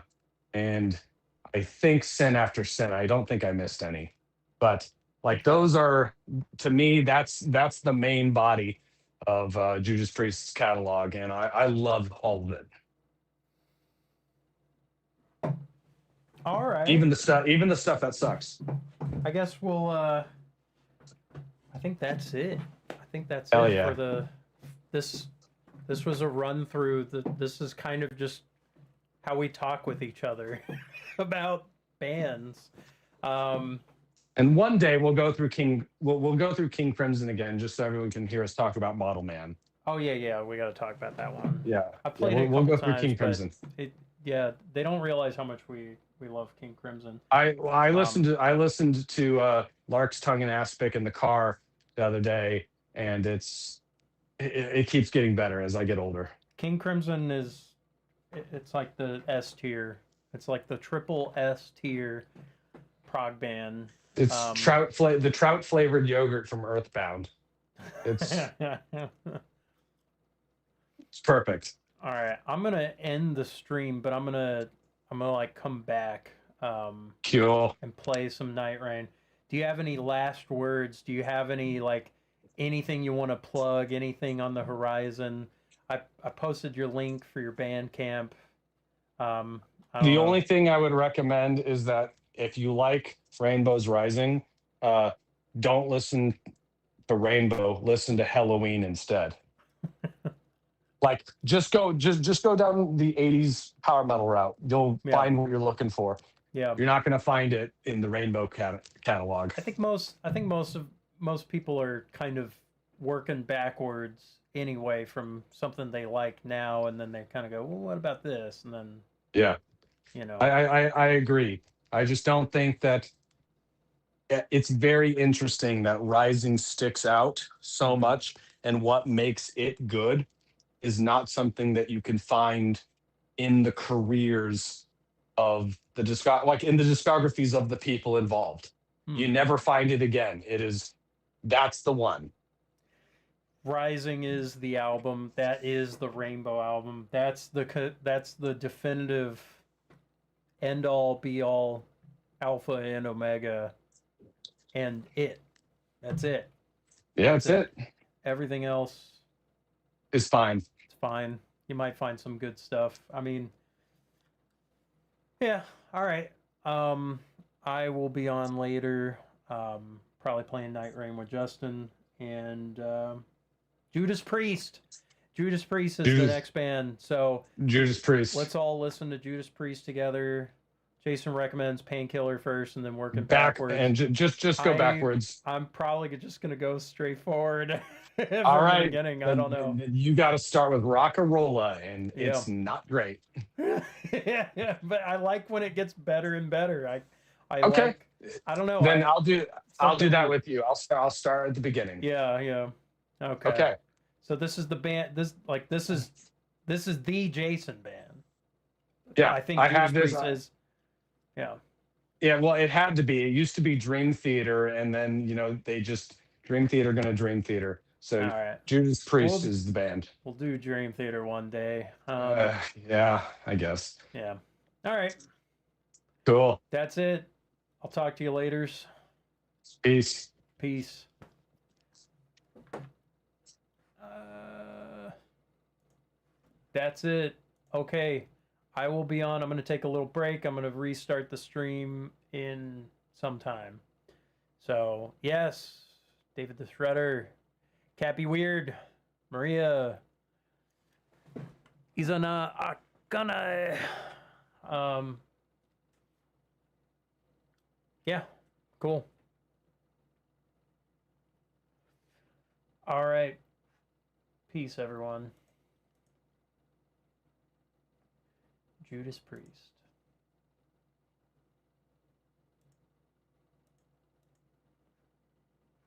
I think Sin After Sin. I don't think I missed any, but like those are to me that's the main body of Judas Priest's catalog, and I love all of it. All right. Even the stuff that sucks. I guess we'll. I think that's it. I think that's Hell it yeah. for the. This was a run through. This is kind of just how we talk with each other about bands. And one day we'll go through we'll go through King Crimson again, just so everyone can hear us talk about Model Man. Oh yeah, we got to talk about that one. Yeah, I played it a we'll couple go through times, King but Crimson. they don't realize how much we love King Crimson. I listened to Lark's Tongue and Aspic in the car the other day, and it keeps getting better as I get older. King Crimson it's like the S tier. It's like the triple S tier prog band. It's the trout flavored yogurt from Earthbound. It's All it's perfect. right, I'm gonna end the stream, but I'm gonna like come back Cool. and play some Night Rain. Do you have any last words? Do you have any like anything you want to plug? Anything on the horizon? I posted your link for your Bandcamp. Um, I don't The know. only thing I would recommend is that if you like Rainbows Rising, uh, don't listen to Rainbow. Listen to Halloween instead. Like just go down the '80s power metal route. You'll Yeah, find what you're looking for. yeah. You're not going to find it in the Rainbow catalog. I think most people are kind of working backwards anyway from something they like now, and then they kind of go, well, what about this? And then Yeah, you I, know, I I agree. I just don't think that it's very interesting that Rising sticks out so mhm. much, and what makes it good is not something that you can find in the careers of the like in the discographies of the people involved. Hmm. You never find it again. That's the one. Rising is the album. That is the Rainbow album. That's the definitive end all be all, alpha and omega, and that's it. Yeah, That's that's it. it. Everything else, It's fine. it's fine. You might find some good stuff. I mean, yeah. All right. Um, I will be on later. Probably playing Night Rain with Justin and Judas Priest. Judas Priest is the Judas next band. So Judas let's Priest. all listen to Judas Priest together. Jason recommends Painkiller first, and then working Back backwards. and just go I backwards. I'm probably just gonna go straight forward All from the right. beginning. I Then, don't know. then you got to start with Rockarola, and Yeah. it's not great. Yeah, yeah, but I like when it gets better and better. I Okay. like. I don't know. Then I I'll do something that with. with you. I'll start at the beginning. Yeah, yeah. Okay. Okay. So this is the band. This is the Jason band. Yeah, I think I Judas have this. Priest is. Yeah. Yeah, well, it had to be. It used to be Dream Theater, and then they just Dream Theater gonna Dream Theater. All So right. Judas Priest We'll is the band. we'll do Dream Theater one day. Yeah, I guess. Yeah. All right. Cool. That's it. I'll talk to you later. Peace. Peace. Uh, that's it. Okay. I will be on. I'm going to take a little break. I'm going to restart the stream in some time. So, yes, David the Shredder, Cappy Weird, Maria, Izana Akane. Um, yeah, cool. All right. Peace, everyone. Judas Priest.